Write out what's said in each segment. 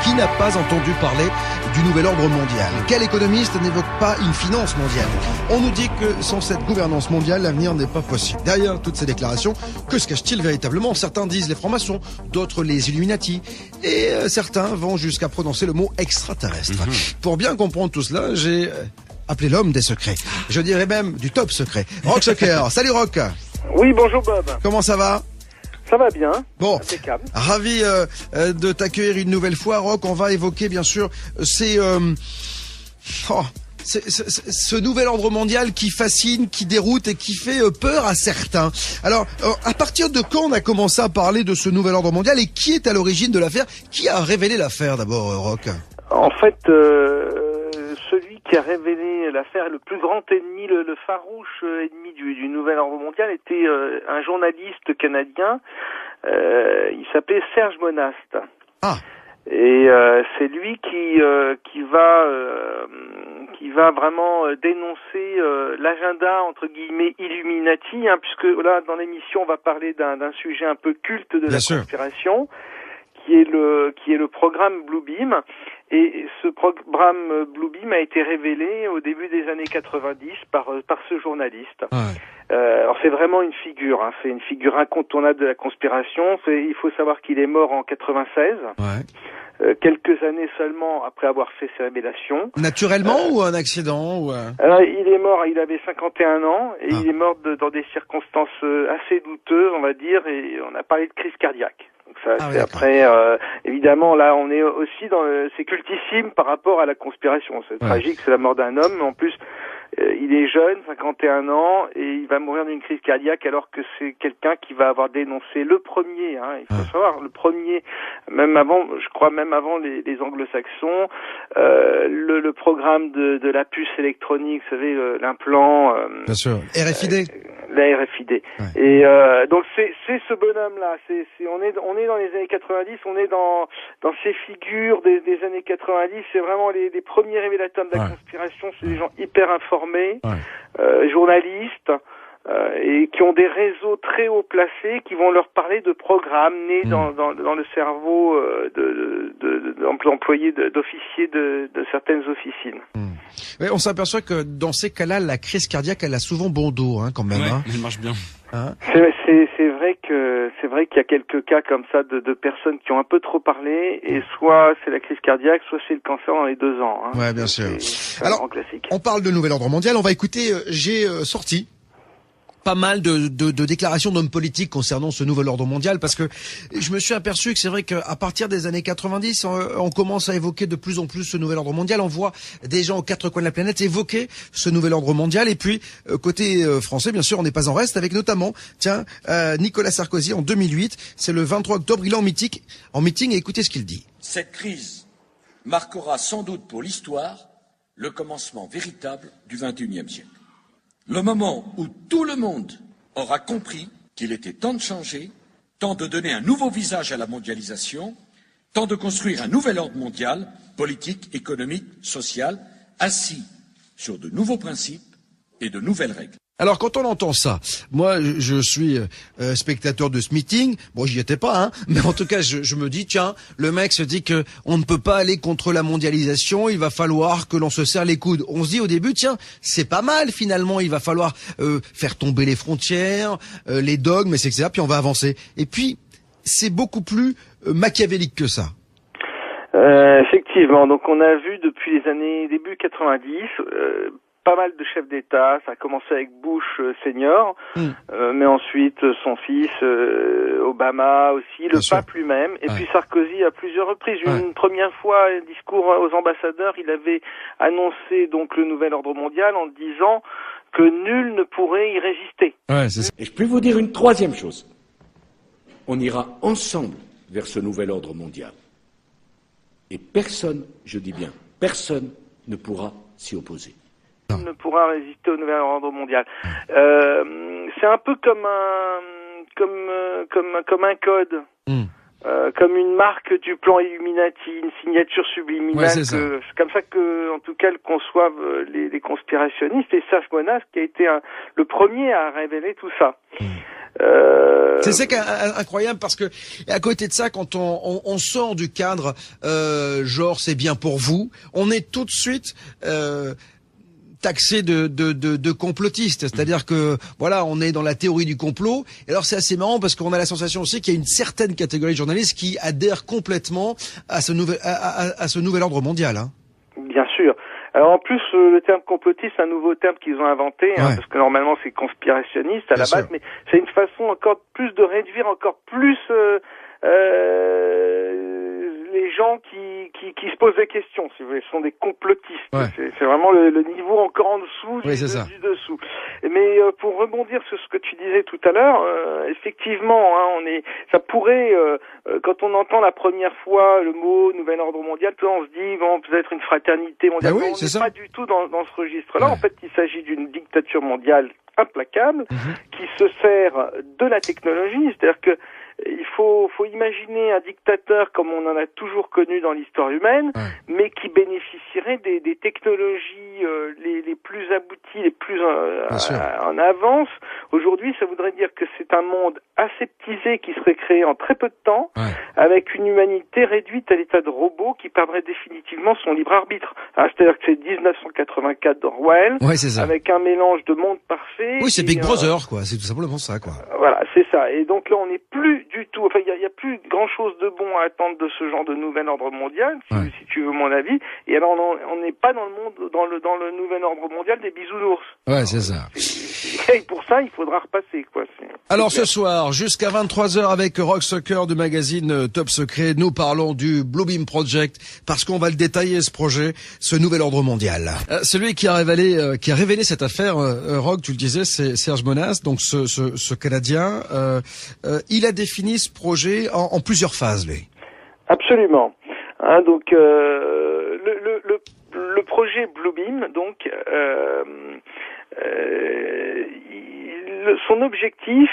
Qui n'a pas entendu parler du nouvel ordre mondial? Quel économiste n'évoque pas une finance mondiale? On nous dit que sans cette gouvernance mondiale, l'avenir n'est pas possible. Derrière toutes ces déclarations, que se cache-t-il véritablement? Certains disent les francs-maçons, d'autres les Illuminati, et certains vont jusqu'à prononcer le mot extraterrestre. Pour bien comprendre tout cela, j'ai appelé l'homme des secrets. Je dirais même du top secret. Rock Zucker. Salut Rock. Oui, bonjour Bob. Comment ça va? Ça va bien. Bon, impeccable. Ravi de t'accueillir une nouvelle fois, Rock. On va évoquer bien sûr ce nouvel ordre mondial qui fascine, qui déroute et qui fait peur à certains. Alors, à partir de quand on a commencé à parler de ce nouvel ordre mondial et qui est à l'origine de l'affaire? Qui a révélé l'affaire d'abord, Rock? En fait, celui qui a révélé l'affaire, le plus grand ennemi, le farouche ennemi du nouvel ordre mondial était un journaliste canadien. Il s'appelait Serge Monast. Ah. Et c'est lui qui va vraiment dénoncer l'agenda entre guillemets Illuminati, puisque là dans l'émission on va parler d'un sujet un peu culte de la conspiration, qui est le programme Bluebeam. Et ce programme Bluebeam a été révélé au début des années 90 par ce journaliste. Ouais. Alors c'est vraiment une figure, c'est une figure incontournable de la conspiration. Il faut savoir qu'il est mort en 96. Ouais. Quelques années seulement après avoir fait ses révélations. Naturellement ou un accident ou Alors, il est mort, il avait 51 ans et il est mort dans des circonstances assez douteuses, on va dire, et on a parlé de crise cardiaque. Donc ça, c'est après, évidemment, là, on est aussi c'est cultissime par rapport à la conspiration. C'est tragique, c'est la mort d'un homme, mais en plus, il est jeune, 51 ans, et il va mourir d'une crise cardiaque alors que c'est quelqu'un qui va avoir dénoncé le premier, il faut savoir, le premier, même avant les anglo-saxons, le programme de la puce électronique, vous savez, l'implant. Bien sûr. RFID. La RFID. Ouais. Et donc c'est ce bonhomme-là. On est dans les années 90. On est dans ces figures des années 90. C'est vraiment les premiers révélateurs de la conspiration. C'est des gens hyper informés, journalistes. Et qui ont des réseaux très haut placés qui vont leur parler de programmes nés dans le cerveau d'employés, d'officiers de certaines officines. Ouais, on s'aperçoit que dans ces cas-là, la crise cardiaque, elle a souvent bon dos, quand même. Elle marche bien. C'est vrai qu'il y a quelques cas comme ça de personnes qui ont un peu trop parlé, et soit c'est la crise cardiaque, soit c'est le cancer dans les 2 ans. Ouais, bien sûr. C'est alors, classique. On parle de nouvel ordre mondial. On va écouter. J'ai sorti pas mal de déclarations d'hommes politiques concernant ce nouvel ordre mondial, parce que je me suis aperçu que c'est vrai qu'à partir des années 90, on commence à évoquer de plus en plus ce nouvel ordre mondial. On voit des gens aux 4 coins de la planète évoquer ce nouvel ordre mondial. Et puis, côté français, bien sûr, on n'est pas en reste, avec notamment, Nicolas Sarkozy en 2008. C'est le 23 octobre, il est en meeting, et écoutez ce qu'il dit. Cette crise marquera sans doute pour l'histoire le commencement véritable du XXIe siècle. Le moment où tout le monde aura compris qu'il était temps de changer, temps de donner un nouveau visage à la mondialisation, temps de construire un nouvel ordre mondial, politique, économique, social, assis sur de nouveaux principes et de nouvelles règles. Alors quand on entend ça, moi je suis spectateur de ce meeting, bon j'y étais pas, mais en tout cas je me dis tiens, le mec se dit que on ne peut pas aller contre la mondialisation, il va falloir que l'on se serre les coudes. On se dit au début tiens, c'est pas mal finalement, il va falloir faire tomber les frontières, les dogmes, etc. Puis on va avancer. Et puis c'est beaucoup plus machiavélique que ça. Effectivement, donc on a vu depuis les années début 90 pas mal de chefs d'État. Ça a commencé avec Bush senior, mais ensuite son fils, Obama aussi, le pape lui-même, et puis Sarkozy à plusieurs reprises. Une première fois, un discours aux ambassadeurs, il avait annoncé donc le nouvel ordre mondial en disant que nul ne pourrait y résister. Et je peux vous dire une troisième chose. On ira ensemble vers ce nouvel ordre mondial. Et personne, je dis bien, personne ne pourra s'y opposer. Ne pourra résister au nouvel ordre mondial. C'est un peu comme un code, comme une marque du plan Illuminati, une signature subliminale. C'est comme ça que, en tout cas, le conçoivent les conspirationnistes. Et Serge Monast qui a été le premier à révéler tout ça. C'est incroyable, parce que à côté de ça, quand on sort du cadre genre c'est bien pour vous, on est tout de suite taxé de complotiste, c'est-à-dire que voilà, on est dans la théorie du complot. Et alors c'est assez marrant parce qu'on a la sensation aussi qu'il y a une certaine catégorie de journalistes qui adhèrent complètement à ce nouvel ordre mondial. Bien sûr. Alors en plus, le terme complotiste, c'est un nouveau terme qu'ils ont inventé, parce que normalement c'est conspirationniste à la base, mais c'est une façon encore plus de réduire encore plus les gens qui se posent des questions, si vous voulez, sont des complotistes. C'est vraiment le niveau encore en dessous du dessous. Mais pour rebondir sur ce que tu disais tout à l'heure, effectivement, ça pourrait, quand on entend la première fois le mot nouvel ordre mondial, on se dit bon, peut-être une fraternité mondiale. On n'est pas du tout dans ce registre-là. En fait, il s'agit d'une dictature mondiale implacable qui se sert de la technologie, c'est-à-dire que il faut imaginer un dictateur comme on en a toujours connu dans l'histoire humaine, mais qui bénéficierait des technologies les plus abouties, les plus en avance. Aujourd'hui, ça voudrait dire que c'est un monde aseptisé qui serait créé en très peu de temps, avec une humanité réduite à l'état de robot qui perdrait définitivement son libre arbitre. C'est-à-dire que c'est 1984 d'Orwell, avec un mélange de monde parfait. Oui, c'est Big Brother, quoi. C'est tout simplement ça, quoi. Voilà, c'est ça. Et donc là, on n'est plus du tout. Enfin, il y a plus grand-chose de bon à attendre de ce genre de nouvel ordre mondial, si tu veux mon avis. Et alors, on n'est pas dans le monde, dans le nouvel ordre mondial des bisounours. Ouais, c'est ça. Et pour ça, il faudra repasser, quoi. Alors ce soir, jusqu'à 23h avec Rock Soccer du magazine Top Secret, nous parlons du Bluebeam Project, parce qu'on va le détailler, ce projet, ce nouvel ordre mondial. Celui qui a révélé cette affaire, Rock, tu le disais, c'est Serge Monast, donc ce Canadien. Il a défini ce projet en plusieurs phases, lui. Absolument. Donc le projet Bluebeam, donc son objectif,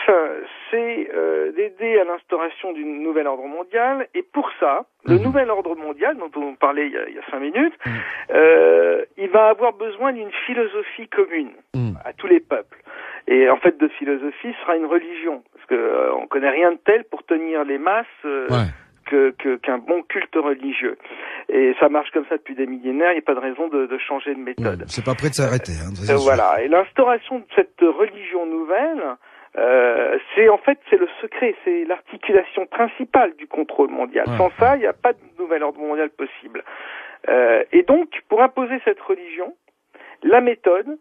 c'est d'aider à l'instauration d'une nouvel ordre mondial, et pour ça, le nouvel ordre mondial dont on parlait il y a 5 minutes, il va avoir besoin d'une philosophie commune à tous les peuples. Et en fait, de philosophie sera une religion, parce que on connaît rien de tel pour tenir les masses qu'un bon culte religieux. Et ça marche comme ça depuis des millénaires, il n'y a pas de raison de changer de méthode. C'est pas prêt de s'arrêter. Voilà. Et l'instauration de cette religion nouvelle, c'est le secret, c'est l'articulation principale du contrôle mondial. Sans ça, il n'y a pas de nouvel ordre mondial possible. Et donc, pour imposer cette religion, la méthode,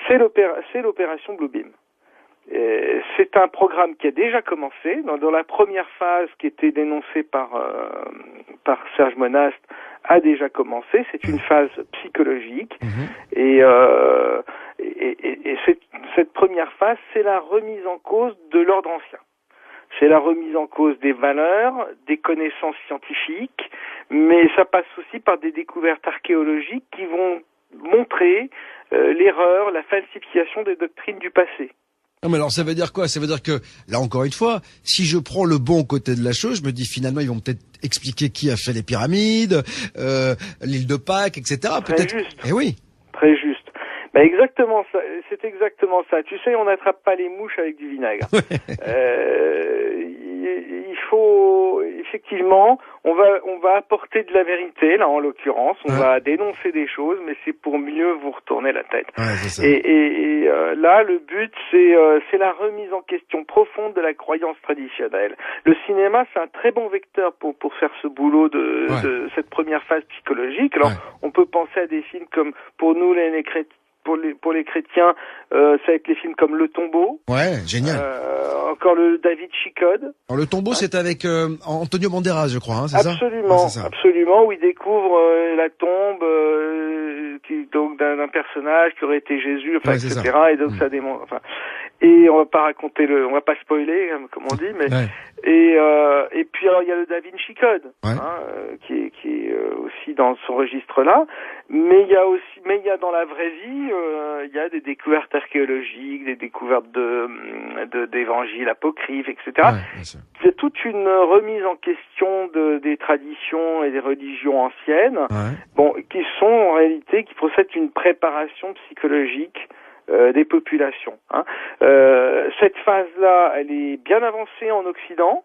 c'est l'opération Bluebeam. C'est un programme qui a déjà commencé dans la première phase qui était dénoncée par Serge Monast a déjà commencé. C'est une phase psychologique et cette première phase, c'est la remise en cause de l'ordre ancien. C'est la remise en cause des valeurs, des connaissances scientifiques, mais ça passe aussi par des découvertes archéologiques qui vont montrer l'erreur, la falsification des doctrines du passé. Non, mais alors ça veut dire quoi? Ça veut dire que, là encore une fois, si je prends le bon côté de la chose, je me dis finalement ils vont peut-être expliquer qui a fait les pyramides, l'île de Pâques, etc. Très juste. Eh oui. Très juste. Bah exactement ça, c'est exactement ça. Tu sais, on n'attrape pas les mouches avec du vinaigre. Il faut effectivement, on va apporter de la vérité là en l'occurrence, on va dénoncer des choses, mais c'est pour mieux vous retourner la tête. C'est ça. Et là, le but c'est la remise en question profonde de la croyance traditionnelle. Le cinéma, c'est un très bon vecteur pour faire ce boulot de cette première phase psychologique. Alors, on peut penser à des films comme pour nous les chrétiens. Pour les chrétiens, ça va être les films comme Le Tombeau. Ouais, génial. Encore le David Chicode. Alors, Le Tombeau, c'est avec Antonio Banderas, je crois, c'est absolument, ça? Absolument, où il découvre la tombe donc d'un personnage qui aurait été Jésus, etc. Et donc ça démontre. Enfin, et on va pas spoiler, comme on dit, mais et puis alors il y a le Da Vinci Code, qui est aussi dans ce registre-là, mais il y a dans la vraie vie, il y a des découvertes archéologiques, des découvertes d'évangiles apocryphes, etc. Il y a toute une remise en question des traditions et des religions anciennes, qui sont en réalité, qui procèdent d'une préparation psychologique des populations. Cette phase-là, elle est bien avancée en Occident,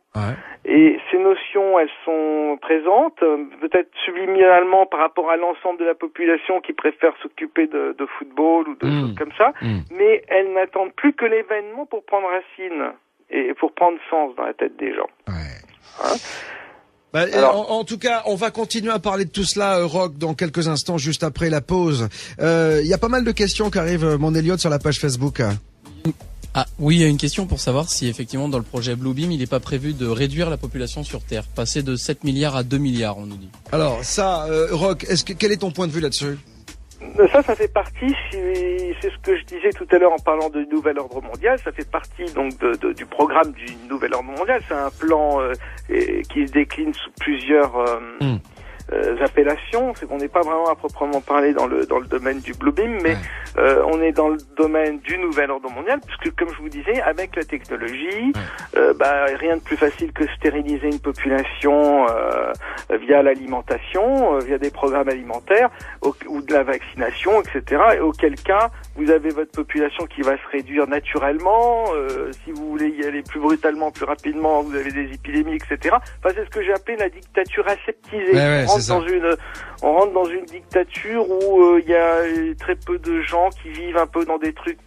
et ces notions, elles sont présentes, peut-être subliminalement par rapport à l'ensemble de la population qui préfère s'occuper de football ou de choses comme ça, mais elles n'attendent plus que l'événement pour prendre racine et pour prendre sens dans la tête des gens. Alors, en tout cas, on va continuer à parler de tout cela, Roch, dans quelques instants, juste après la pause. Il y a pas mal de questions qui arrivent, mon Elliot, sur la page Facebook. Ah oui, il y a une question pour savoir si effectivement dans le projet Bluebeam, il n'est pas prévu de réduire la population sur Terre, passer de 7 milliards à 2 milliards, on nous dit. Alors ça, Roch, quel est ton point de vue là-dessus? Ça fait partie, c'est ce que je disais tout à l'heure en parlant de nouvel ordre mondial, ça fait partie donc du programme du nouvel ordre mondial. C'est un plan qui se décline sous plusieurs appellations. On n'est pas vraiment à proprement parler dans le domaine du Bluebeam, mais on est dans le domaine du nouvel ordre mondial, puisque comme je vous disais, avec la technologie, rien de plus facile que stériliser une population via l'alimentation, via des programmes alimentaires ou de la vaccination, etc. Et auquel cas, vous avez votre population qui va se réduire naturellement. Si vous voulez y aller plus brutalement, plus rapidement, vous avez des épidémies, etc. Enfin, c'est ce que j'ai appelé la dictature aseptisée. On rentre dans une dictature où il y a très peu de gens qui vivent un peu dans des trucs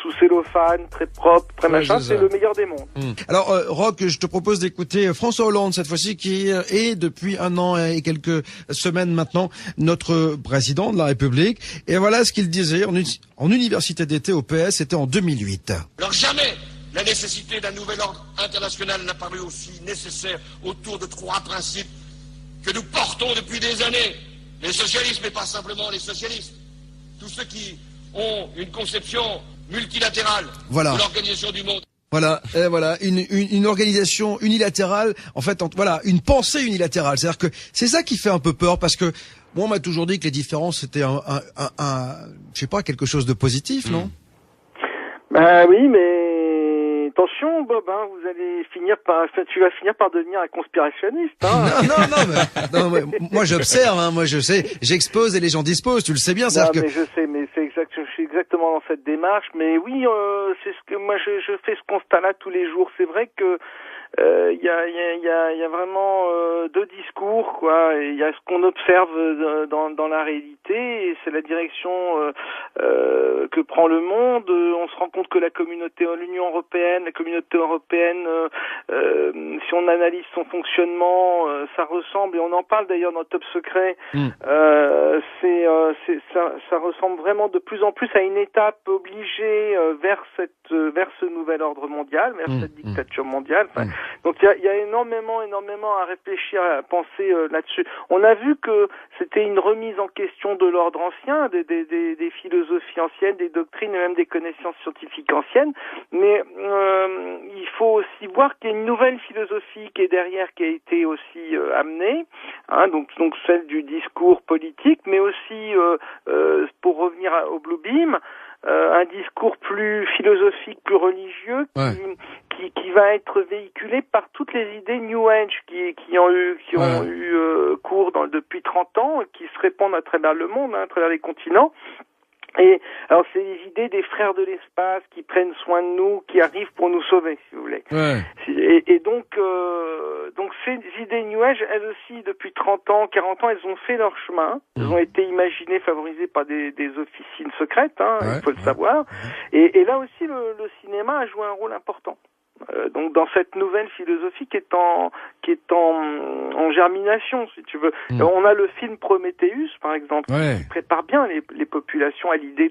sous cellophane, très propre, très machin, c'est le meilleur des mondes. Alors, Roch, je te propose d'écouter François Hollande, cette fois-ci, qui est depuis 1 an et quelques semaines maintenant, notre président de la République. Et voilà ce qu'il disait en université d'été au PS, c'était en 2008. Alors jamais la nécessité d'un nouvel ordre international n'a paru aussi nécessaire autour de 3 principes que nous portons depuis des années. Les socialistes, mais pas simplement les socialistes. Tous ceux qui ont une conception multilatérale de l'organisation du monde. Voilà, une organisation unilatérale, en fait, une pensée unilatérale. C'est-à-dire que c'est ça qui fait un peu peur, parce que moi, on m'a toujours dit que les différences, c'était quelque chose de positif, non? Bah oui, mais attention, Bob, hein, tu vas finir par devenir un conspirationniste. Hein. Non, moi j'observe, hein, moi je sais, j'expose et les gens disposent, tu le sais bien, mais je sais, mais je suis exactement dans cette démarche. Mais oui, c'est ce que moi je fais ce constat-là tous les jours. C'est vrai que il y a vraiment deux discours, quoi. Il y a ce qu'on observe dans la réalité, et c'est la direction que prend le monde. On se rend compte que l'Union européenne, si on analyse son fonctionnement, ça ressemble, et on en parle d'ailleurs dans Top Secret. Ça ressemble vraiment de plus en plus à une étape obligée vers ce nouvel ordre mondial, vers cette dictature mondiale. Enfin, donc il y a énormément à réfléchir, à penser là-dessus. On a vu que c'était une remise en question de l'ordre ancien, des philosophies anciennes, des doctrines et même des connaissances scientifiques anciennes, mais il faut aussi voir qu'il y a une nouvelle philosophie qui est derrière, qui a été aussi amenée, hein, donc celle du discours politique, mais aussi pour revenir au Blue Beam, un discours plus philosophique, plus religieux, qui va être véhiculé par toutes les idées New Age qui ont eu cours depuis 30 ans, qui se répandent à travers le monde, hein, à travers les continents. Et alors c'est les idées des frères de l'espace qui prennent soin de nous, qui arrivent pour nous sauver, si vous voulez. Et donc ces idées New Age, elles aussi, depuis 30 ans, 40 ans, elles ont fait leur chemin. Elles ont été imaginées, favorisées par des officines secrètes, hein, il faut le savoir. Et là aussi, le cinéma a joué un rôle important. Donc dans cette nouvelle philosophie qui est en germination, si tu veux. On a le film Prometheus, par exemple, qui prépare bien les populations à l'idée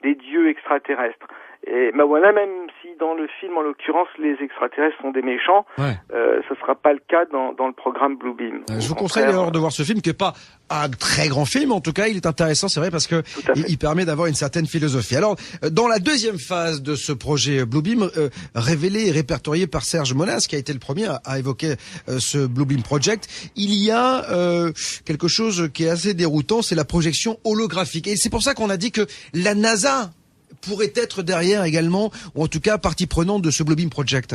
des dieux extraterrestres. Et ben voilà, même si dans le film, en l'occurrence, les extraterrestres sont des méchants, ce sera pas le cas dans le programme Blue Beam. Je vous conseille d'ailleurs de voir ce film, qui est pas un très grand film, en tout cas, il est intéressant, c'est vrai, parce que il permet d'avoir une certaine philosophie. Alors, dans la deuxième phase de ce projet Blue Beam, révélé et répertorié par Serge Monas, qui a été le premier à évoquer ce Blue Beam Project, il y a quelque chose qui est assez déroutant, c'est la projection holographique. Et c'est pour ça qu'on a dit que la NASA pourrait être derrière également, ou en tout cas partie prenante de ce Blue Beam Project.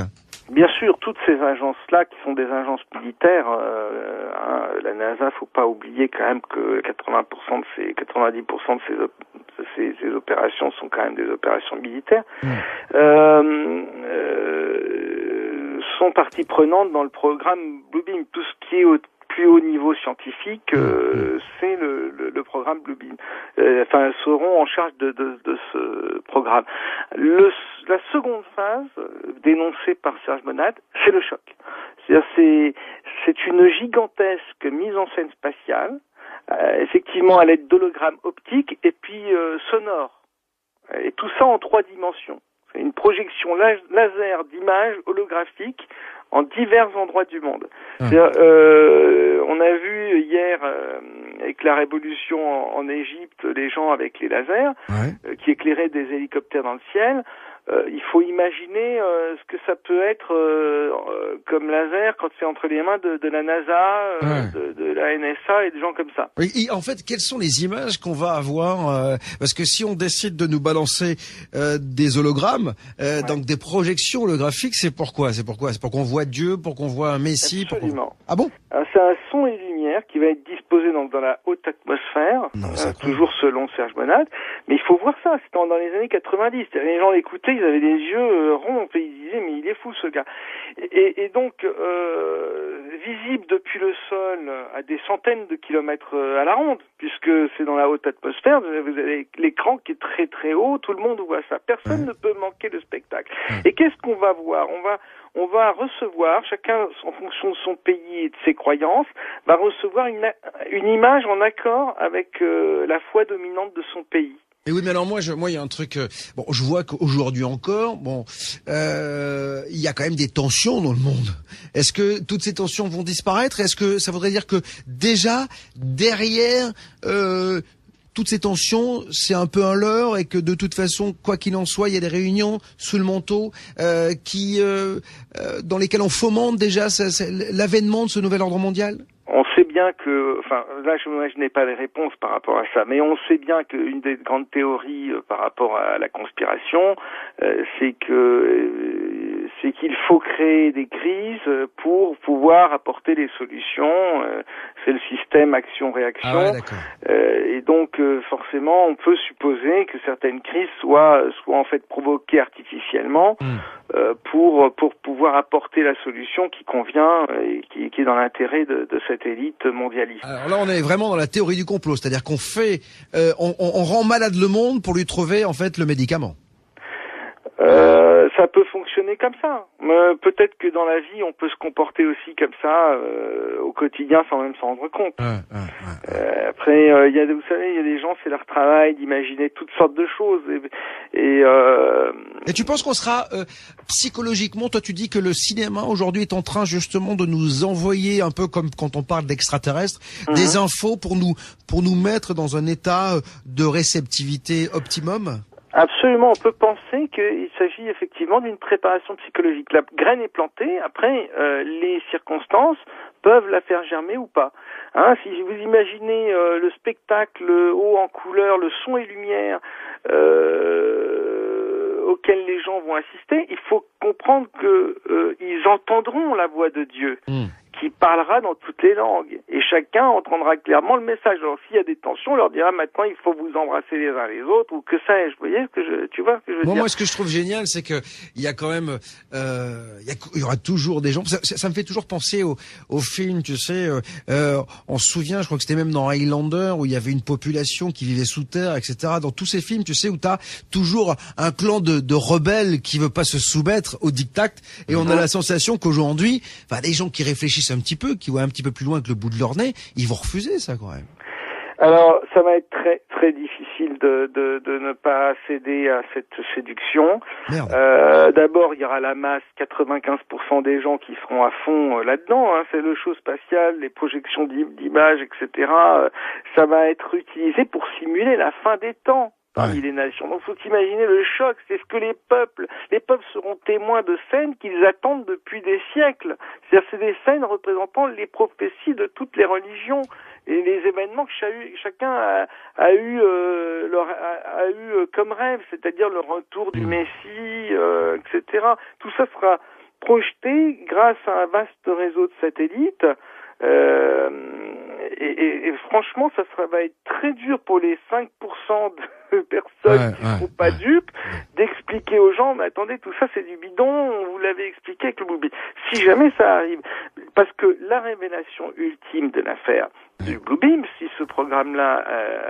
Bien sûr, toutes ces agences-là, qui sont des agences militaires, la NASA, faut pas oublier quand même que 90% de ces opérations sont quand même des opérations militaires, sont partie prenante dans le programme Blue Beam. Tout ce qui est au plus haut niveau scientifique, c'est le programme Blue Beam. Elles seront en charge de ce programme. La seconde phase, dénoncée par Serge Monat, c'est le choc. C'est-à-dire, c'est une gigantesque mise en scène spatiale, effectivement à l'aide d'hologrammes optiques et puis sonores. Et tout ça en 3 dimensions. C'est une projection laser d'images holographiques en divers endroits du monde. On a vu hier, avec la révolution en Égypte, les gens avec les lasers qui éclairaient des hélicoptères dans le ciel. Il faut imaginer ce que ça peut être comme laser quand c'est entre les mains de la NASA, de la NSA et des gens comme ça. Et en fait, quelles sont les images qu'on va avoir parce que si on décide de nous balancer des hologrammes, donc des projections holographiques, c'est pourquoi? C'est pour qu'on voit Dieu, pour qu'on voit un Messie? Absolument. Ah bon? C'est un son et lumière qui va être disposé donc dans la haute atmosphère, toujours selon Serge Monat. Mais il faut voir ça, c'était dans les années 90. Les gens l'écoutaient, ils avaient des yeux ronds, et ils disaient mais il est fou ce gars. Et donc visible depuis le sol à des centaines de kilomètres à la ronde, puisque c'est dans la haute atmosphère, vous avez l'écran qui est très très haut, tout le monde voit ça, personne ne peut manquer le spectacle. Et qu'est-ce qu'on va voir? On va recevoir, chacun en fonction de son pays et de ses croyances, va recevoir une image en accord avec la foi dominante de son pays. Et oui, mais alors moi, il y a un truc. Je vois qu'aujourd'hui encore, il y a quand même des tensions dans le monde. Est-ce que toutes ces tensions vont disparaître? Est-ce que ça voudrait dire que déjà derrière toutes ces tensions, c'est un peu un leurre et que de toute façon, quoi qu'il en soit, il y a des réunions sous le manteau dans lesquelles on fomente déjà l'avènement de ce nouvel ordre mondial? On sait bien que, enfin, là, je n'ai pas les réponses par rapport à ça, mais on sait bien qu'une des grandes théories par rapport à la conspiration, c'est qu'il faut créer des crises pour pouvoir apporter des solutions. C'est le système action-réaction. Ah ouais, d'accord. Et donc, forcément, on peut supposer que certaines crises soient en fait provoquées artificiellement pour pouvoir apporter la solution qui convient et qui est dans l'intérêt de cette élite mondialiste. Alors là, on est vraiment dans la théorie du complot, c'est-à-dire qu'on fait, on rend malade le monde pour lui trouver en fait le médicament. Ça peut fonctionner comme ça. Peut-être que dans la vie, on peut se comporter aussi comme ça au quotidien sans même s'en rendre compte. Après, vous savez, il y a des gens, c'est leur travail d'imaginer toutes sortes de choses. Et tu penses qu'on sera psychologiquement, toi tu dis que le cinéma aujourd'hui est en train justement de nous envoyer un peu comme quand on parle d'extraterrestres, des infos pour nous mettre dans un état de réceptivité optimum? Absolument, on peut penser qu'il s'agit effectivement d'une préparation psychologique. La graine est plantée, après les circonstances peuvent la faire germer ou pas. Hein, si vous imaginez le spectacle haut en couleur, le son et lumière auquel les gens vont assister, il faut comprendre que ils entendront la voix de Dieu. Qui parlera dans toutes les langues. Et chacun entendra clairement le message. Alors, s'il y a des tensions, on leur dira maintenant, il faut vous embrasser les uns les autres, ou que sais-je. Vous voyez tu vois ce que je veux dire? Moi, ce que je trouve génial, c'est que il y a quand même, il y aura toujours des gens. Ça me fait toujours penser au film, tu sais. On se souvient, je crois que c'était même dans Highlander, où il y avait une population qui vivait sous terre, etc. Dans tous ces films, tu sais, où t'as toujours un clan de rebelles qui veut pas se soumettre au diktat. Et on a la sensation qu'aujourd'hui, enfin, des gens qui réfléchissent un petit peu, qui voient un petit peu plus loin que le bout de leur nez, ils vont refuser ça quand même. Alors, ça va être très très difficile de ne pas céder à cette séduction. D'abord, il y aura la masse, 95% des gens qui seront à fond là-dedans. Hein, c'est le show spatial, les projections d'images, etc. Ça va être utilisé pour simuler la fin des temps parmi les nations. Donc, faut imaginer le choc. C'est ce que les peuples seront témoins de scènes qu'ils attendent depuis des siècles. C'est-à-dire, c'est des scènes représentant les prophéties de toutes les religions et les événements que chacun a eu comme rêve, c'est-à-dire le retour du Messie, etc. Tout ça sera projeté grâce à un vaste réseau de satellites. Et franchement, va être très dur pour les 5% de personnes qui ne sont pas dupes d'expliquer aux gens, mais attendez, tout ça c'est du bidon, vous l'avez expliqué avec le Blue. Si jamais ça arrive, parce que la révélation ultime de l'affaire du Blue Beam, si ce programme-là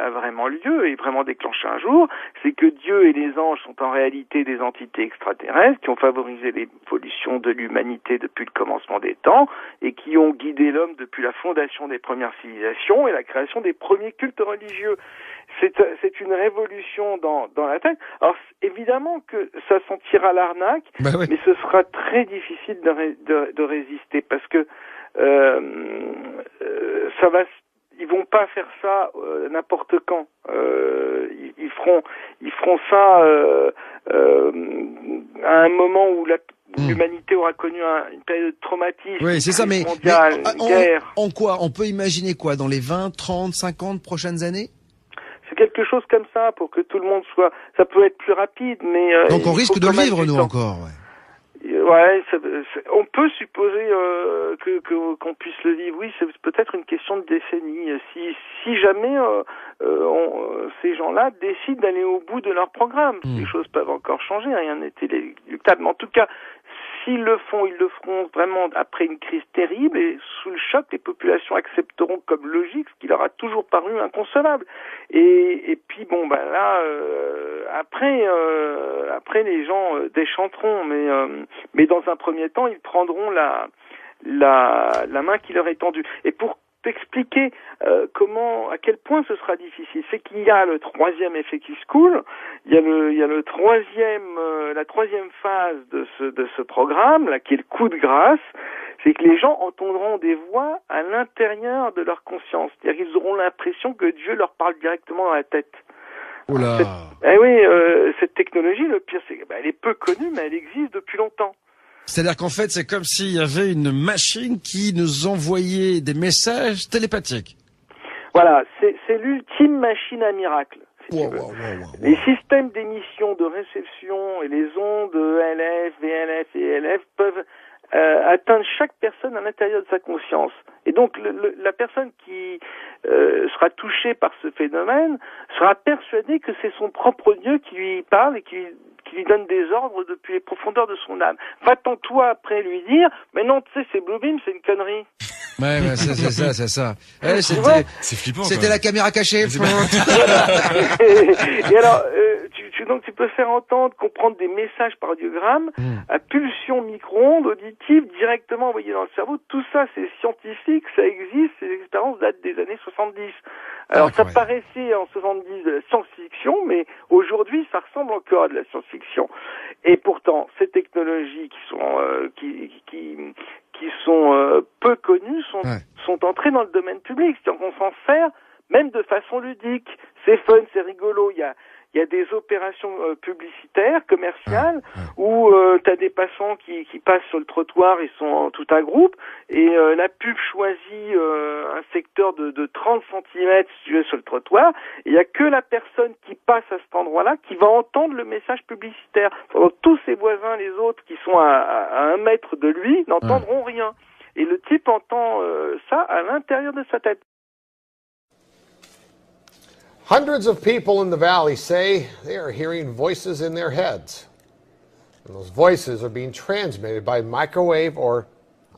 a vraiment lieu et vraiment déclenché un jour, c'est que Dieu et les anges sont en réalité des entités extraterrestres qui ont favorisé l'évolution de l'humanité depuis le commencement des temps et qui ont guidé l'homme depuis la fondation des premières civilisations et la création des premiers cultes religieux. C'est une révolution dans la tête. Alors évidemment que ça sentira l'arnaque, mais ce sera très difficile de résister parce que ils vont pas faire ça n'importe quand. Ils feront ça à un moment où l'humanité aura connu une période de traumatisme. Oui, c'est ça, mais guerre. En quoi on peut imaginer quoi dans les 20, 30, 50 prochaines années? C'est quelque chose comme ça pour que tout le monde soit. Ça peut être plus rapide, mais donc on risque de le vivre nous encore. On peut supposer qu'on puisse le vivre. Oui, c'est peut-être une question de décennie. Si jamais ces gens-là décident d'aller au bout de leur programme, les choses peuvent encore changer. Rien n'est inéluctable. Mais en tout cas, s'ils le font, ils le feront vraiment après une crise terrible et sous le choc, les populations accepteront comme logique ce qui leur a toujours paru inconcevable. Et puis après les gens déchanteront, mais dans un premier temps, ils prendront la main qui leur est tendue. Et pour t'expliquer à quel point ce sera difficile, c'est qu'il y a le 3e Effective School, il y a le 3e, la 3e phase de ce programme là, qui est le coup de grâce, c'est que les gens entendront des voix à l'intérieur de leur conscience, c'est-à-dire qu'ils auront l'impression que Dieu leur parle directement dans la tête. Oula. Cette technologie, le pire, c'est qu'elle est peu connue, mais elle existe depuis longtemps. C'est-à-dire qu'en fait, c'est comme s'il y avait une machine qui nous envoyait des messages télépathiques. Voilà, c'est l'ultime machine à miracle. Les systèmes d'émission, de réception et les ondes ELF, VLF et ELF peuvent atteindre chaque personne à l'intérieur de sa conscience. Et donc la personne qui sera touchée par ce phénomène sera persuadée que c'est son propre Dieu qui lui parle et qui lui donne des ordres depuis les profondeurs de son âme. Va-t'en toi après lui dire, mais non, tu sais, c'est Bluebeam, c'est une connerie. Ouais, c'est ça. C'est flippant. C'était la caméra cachée. Et alors, tu peux faire entendre, comprendre des messages par audiogramme à pulsion micro-ondes auditives directement envoyées dans le cerveau. Tout ça, c'est scientifique, ça existe, ces expériences datent des années 70. Alors, ça paraissait en 70 de la science-fiction, mais aujourd'hui, ça ressemble encore à de la science-fiction. Et pourtant, ces technologies qui sont peu connues sont entrées dans le domaine public. C'est-à-dire qu'on s'en sert même de façon ludique. C'est fun, c'est rigolo. Il y a des opérations publicitaires, commerciales, où t'as des passants qui passent sur le trottoir, ils sont tout un groupe, et la pub choisit un secteur de 30 cm si tu veux, sur le trottoir, et il y a que la personne qui passe à cet endroit-là qui va entendre le message publicitaire. Pendant tous ses voisins, les autres qui sont à 1 mètre de lui, n'entendront rien. Et le type entend ça à l'intérieur de sa tête. Hundreds of people in the valley say they are hearing voices in their heads. And those voices are being transmitted by microwave or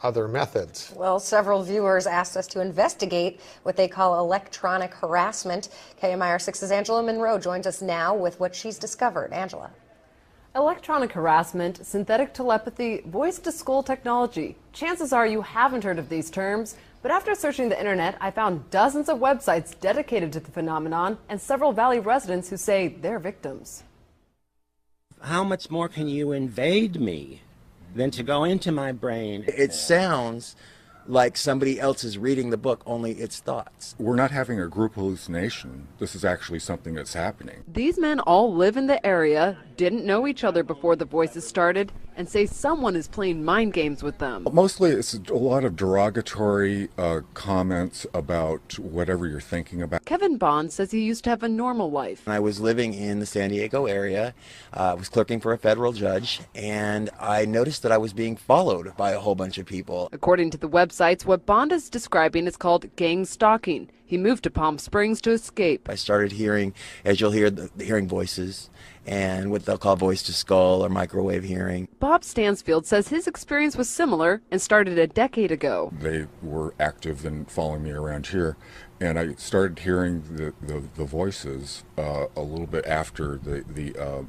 other methods. Well, several viewers asked us to investigate what they call electronic harassment. KMIR6's Angela Monroe joins us now with what she's discovered. Angela. Electronic harassment, synthetic telepathy, voice-to-skull technology. Chances are you haven't heard of these terms. But after searching the internet, I found dozens of websites dedicated to the phenomenon and several Valley residents who say they're victims. How much more can you invade me than to go into my brain? It sounds like somebody else is reading the book, only it's thoughts. We're not having a group hallucination. This is actually something that's happening. These men all live in the area, didn't know each other before the voices started, and say someone is playing mind games with them. Mostly it's a lot of derogatory comments about whatever you're thinking about. Kevin Bond says he used to have a normal life. I was living in the San Diego area, was clerking for a federal judge, and I noticed that I was being followed by a whole bunch of people. According to the websites, what Bond is describing is called gang stalking. He moved to Palm Springs to escape. I started hearing, as you'll hear, hearing voices and what they'll call voice-to-skull or microwave hearing. Bob Stansfield says his experience was similar and started a decade ago. They were active in following me around here, and I started hearing the voices a little bit after the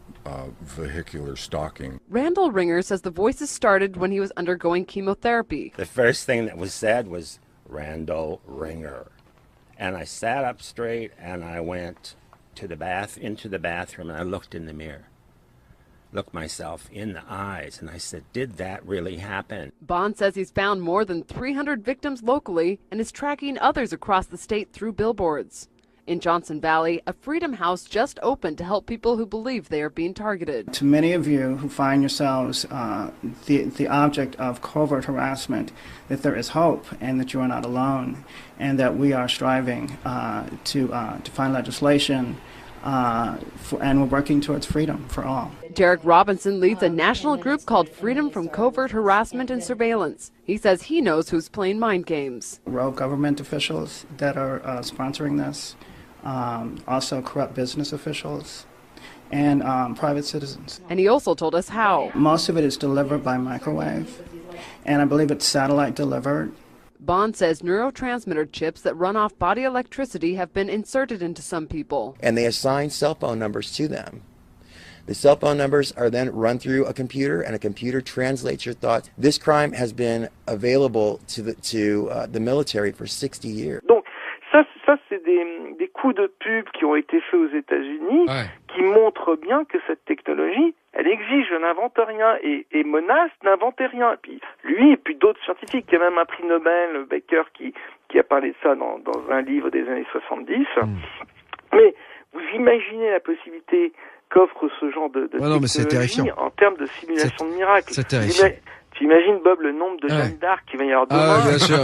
vehicular stalking. Randall Ringer says the voices started when he was undergoing chemotherapy. The first thing that was said was, Randall Ringer. And I sat up straight and I went to into the bathroom, and I looked in the mirror, looked myself in the eyes, and I said, did that really happen? Bond says he's found more than 300 victims locally and is tracking others across the state through billboards. In Johnson Valley, a Freedom House just opened to help people who believe they are being targeted. To many of you who find yourselves the object of covert harassment, that there is hope and that you are not alone, and that we are striving to find legislation and we're working towards freedom for all. Derek Robinson leads a national group called Freedom from Covert Harassment and Surveillance. He says he knows who's playing mind games. Rogue government officials that are sponsoring this, also corrupt business officials, and private citizens. And he also told us how. Most of it is delivered by microwave, and I believe it's satellite delivered. Bond says neurotransmitter chips that run off body electricity have been inserted into some people. And they assign cell phone numbers to them. The cell phone numbers are then run through a computer, and a computer translates your thoughts. This crime has been available to the military for 60 years. Donc, ça c'est des coups de pub qui ont été faits aux États-Unis, qui montrent bien que cette technologie, elle exige, je n'invente rien, et Menace n'inventait rien. Et puis lui, et puis d'autres scientifiques, il y a même un prix Nobel, Baker, qui a parlé de ça dans un livre des années 70. Mais vous imaginez la possibilité qu'offre ce genre de technologie en termes de simulation de miracles. C'est terrifiant. T'imagines, Bob, le nombre de Jeanne d'Arc qu'il va y avoir demain? Ah, bien sûr.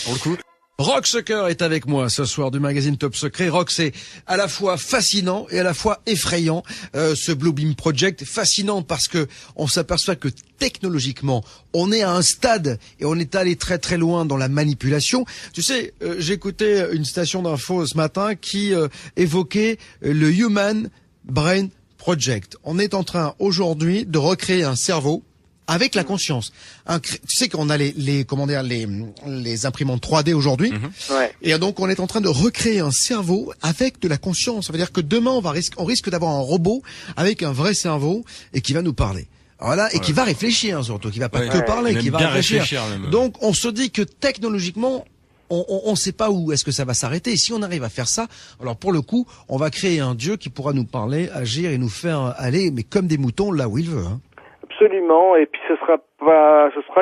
Pour le coup. Rock Sucker est avec moi ce soir du magazine Top Secret. Rock, c'est à la fois fascinant et à la fois effrayant, ce Bluebeam Project. Fascinant parce que on s'aperçoit que technologiquement, on est à un stade et on est allé très très loin dans la manipulation. Tu sais, j'écoutais une station d'info ce matin qui évoquait le Human Brain Project. On est en train aujourd'hui de recréer un cerveau avec la conscience. Tu sais qu'on a les imprimantes 3D aujourd'hui. Ouais. Et donc, on est en train de recréer un cerveau avec de la conscience. Ça veut dire que demain, on risque d'avoir un robot avec un vrai cerveau et qui va nous parler. Voilà, et qui va réfléchir surtout, qui va pas que parler, qui va réfléchir. Donc, on se dit que technologiquement, on sait pas où est-ce que ça va s'arrêter. Et si on arrive à faire ça, alors pour le coup, on va créer un dieu qui pourra nous parler, agir et nous faire aller, mais comme des moutons, là où il veut, hein. Absolument, et puis ce sera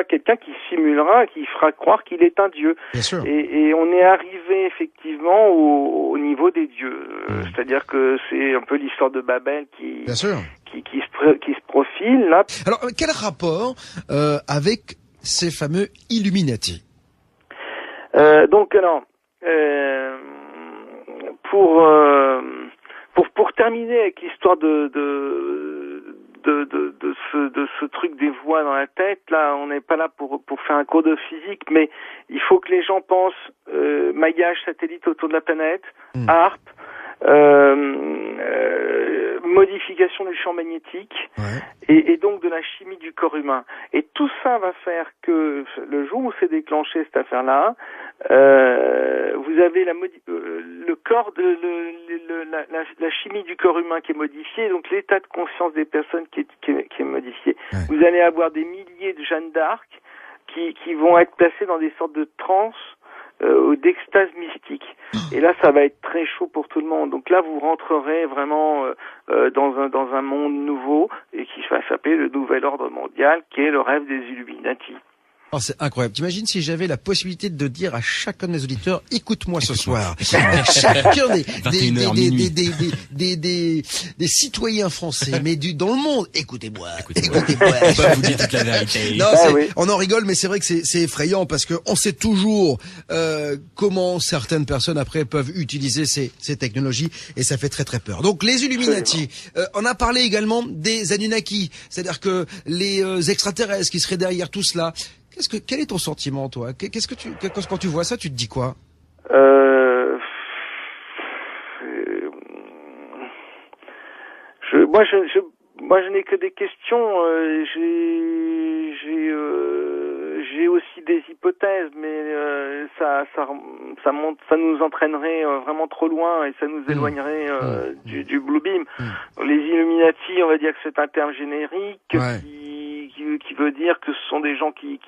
quelqu'un qui simulera, qui fera croire qu'il est un dieu. Bien sûr. Et on est arrivé effectivement au niveau des dieux. C'est-à-dire que c'est un peu l'histoire de Babel qui se profile là. Alors quel rapport avec ces fameux Illuminati? Pour terminer avec l'histoire de ce truc des voix dans la tête, là, on n'est pas là pour faire un cours de physique, mais il faut que les gens pensent maillage satellite autour de la planète, HAARP, modification du champ magnétique, et donc de la chimie du corps humain. Et tout ça va faire que le jour où s'est déclenché cette affaire-là, vous avez le corps la chimie du corps humain qui est modifiée, donc l'état de conscience des personnes qui est modifié. Vous allez avoir des milliers de Jeanne d'Arc qui vont être placées dans des sortes de transes ou d'extase mystique. Et là, ça va être très chaud pour tout le monde. Donc là, vous rentrerez vraiment dans un monde nouveau et qui va s'appeler le nouvel ordre mondial, qui est le rêve des Illuminati. Oh, c'est incroyable. T'imagines si j'avais la possibilité de dire à chacun de mes auditeurs, écoute-moi ce soir. Chacun des citoyens français, mais dans le monde, écoutez-moi. Pas vous dire toute la vérité. Non, on en rigole, mais c'est vrai que c'est effrayant parce que on sait toujours comment certaines personnes après peuvent utiliser ces technologies et ça fait très très peur. Donc les Illuminati, on a parlé également des Anunnaki, c'est-à-dire que les extraterrestres qui seraient derrière tout cela. Quel est ton sentiment, toi? Quand tu vois ça, tu te dis quoi? Moi, je n'ai que des questions. J'ai aussi des hypothèses, mais ça nous entraînerait vraiment trop loin et ça nous éloignerait du Bluebeam. Les Illuminati, on va dire que c'est un terme générique qui veut dire que ce sont des gens qui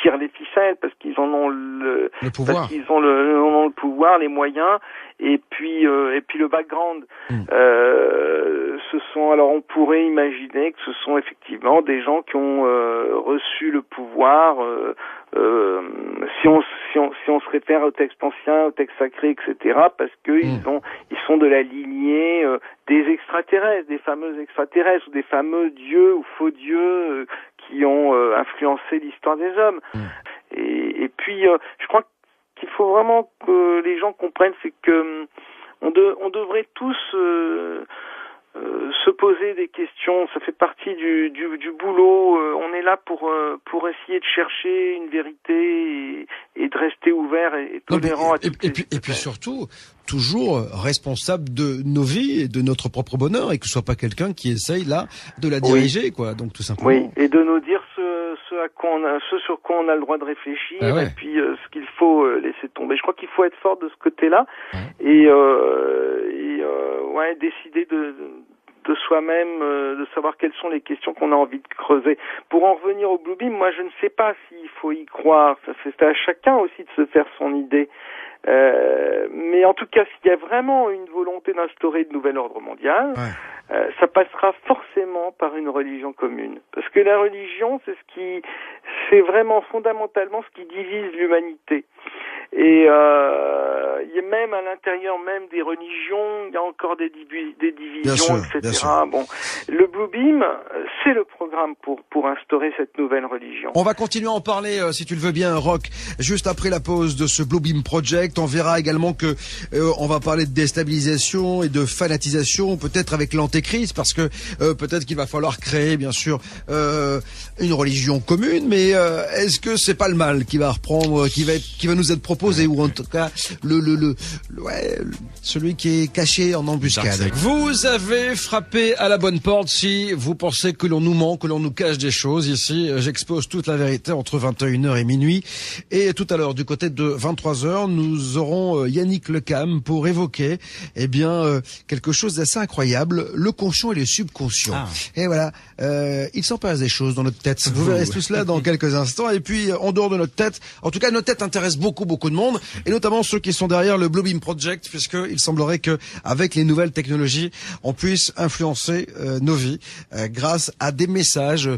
tirent les ficelles parce qu'ils en ont le pouvoir, parce qu'ils ont le pouvoir, les moyens, et puis le background. Alors on pourrait imaginer que ce sont effectivement des gens qui ont reçu le pouvoir. Si on se réfère au texte ancien, au texte sacré, etc., parce que ils sont de la lignée des extraterrestres, des fameux extraterrestres ou des fameux dieux ou faux dieux qui ont influencé l'histoire des hommes. Et puis je crois qu'il faut vraiment que les gens comprennent, c'est que on devrait tous se poser des questions. Ça fait partie du boulot. On est là pour essayer de chercher une vérité et de rester ouvert et tolérant et puis surtout toujours responsable de nos vies et de notre propre bonheur et que ce soit pas quelqu'un qui essaye là de la diriger, quoi. Donc tout simplement. Oui, et de nous dire ce sur quoi on a le droit de réfléchir et puis ce qu'il faut laisser tomber. Je crois qu'il faut être fort de ce côté-là et décider de soi-même, de savoir quelles sont les questions qu'on a envie de creuser. Pour en revenir au Bluebeam, moi je ne sais pas s'il faut y croire. C'est à chacun aussi de se faire son idée. Mais en tout cas, s'il y a vraiment une volonté d'instaurer de nouvel ordre mondial, ça passera forcément par une religion commune. Parce que la religion, c'est vraiment fondamentalement ce qui divise l'humanité. Et il y a même à l'intérieur même des religions, il y a encore des divisions, etc. Bon, le Bluebeam, c'est le programme pour instaurer cette nouvelle religion. On va continuer à en parler, si tu le veux bien, Roch, juste après la pause de ce Bluebeam Project. On verra également que on va parler de déstabilisation et de fanatisation, peut-être avec l'antéchrist, parce que peut-être qu'il va falloir créer, bien sûr, une religion commune. Mais est-ce que c'est pas le mal qui va reprendre, qui va nous être proposé, ou en tout cas celui qui est caché en embuscade? Vous avez frappé à la bonne porte si vous pensez que l'on nous ment, que l'on nous cache des choses. Ici, j'expose toute la vérité entre 21h et minuit. Et tout à l'heure, du côté de 23h, nous aurons Yannick Lecam pour évoquer, quelque chose d'assez incroyable, le conscient et le subconscient. Et voilà, il s'en passe des choses dans notre tête. Vous verrez tout cela dans quelques instants. Et puis, en dehors de notre tête, en tout cas, notre tête intéresse beaucoup de monde, et notamment ceux qui sont derrière le Bluebeam Project, puisqu'il semblerait que, avec les nouvelles technologies, on puisse influencer nos vies grâce à des messages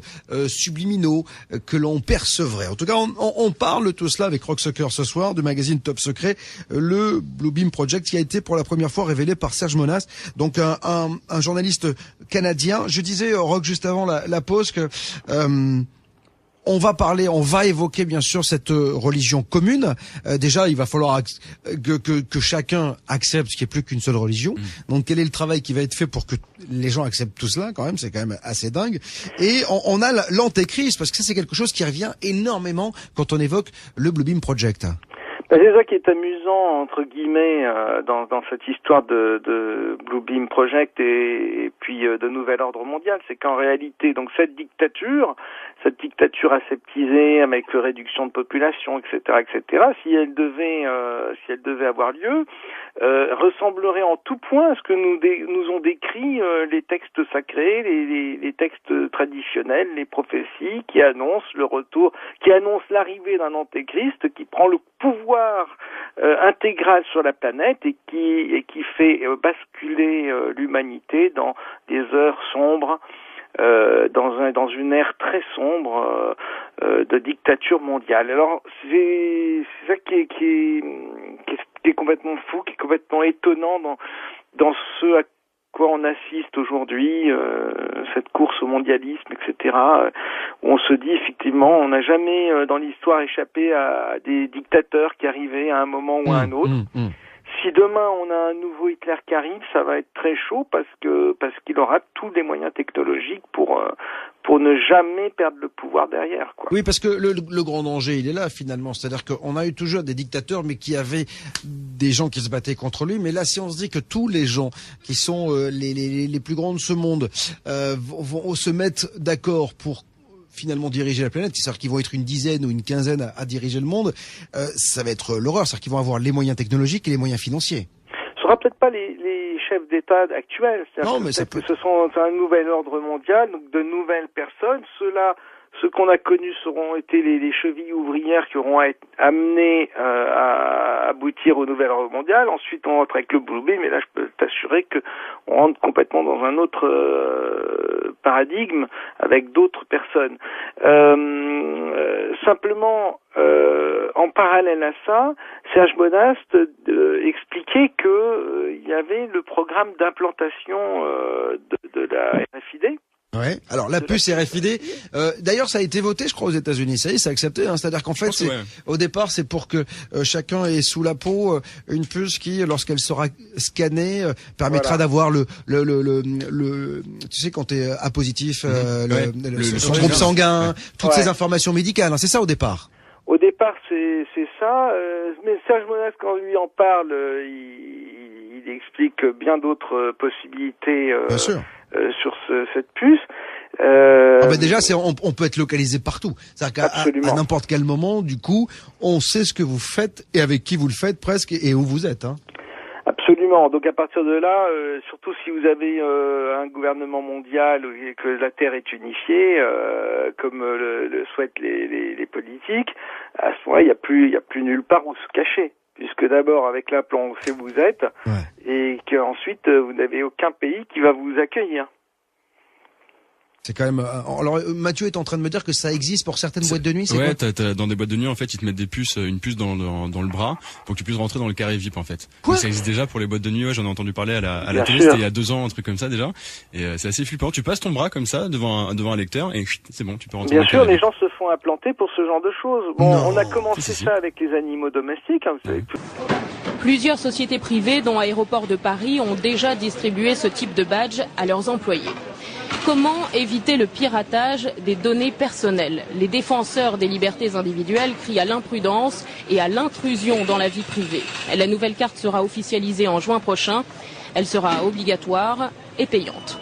subliminaux que l'on percevrait. En tout cas, on parle de tout cela avec Rock Soccer ce soir, du magazine Top Secret, le Bluebeam Project, qui a été pour la première fois révélé par Serge Monas, donc un journaliste canadien. Je disais, Rock, juste avant la pause, que on va évoquer bien sûr cette religion commune. Déjà, il va falloir que chacun accepte qu'il n'y ait plus qu'une seule religion. Donc, quel est le travail qui va être fait pour que les gens acceptent tout cela, quand même? C'est quand même assez dingue. Et on a l'antéchrist, parce que ça, c'est quelque chose qui revient énormément quand on évoque le Bluebeam Project. C'est ça qui est amusant, entre guillemets, dans cette histoire de Bluebeam Project et puis de nouvel ordre mondial, c'est qu'en réalité, donc cette dictature aseptisée avec réduction de population, etc., si elle devait avoir lieu, ressemblerait en tout point à ce que nous ont décrit les textes sacrés, les textes traditionnels, les prophéties qui annoncent l'arrivée d'un antéchrist qui prend le pouvoir intégral sur la planète et qui fait basculer l'humanité dans des heures sombres, dans une ère très sombre de dictature mondiale. Alors c'est ça qui est complètement fou, qui est complètement étonnant dans ce à quoi on assiste aujourd'hui, cette course au mondialisme, etc., où on se dit effectivement, on n'a jamais dans l'histoire échappé à des dictateurs qui arrivaient à un moment ou à un autre. Si demain on a un nouveau Hitler qui arrive, ça va être très chaud parce qu'il aura tous les moyens technologiques pour ne jamais perdre le pouvoir derrière, quoi. Oui, parce que le grand danger, il est là finalement. C'est-à-dire qu'on a eu toujours des dictateurs, mais qui avaient des gens qui se battaient contre lui. Mais là, si on se dit que tous les gens qui sont les plus grands de ce monde vont se mettre d'accord pour finalement diriger la planète, c'est-à-dire qu'ils vont être une dizaine ou une quinzaine à diriger le monde, ça va être l'horreur. C'est-à-dire qu'ils vont avoir les moyens technologiques et les moyens financiers. Ce sera peut-être pas les chefs d'État actuels. Non, mais ça peut... C'est un nouvel ordre mondial, donc de nouvelles personnes. Ceux qu'on a connus seront été les chevilles ouvrières qui auront été amenées à aboutir au nouvel ordre mondial. Ensuite, on rentre avec le Bluebeam, et là, je peux t'assurer que on rentre complètement dans un autre paradigme avec d'autres personnes. Simplement, en parallèle à ça, Serge Monast expliquait que il y avait le programme d'implantation de la RFID. Ouais. Alors la puce RFID, d'ailleurs ça a été voté, je crois, aux États-Unis. Ça y est, c'est accepté. C'est-à-dire qu'en fait, au départ, c'est pour que chacun ait sous la peau une puce qui, lorsqu'elle sera scannée, permettra d'avoir le tu sais, quand t'es A positif, son groupe sanguin, toutes ces informations médicales. Hein, c'est ça au départ. Au départ, c'est ça. Mais Serge Monast, quand lui en parle, il explique bien d'autres possibilités. Bien sûr. Sur cette puce. Déjà, on peut être localisé partout. C'est-à-dire qu'à n'importe quel moment, du coup, on sait ce que vous faites et avec qui vous le faites presque et où vous êtes. Hein. Absolument. Donc à partir de là, surtout si vous avez un gouvernement mondial et que la Terre est unifiée, comme le souhaitent les politiques, à ce moment-là, il y a plus nulle part où se cacher. Puisque d'abord, avec l'implant, on sait où vous êtes, et qu'ensuite, vous n'avez aucun pays qui va vous accueillir. C'est quand même. Alors Mathieu est en train de me dire que ça existe pour certaines boîtes de nuit. C'est ouais, t'as dans des boîtes de nuit en fait, ils te mettent des puces, une puce dans le bras pour que tu puisses rentrer dans le carré VIP en fait. Quoi? Donc, ça existe déjà pour les boîtes de nuit. Ouais, j'en ai entendu parler à la télé. sûr. C'était il y a 2 ans, un truc comme ça déjà. Et c'est assez flippant. Tu passes ton bras comme ça devant un lecteur et c'est bon, tu peux rentrer. Bien dans sûr, le carré les gens se font implanter pour ce genre de choses. Bon, on a commencé ça avec les animaux domestiques. Hein, vous savez. Plusieurs sociétés privées, dont Aéroports de Paris, ont déjà distribué ce type de badge à leurs employés. Comment éviter le piratage des données personnelles? Les défenseurs des libertés individuelles crient à l'imprudence et à l'intrusion dans la vie privée. La nouvelle carte sera officialisée en juin prochain. Elle sera obligatoire et payante.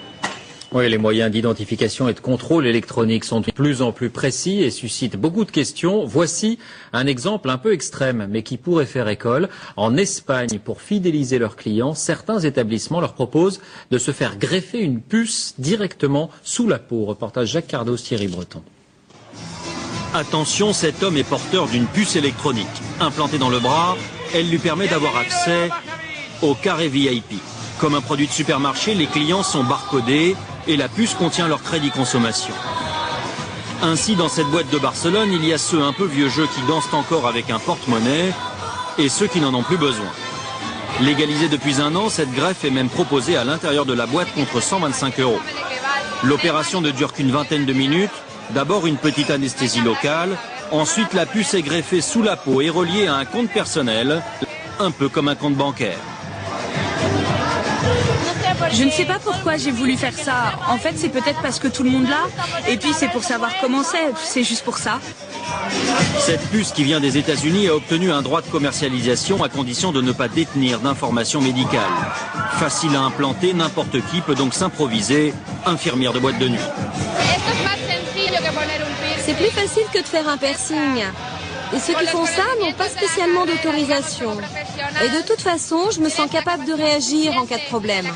Oui, les moyens d'identification et de contrôle électronique sont de plus en plus précis et suscitent beaucoup de questions. Voici un exemple un peu extrême, mais qui pourrait faire école. En Espagne, pour fidéliser leurs clients, certains établissements leur proposent de se faire greffer une puce directement sous la peau. Reportage Jacques Cardos, Thierry Breton. Attention, cet homme est porteur d'une puce électronique. Implantée dans le bras, elle lui permet d'avoir accès au carré VIP. Comme un produit de supermarché, les clients sont barcodés et la puce contient leur crédit consommation. Ainsi, dans cette boîte de Barcelone, il y a ceux un peu vieux jeux qui dansent encore avec un porte-monnaie et ceux qui n'en ont plus besoin. Légalisée depuis 1 an, cette greffe est même proposée à l'intérieur de la boîte contre 125 €. L'opération ne dure qu'une vingtaine de minutes. D'abord une petite anesthésie locale, ensuite la puce est greffée sous la peau et reliée à un compte personnel, un peu comme un compte bancaire. Je ne sais pas pourquoi j'ai voulu faire ça. En fait, c'est peut-être parce que tout le monde l'a. Et puis, c'est pour savoir comment c'est. C'est juste pour ça. Cette puce qui vient des États-Unis a obtenu un droit de commercialisation à condition de ne pas détenir d'informations médicales. Facile à implanter, n'importe qui peut donc s'improviser infirmière de boîte de nuit. C'est plus facile que de faire un piercing. Et ceux qui font ça n'ont pas spécialement d'autorisation. Et de toute façon, je me sens capable de réagir en cas de problème.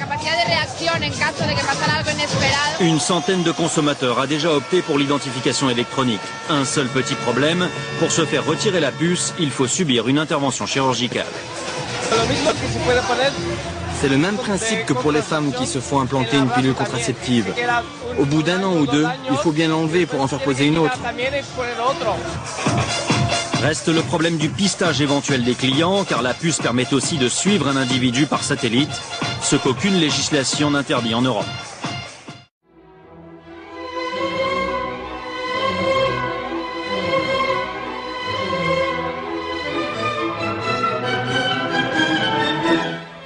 Une centaine de consommateurs a déjà opté pour l'identification électronique. Un seul petit problème, pour se faire retirer la puce, il faut subir une intervention chirurgicale. C'est le même principe que pour les femmes qui se font implanter une pilule contraceptive. Au bout d'1 an ou 2, il faut bien l'enlever pour en faire poser une autre. Reste le problème du pistage éventuel des clients, car la puce permet aussi de suivre un individu par satellite, ce qu'aucune législation n'interdit en Europe.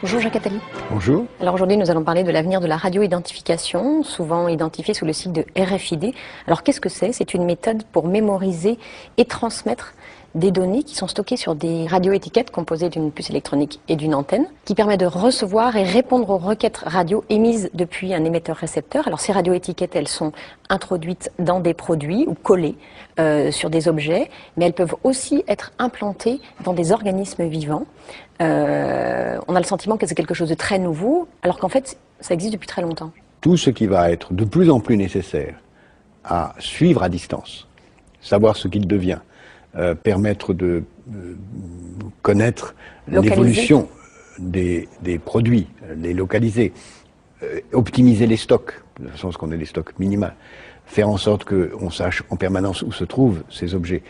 Bonjour Jacques Attali. Bonjour. Alors aujourd'hui nous allons parler de l'avenir de la radio-identification, souvent identifiée sous le sigle de RFID. Alors qu'est-ce que c'est? C'est une méthode pour mémoriser et transmettre des données qui sont stockées sur des radioétiquettes composées d'une puce électronique et d'une antenne, qui permet de recevoir et répondre aux requêtes radio émises depuis un émetteur-récepteur. Alors ces radioétiquettes, elles sont introduites dans des produits ou collées sur des objets, mais elles peuvent aussi être implantées dans des organismes vivants. On a le sentiment que c'est quelque chose de très nouveau, alors qu'en fait, ça existe depuis très longtemps. Tout ce qui va être de plus en plus nécessaire à suivre à distance, savoir ce qu'il devient, permettre de connaître l'évolution des produits, les localiser, optimiser les stocks, de façon à ce qu'on ait des stocks minimaux, faire en sorte qu'on sache en permanence où se trouvent ces objets,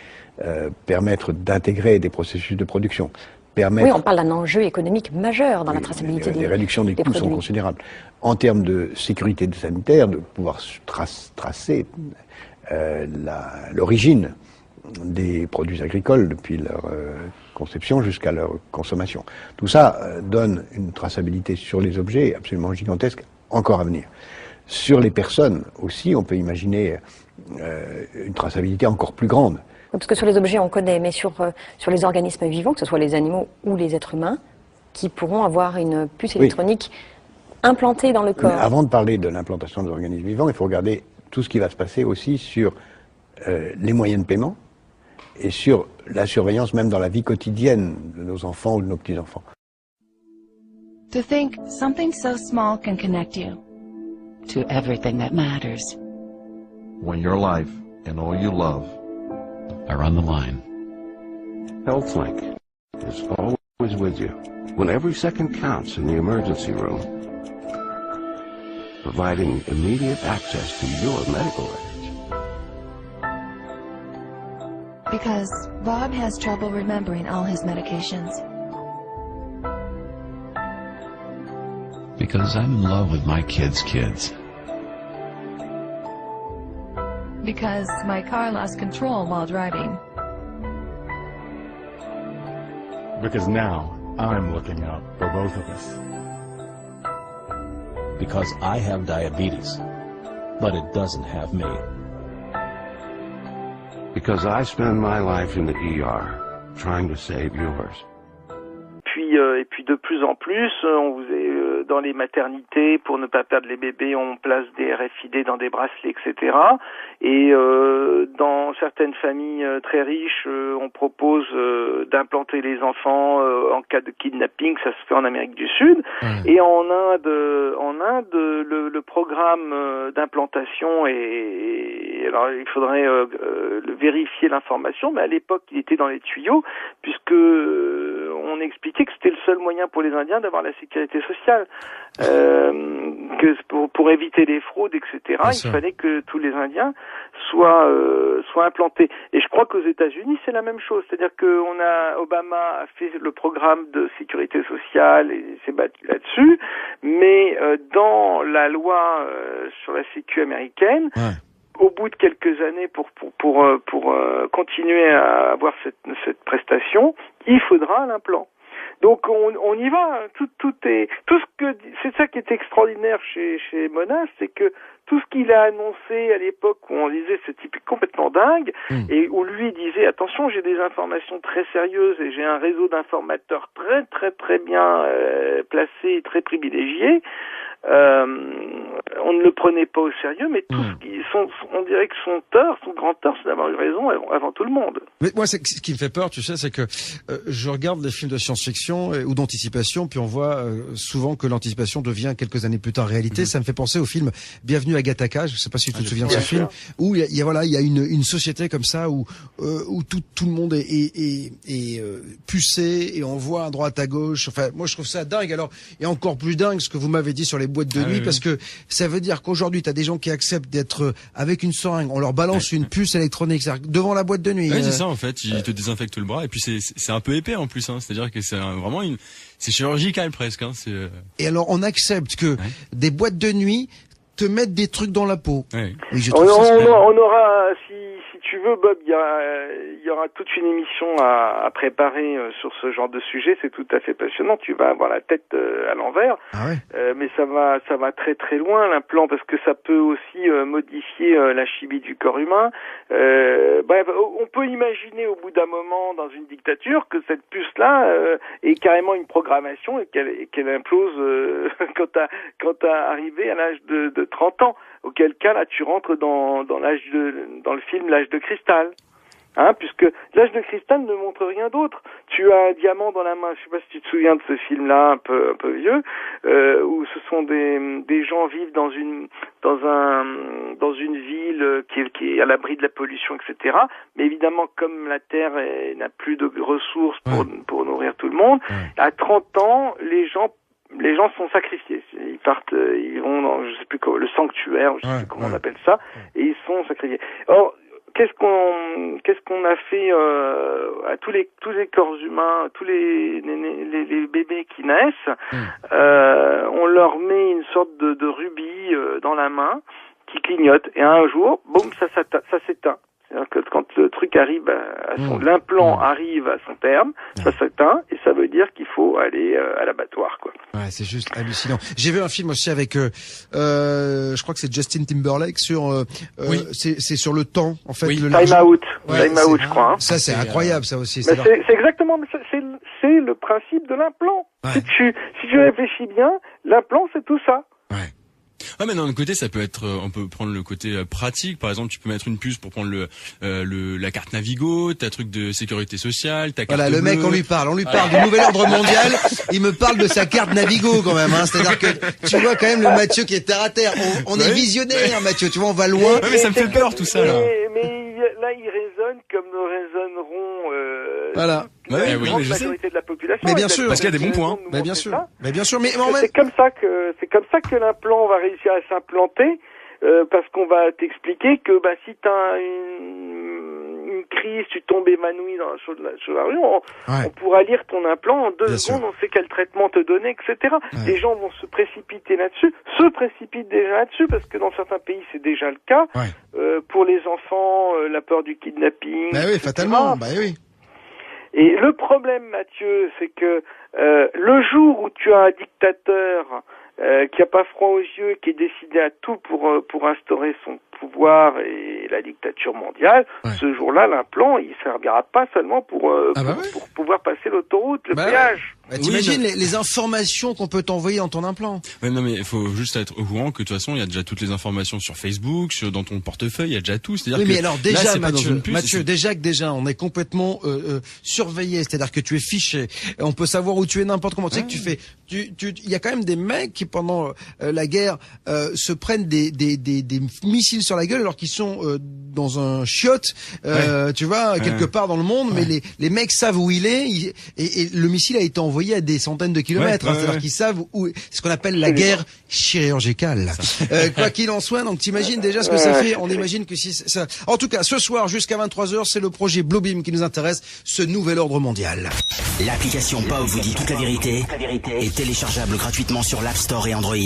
permettre d'intégrer des processus de production. Oui, on parle d'un enjeu économique majeur dans la traçabilité des produits. Les réductions des coûts sont considérables. En termes de sécurité sanitaire, de pouvoir tracer l'origine des produits agricoles depuis leur conception jusqu'à leur consommation. Tout ça donne une traçabilité sur les objets absolument gigantesque, encore à venir. Sur les personnes aussi, on peut imaginer une traçabilité encore plus grande. Parce que sur les objets, on connaît, mais sur les organismes vivants, que ce soit les animaux ou les êtres humains, qui pourront avoir une puce électronique implantée dans le corps. Mais avant de parler de l'implantation des organismes vivants, il faut regarder tout ce qui va se passer aussi sur les moyens de paiement et sur la surveillance même dans la vie quotidienne de nos enfants ou de nos petits-enfants. To think something so small can connect you to everything that matters. When your life and all you love are on the line. HealthLink is always with you when every second counts in the emergency room. providing immediate access to your medical records. Because Bob has trouble remembering all his medications. Because I'm in love with my kids' kids. Because my car lost control while driving. Because now I'm looking out for both of us. Because I have diabetes, but it doesn't have me. Because I spend my life in the ER trying to save yours. Et puis de plus en plus, on vous est dans les maternités, pour ne pas perdre les bébés, on place des RFID dans des bracelets, etc. Et dans certaines familles très riches, on propose d'implanter les enfants en cas de kidnapping. Ça se fait en Amérique du Sud. Et en Inde, le programme d'implantation est... Alors il faudrait vérifier l'information, mais à l'époque il était dans les tuyaux, puisque on expliquait que c'était le seul moyen pour les Indiens d'avoir la sécurité sociale, que pour éviter les fraudes, etc. Il fallait que tous les Indiens soient implantés. Et je crois qu'aux États-Unis c'est la même chose, c'est-à-dire que Obama a fait le programme de sécurité sociale et s'est battu là-dessus, mais dans la loi sur la sécu américaine. Au bout de quelques années, pour continuer à avoir cette prestation, il faudra l'implant. Donc on y va. C'est ça qui est extraordinaire chez Monas, c'est que tout ce qu'il a annoncé à l'époque où on disait ce type est complètement dingue, et où lui disait attention, j'ai des informations très sérieuses et j'ai un réseau d'informateurs très très très bien placé et très privilégié. On ne le prenait pas au sérieux, mais on dirait que son grand tort, c'est d'avoir eu raison avant tout le monde. Mais moi, ce qui me fait peur, tu sais, c'est que je regarde des films de science-fiction ou d'anticipation, puis on voit souvent que l'anticipation devient quelques années plus tard réalité. Ça me fait penser au film Bienvenue à Gattaca. Je ne sais pas si tu te souviens de ce film, où il y a une société comme ça où tout le monde est pucé et on voit à droite à gauche. Enfin, moi, je trouve ça dingue. Alors, et encore plus dingue ce que vous m'avez dit sur les boîtes de nuit, parce que ça veut dire qu'aujourd'hui, tu as des gens qui acceptent d'être avec une seringue, on leur balance une puce électronique devant la boîte de nuit. Ouais, c'est ça en fait, ils te désinfectent le bras et puis c'est un peu épais en plus, hein. C'est-à-dire que c'est vraiment c'est chirurgical presque, hein. Et alors on accepte que des boîtes de nuit te mettent des trucs dans la peau. Ouais. Oui, on aura, si tu veux, Bob, il y aura toute une émission à préparer sur ce genre de sujet. C'est tout à fait passionnant. Tu vas avoir la tête à l'envers, mais ça va très très loin l'implant, parce que ça peut aussi modifier la chimie du corps humain. Bref, on peut imaginer au bout d'un moment dans une dictature que cette puce-là est carrément une programmation et qu'elle implose quand t'as arrivé à l'âge de 30 ans. Auquel cas, là, tu rentres dans le film L'âge de cristal. Hein, puisque l'âge de cristal ne montre rien d'autre. Tu as un diamant dans la main. Je sais pas si tu te souviens de ce film-là, un peu vieux, où ce sont des gens vivent dans une ville qui est à l'abri de la pollution, etc. Mais évidemment, comme la Terre n'a plus de ressources pour nourrir tout le monde, à 30 ans, les gens sont sacrifiés. Ils partent, ils vont dans, je sais plus quoi, le sanctuaire, je sais plus comment on appelle ça, et ils sont sacrifiés. Or, qu'est-ce qu'on a fait à tous les corps humains, tous les bébés qui naissent, on leur met une sorte de rubis dans la main qui clignote, et un jour, boum, ça s'éteint. C'est-à-dire que quand le truc arrive l'implant arrive à son terme, ça s'éteint, et ça veut dire qu'il faut aller à l'abattoir, quoi. Ouais, c'est juste hallucinant. J'ai vu un film aussi avec, je crois que c'est Justin Timberlake sur, c'est sur le temps, en fait. Time Out, je crois. Hein. Ça, c'est incroyable, ça aussi. C'est exactement, c'est le principe de l'implant. Si tu réfléchis bien, l'implant, c'est tout ça. Ah, mais d'un côté, ça peut être, on peut prendre le côté pratique. Par exemple, tu peux mettre une puce pour prendre la carte Navigo, ta truc de sécurité sociale, ta carte. Voilà, le mec, on lui parle du nouvel ordre mondial. Il me parle de sa carte Navigo quand même, hein. C'est-à-dire que tu vois quand même le Mathieu qui est terre à terre. On est visionnaire, Mathieu. Tu vois, on va loin. Ouais, mais ça me fait peur tout ça, là. Mais là, il résonne comme nous résonneront la grande majorité de la population. Mais bien sûr, parce qu'il y a des bons points. Mais bien sûr, mais c'est comme ça que l'implant va réussir à s'implanter, parce qu'on va t'expliquer que si t'as une crise, tu tombes évanoui sur la rue, on pourra lire ton implant en 2 secondes, on sait quel traitement te donner, etc. Les gens vont se précipitent déjà là-dessus, parce que dans certains pays c'est déjà le cas. Pour les enfants, la peur du kidnapping. Bah oui, fatalement. Bah oui. Et le problème, Mathieu, c'est que le jour où tu as un dictateur qui a pas froid aux yeux, qui est décidé à tout pour instaurer son pouvoir et la dictature mondiale, ce jour-là, l'implant, il servira pas seulement pour pouvoir passer l'autoroute, le péage. T'imagines les informations qu'on peut t'envoyer dans ton implant. Ouais, non, mais il faut juste être au courant que de toute façon, il y a déjà toutes les informations sur Facebook, dans ton portefeuille, il y a déjà tout. C'est-à-dire mais alors déjà, là, Mathieu, déjà, on est complètement surveillé. C'est-à-dire que tu es fiché. On peut savoir où tu es n'importe comment. Tu sais que tu fais. Il y a quand même des mecs qui pendant la guerre se prennent des missiles sur la gueule alors qu'ils sont dans un chiotte, tu vois, quelque part dans le monde. Mais les mecs savent où il est et le missile a été envoyé à des centaines de kilomètres. C'est-à-dire qu'ils savent où. C'est ce qu'on appelle la guerre chirurgicale. Quoi qu'il en soit, donc t'imagines déjà ce que ça fait. On imagine que si ça. En tout cas, ce soir jusqu'à 23h, c'est le projet Bluebeam qui nous intéresse, ce nouvel ordre mondial. L'application POW vous dit toute la vérité est téléchargeable gratuitement sur l'App Store et Android.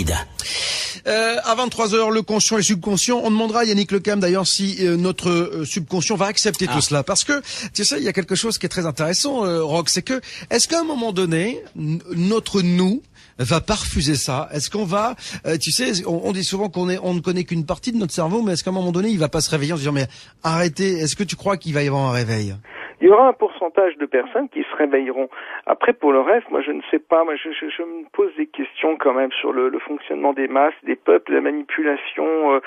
À 23h, le conscient et le subconscient. On demandera à Yannick Lecam d'ailleurs si notre subconscient va accepter tout cela. Parce que, tu sais, il y a quelque chose qui est très intéressant, Rock, c'est que, est-ce qu'à un moment donné, notre nous va pas refuser ça? Est-ce qu'on va, tu sais, on dit souvent on ne connaît qu'une partie de notre cerveau, mais est-ce qu'à un moment donné, il va pas se réveiller en se disant, mais arrêtez, est-ce que tu crois qu'il va y avoir un réveil? Il y aura un pourcentage de personnes qui se réveilleront. Après, pour le reste, moi, je ne sais pas. Moi, je me pose des questions quand même sur le fonctionnement des masses, des peuples, la manipulation,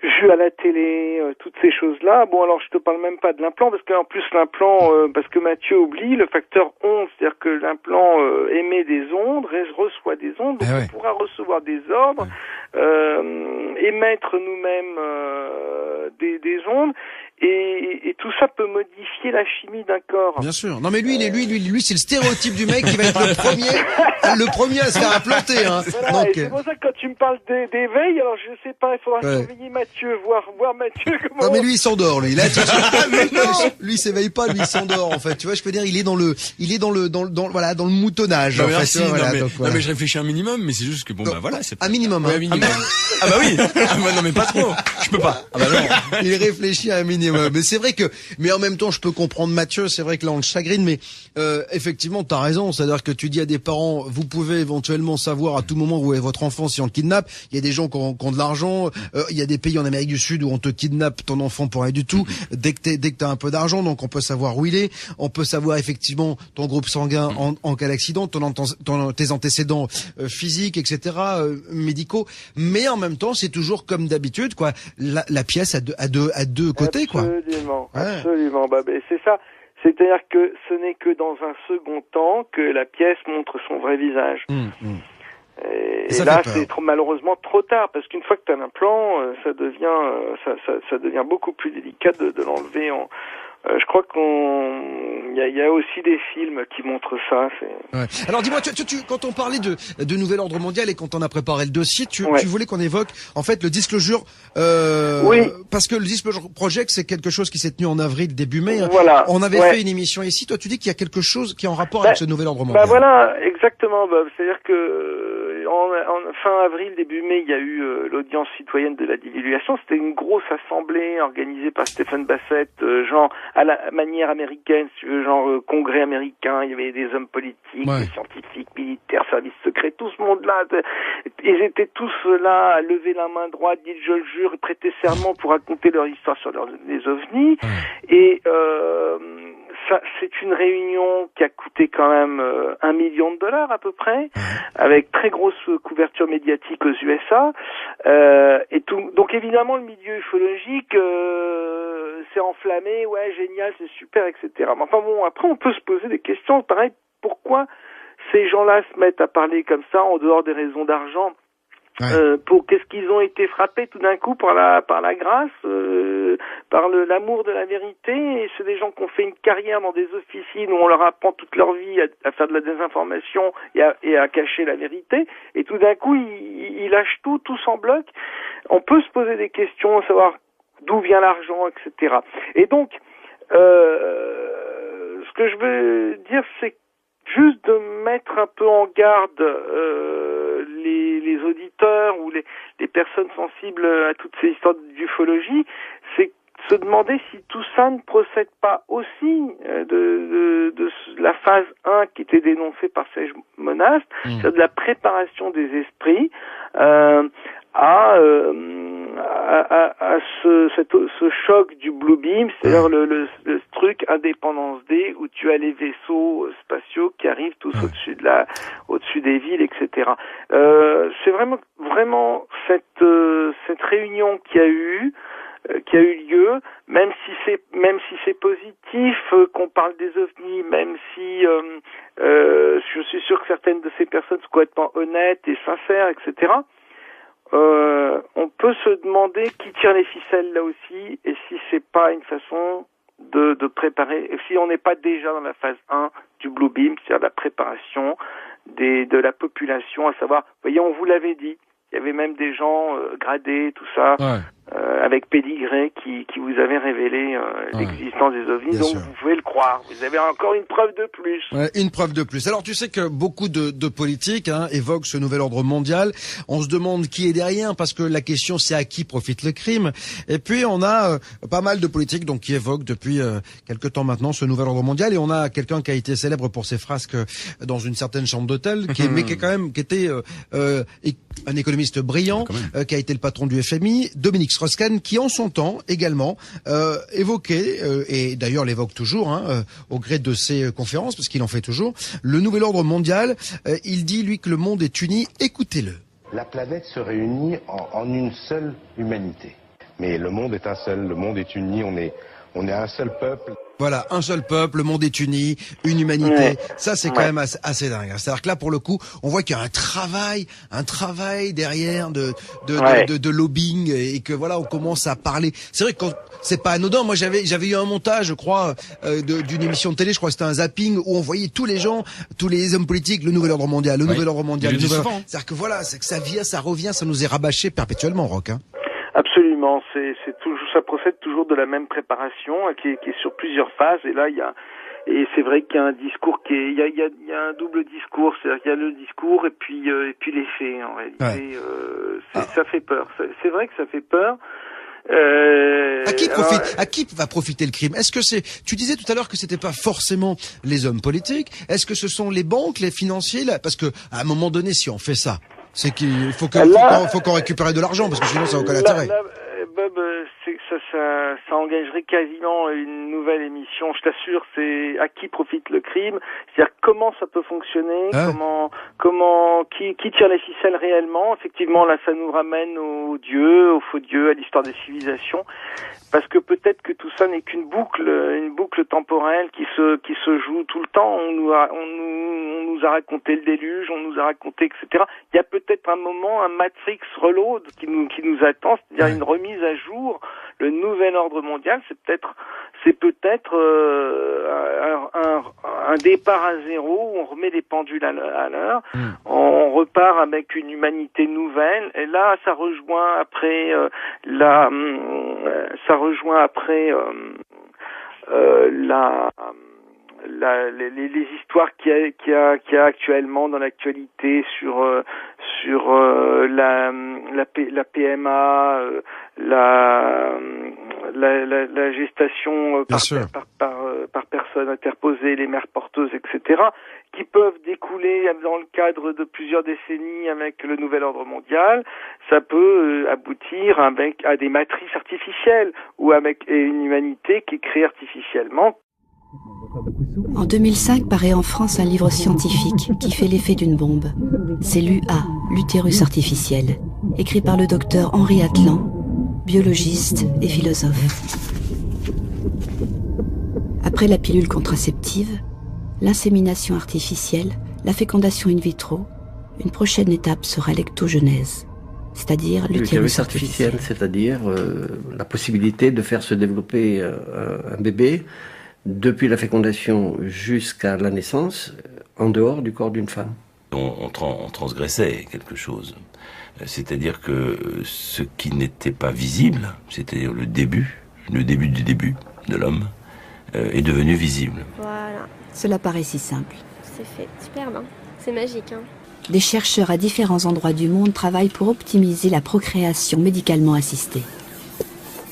jeux à la télé, toutes ces choses-là. Bon, alors, je te parle même pas de l'implant, parce qu'en plus, l'implant, parce que Mathieu oublie le facteur onde, c'est-à-dire que l'implant émet des ondes, reçoit des ondes, donc on pourra recevoir des ordres, émettre nous-mêmes des ondes. Et tout ça peut modifier la chimie d'un corps. Bien sûr. Non mais lui, c'est le stéréotype du mec qui va être le premier à se faire implanter. Hein. Voilà, donc, c'est pour ça que quand tu me parles d'éveil, alors je sais pas, il faudra surveiller Mathieu, voir Mathieu comment. Non mais lui il s'endort lui. Là, lui il s'éveille pas, lui il s'endort en fait. Tu vois, je peux dire, il est dans le dans le moutonnage. Bah, en merci, fait, voilà, non mais je réfléchis un minimum, mais c'est juste que bon, voilà, c'est un minimum. Ouais, un minimum. Ah bah oui. Non mais pas trop. Je peux pas. Ah bah non. Il réfléchit à un minimum. Mais c'est vrai que, mais en même temps, je peux comprendre Mathieu. C'est vrai que là, on le chagrine, mais effectivement, t'as raison. C'est-à-dire que tu dis à des parents, vous pouvez éventuellement savoir à tout moment où est votre enfant si on le kidnappe. Il y a des gens qui ont de l'argent. Il y a des pays en Amérique du Sud où on te kidnappe ton enfant pour rien du tout. Dès que t'as un peu d'argent, donc on peut savoir où il est. On peut savoir effectivement ton groupe sanguin en cas d'accident, tes antécédents physiques, etc., médicaux. Mais en même temps, c'est toujours comme d'habitude, quoi. La pièce à deux côtés, quoi. Absolument. Bah, c'est ça. C'est-à-dire que ce n'est que dans un second temps que la pièce montre son vrai visage. Et là, c'est malheureusement trop tard, parce qu'une fois que tu as un implant, ça devient beaucoup plus délicat de l'enlever. Je crois il y a aussi des films qui montrent ça. Ouais. Alors dis-moi, tu quand on parlait de nouvel ordre mondial et quand on a préparé le dossier, tu voulais qu'on évoque en fait le Disclosure. Oui. Parce que le Disclosure Project, c'est quelque chose qui s'est tenu en avril, début mai. Voilà. On avait fait une émission ici. Toi, tu dis qu'il y a quelque chose qui est en rapport avec ce nouvel ordre mondial. Bah voilà, exactement. C'est-à-dire que en fin avril, début mai, il y a eu l'audience citoyenne de la divulgation. C'était une grosse assemblée organisée par Stephen Bassett, genre à la manière américaine, si tu veux, genre congrès américain. Il y avait des hommes politiques, des scientifiques, militaires, services secrets, tout ce monde-là. Ils étaient tous là à lever la main droite, dire je le jure, prêter serment pour raconter leur histoire sur les ovnis. Et ça, c'est une réunion qui a coûté quand même $1 million à peu près, avec très grosse couverture médiatique aux USA, et tout. Donc évidemment, le milieu ufologique s'est enflammé, ouais, génial, c'est super, etc. Mais enfin bon, après on peut se poser des questions, pareil, pourquoi ces gens-là se mettent à parler comme ça en dehors des raisons d'argent? Pour qu'est-ce qu'ils ont été frappés tout d'un coup par la grâce, l'amour de la vérité, et c'est des gens qui ont fait une carrière dans des officines où on leur apprend toute leur vie à faire de la désinformation et à cacher la vérité, et tout d'un coup ils lâchent tout, tous en bloc. On peut se poser des questions, savoir d'où vient l'argent, etc. Et donc ce que je veux dire, c'est juste de mettre un peu en garde les auditeurs ou les personnes sensibles à toutes ces histoires d'ufologie, c'est se demander si tout ça ne procède pas aussi de la phase 1 qui était dénoncée par Serge Monast, c'est-à-dire de la préparation des esprits à ce choc du Blue Beam, c'est-à-dire le truc Indépendance D où tu as les vaisseaux spatiaux qui arrivent tous au-dessus des villes, etc. C'est vraiment cette réunion qui a eu lieu, même si c'est positif qu'on parle des ovnis, même si je suis sûr que certaines de ces personnes sont complètement honnêtes et sincères, etc. On peut se demander qui tire les ficelles là aussi, et si c'est pas une façon de préparer, et si on n'est pas déjà dans la phase 1 du Blue Beam, c'est-à-dire la préparation de la population, à savoir, voyez, on vous l'avait dit, il y avait même des gens gradés, tout ça, avec pédigré qui vous avaient révélé l'existence des ovnis. Bien donc sûr. Vous pouvez le croire. Vous avez encore une preuve de plus. Ouais, une preuve de plus. Alors tu sais que beaucoup de politiques évoquent ce nouvel ordre mondial. On se demande qui est derrière, parce que la question c'est à qui profite le crime. Et puis on a pas mal de politiques donc qui évoquent depuis quelque temps maintenant ce nouvel ordre mondial. Et on a quelqu'un qui a été célèbre pour ses frasques dans une certaine chambre d'hôtel, qui était un économiste brillant, qui a été le patron du FMI, Dominique Strauss-Kahn, qui en son temps également évoquait, et d'ailleurs l'évoque toujours au gré de ses conférences, parce qu'il en fait toujours, le nouvel ordre mondial. Il dit, lui, que le monde est uni. Écoutez-le. La planète se réunit en une seule humanité. Mais le monde est un seul, le monde est uni, on est un seul peuple. Voilà, un seul peuple, le monde est uni, une humanité. Ouais. Ça, c'est quand même assez dingue. C'est-à-dire que là, pour le coup, on voit qu'il y a un travail derrière de lobbying, et que voilà, on commence à parler. C'est vrai que c'est pas anodin. Moi, j'avais eu un montage, je crois, d'une émission de télé, je crois que c'était un zapping, où on voyait tous les gens, tous les hommes politiques, le nouvel ordre mondial, le nouvel ordre mondial. C'est-à-dire que voilà, c'est que ça vient, ça revient, ça nous est rabâché perpétuellement, Roch. Absolument, c'est toujours, ça procède toujours de la même préparation qui est sur plusieurs phases, et là et c'est vrai qu'il y a un discours il y a un double discours, c'est-à-dire qu'il y a le discours et puis les faits en réalité. Ça fait peur. C'est vrai que ça fait peur. À qui va profiter le crime? Est-ce que tu disais tout à l'heure que c'était pas forcément les hommes politiques. Est-ce que ce sont les banques, les financiers, là? Parce que, à un moment donné, si on fait ça, c'est qu'il faut qu'on récupère de l'argent, parce que sinon ça n'a aucun intérêt. Bob, ça engagerait quasiment une nouvelle émission. Je t'assure, c'est à qui profite le crime. C'est-à-dire comment ça peut fonctionner, qui tire les ficelles réellement. Effectivement, là, ça nous ramène aux dieux, aux faux dieux, à l'histoire des civilisations. Parce que peut-être que tout ça n'est qu'une boucle temporelle qui se joue tout le temps. On nous a raconté le déluge, on nous a raconté, etc. Il y a peut-être un moment, un Matrix Reload qui nous attend, c'est-à-dire une remise à jour. Le nouvel ordre mondial, c'est peut-être un départ à zéro où on remet les pendules à l'heure, on repart avec une humanité nouvelle, et là ça rejoint après les histoires qu'il y a actuellement dans l'actualité sur la PMA, la gestation par personne interposée, les mères porteuses, etc., qui peuvent découler dans le cadre de plusieurs décennies avec le nouvel ordre mondial. Ça peut aboutir à des matrices artificielles ou avec une humanité qui est créée artificiellement. En 2005 paraît en France un livre scientifique qui fait l'effet d'une bombe. C'est l'UA, l'utérus artificiel, écrit par le docteur Henri Atlan, biologiste et philosophe. Après la pilule contraceptive, l'insémination artificielle, la fécondation in vitro, une prochaine étape sera l'ectogenèse. c'est-à-dire l'utérus artificiel. C'est-à-dire la possibilité de faire se développer un bébé depuis la fécondation jusqu'à la naissance en dehors du corps d'une femme. On transgressait quelque chose. C'est-à-dire que ce qui n'était pas visible, c'est-à-dire le début du début de l'homme, est devenu visible. Voilà. Cela paraît si simple. C'est fait. Superbe, hein. C'est magique, hein. Des chercheurs à différents endroits du monde travaillent pour optimiser la procréation médicalement assistée.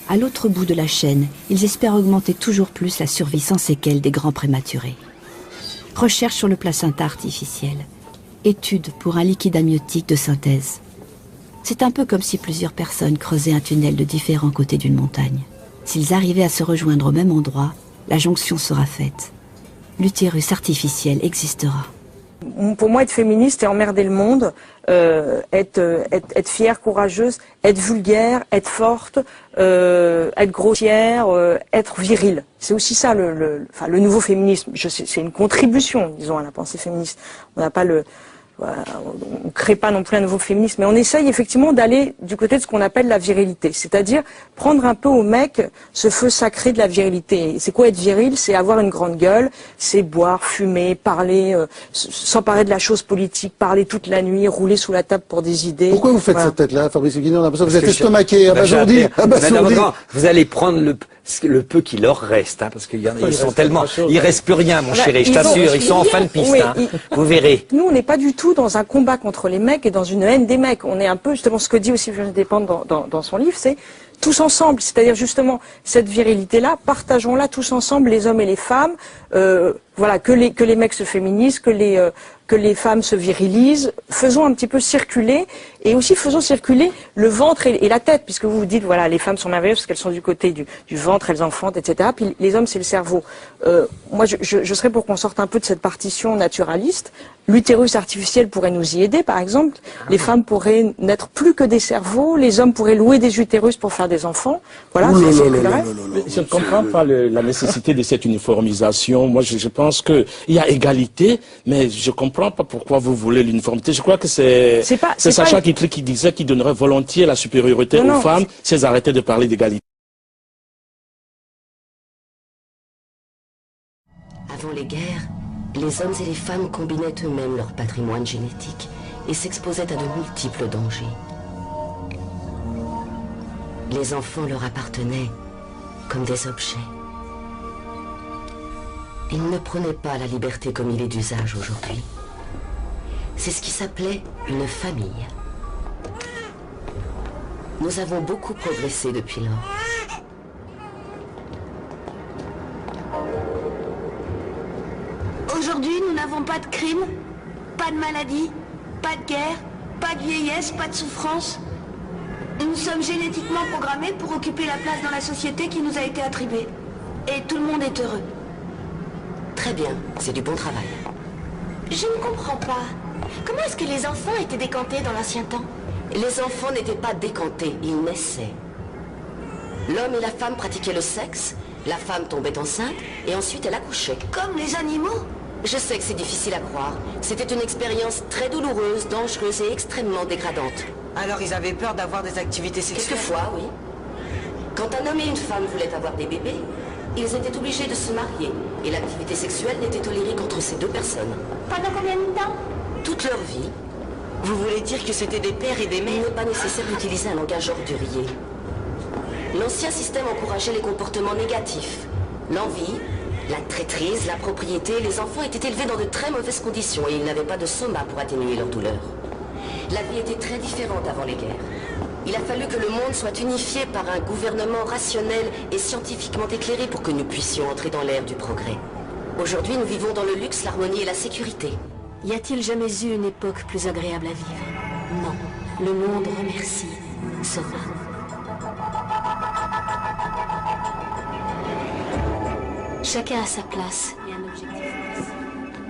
À l'autre bout de la chaîne, ils espèrent augmenter toujours plus la survie sans séquelles des grands prématurés. Recherche sur le placenta artificiel. Étude pour un liquide amniotique de synthèse. C'est un peu comme si plusieurs personnes creusaient un tunnel de différents côtés d'une montagne. S'ils arrivaient à se rejoindre au même endroit, la jonction sera faite. L'utérus artificiel existera. Pour moi, être féministe, c'est emmerder le monde, être fière, courageuse, être vulgaire, être forte, être grossière, être virile. C'est aussi ça le nouveau féminisme. C'est une contribution, disons, à la pensée féministe. On n'a pas on crée pas non plus un nouveau féminisme, mais on essaye effectivement d'aller du côté de ce qu'on appelle la virilité, c'est-à-dire prendre un peu au mec ce feu sacré de la virilité. C'est quoi être viril? C'est avoir une grande gueule, c'est boire, fumer, parler, s'emparer de la chose politique, parler toute la nuit, rouler sous la table pour des idées. Pourquoi vous faites cette tête-là, Fabrice Guignon? On a l'impression que vous êtes estomaqué, abasourdi. Vous allez prendre le peu qui leur reste, hein, parce qu'ils sont tellement, il reste plus rien, mon chéri, je t'assure, ils sont en fin de piste, hein, vous verrez. Nous, on n'est pas du tout dans un combat contre les mecs et dans une haine des mecs. On est un peu, justement, ce que dit aussi Virginie Despentes dans son livre, c'est tous ensemble, c'est-à-dire justement cette virilité-là, partageons-la tous ensemble, les hommes et les femmes, voilà, que les mecs se féminisent, que les femmes se virilisent, faisons un petit peu circuler, et aussi faisons circuler le ventre et la tête, puisque vous vous dites, voilà, les femmes sont merveilleuses parce qu'elles sont du côté du ventre, elles enfantent, etc. Puis les hommes, c'est le cerveau. Moi, je serais pour qu'on sorte un peu de cette partition naturaliste. L'utérus artificiel pourrait nous y aider, par exemple. Les femmes pourraient n'être plus que des cerveaux, les hommes pourraient louer des utérus pour faire des enfants. Voilà, je ne comprends pas la nécessité de cette uniformisation. Moi, je pense qu'il y a égalité, mais je ne comprends pas pourquoi vous voulez l'uniformité. Je crois que c'est Sacha Guitry qui disait qu'il donnerait volontiers la supériorité aux femmes si elles arrêtaient de parler d'égalité. Avant les guerres, les hommes et les femmes combinaient eux-mêmes leur patrimoine génétique et s'exposaient à de multiples dangers. Les enfants leur appartenaient comme des objets. Ils ne prenaient pas la liberté comme il est d'usage aujourd'hui. C'est ce qui s'appelait une famille. Nous avons beaucoup progressé depuis lors. Aujourd'hui, nous n'avons pas de crime, pas de maladie, pas de guerre, pas de vieillesse, pas de souffrance. Nous sommes génétiquement programmés pour occuper la place dans la société qui nous a été attribuée. Et tout le monde est heureux. Très bien, c'est du bon travail. Je ne comprends pas. Comment est-ce que les enfants étaient décantés dans l'ancien temps? Les enfants n'étaient pas décantés, ils naissaient. L'homme et la femme pratiquaient le sexe, la femme tombait enceinte et ensuite elle accouchait. Comme les animaux? Je sais que c'est difficile à croire. C'était une expérience très douloureuse, dangereuse et extrêmement dégradante. Alors ils avaient peur d'avoir des activités sexuelles? Quelquefois, oui. Quand un homme et une femme voulaient avoir des bébés, ils étaient obligés de se marier. Et l'activité sexuelle n'était tolérée qu'entre ces deux personnes. Pendant combien de temps? Toute leur vie. Vous voulez dire que c'était des pères et des mères? Il n'est pas nécessaire d'utiliser un langage ordurier. L'ancien système encourageait les comportements négatifs. L'envie, la traîtrise, la propriété. Les enfants étaient élevés dans de très mauvaises conditions et ils n'avaient pas de soma pour atténuer leur douleur. La vie était très différente avant les guerres. Il a fallu que le monde soit unifié par un gouvernement rationnel et scientifiquement éclairé pour que nous puissions entrer dans l'ère du progrès. Aujourd'hui, nous vivons dans le luxe, l'harmonie et la sécurité. Y a-t-il jamais eu une époque plus agréable à vivre? Non. Le monde remercie. Sora. Chacun a sa place et un objectif fixe.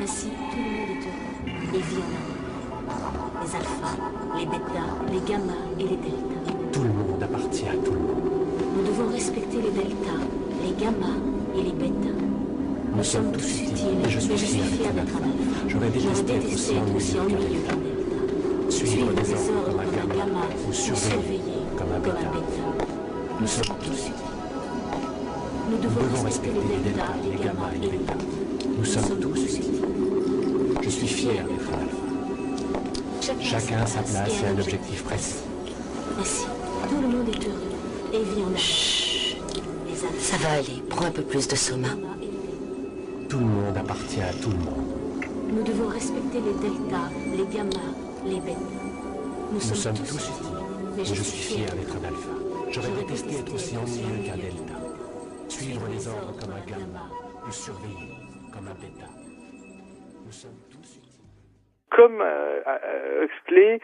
Ainsi, tout le monde est heureux et vit en harmonie. Les alphas, les bêtas, les gammas et les deltas. Tout le monde appartient à tout le monde. Nous devons respecter les deltas, les gammas et les bêtas. Nous sommes tous utiles, et je suis fier d'être un alpha. J'aurais détesté être aussi ennuyeux qu'un delta. suivre des ordres comme un gamma, ou surveiller comme un bêta. Nous sommes tous unis. Nous devons respecter les delta, les gamma et les bêta. Nous sommes tous unis. Je suis fier d'être alpha. Chacun a sa place et un objectif précis. Ainsi, tout le monde est heureux et vit en harmonie. Chut. Ça va aller, prends un peu plus de soma. Tout le monde appartient à tout le monde. Nous devons respecter les delta, les gamma, les bêta. Nous sommes tous unis. Mais je suis fier d'être un alpha. J'aurais détesté être aussi ennuyeux qu'un delta. Suivre les ordres comme un gamma, ou surveiller comme un bêta. Nous sommes tous unis. Comme Huxley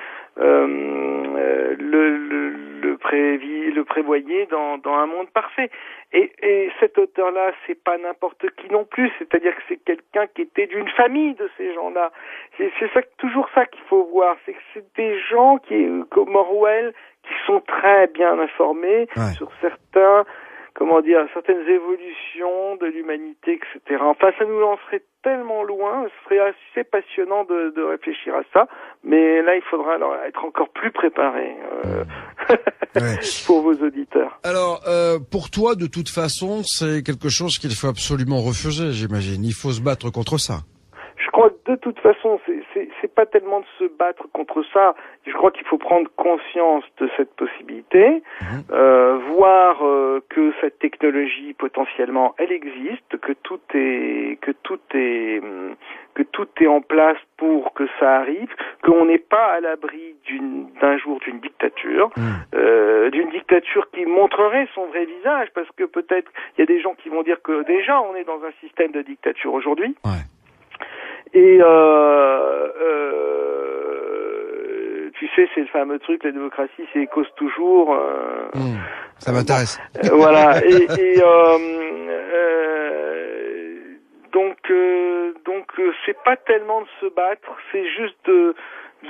le prévoyait dans un monde parfait. Et cet auteur-là, c'est pas n'importe qui non plus, c'est-à-dire que c'est quelqu'un qui était d'une famille de ces gens-là. C'est ça, toujours ça qu'il faut voir, c'est que c'est des gens comme Orwell, qui sont très bien informés sur certaines évolutions de l'humanité, etc. Enfin, ça nous lancerait tellement loin, ce serait assez passionnant de réfléchir à ça, mais là, il faudra alors être encore plus préparé pour vos auditeurs. Alors, pour toi, de toute façon, c'est quelque chose qu'il faut absolument refuser, j'imagine. Il faut se battre contre ça. Je crois que de toute façon, c'est pas tellement de se battre contre ça. Je crois qu'il faut prendre conscience de cette possibilité, voir que cette technologie potentiellement elle existe, que tout est en place pour que ça arrive, qu'on n'est pas à l'abri d'un jour d'une dictature qui montrerait son vrai visage, parce que peut-être il y a des gens qui vont dire que déjà on est dans un système de dictature aujourd'hui. Ouais. Et tu sais, c'est le fameux truc, la démocratie, c'est cause toujours. Ça m'intéresse. Voilà. Donc c'est pas tellement de se battre, c'est juste de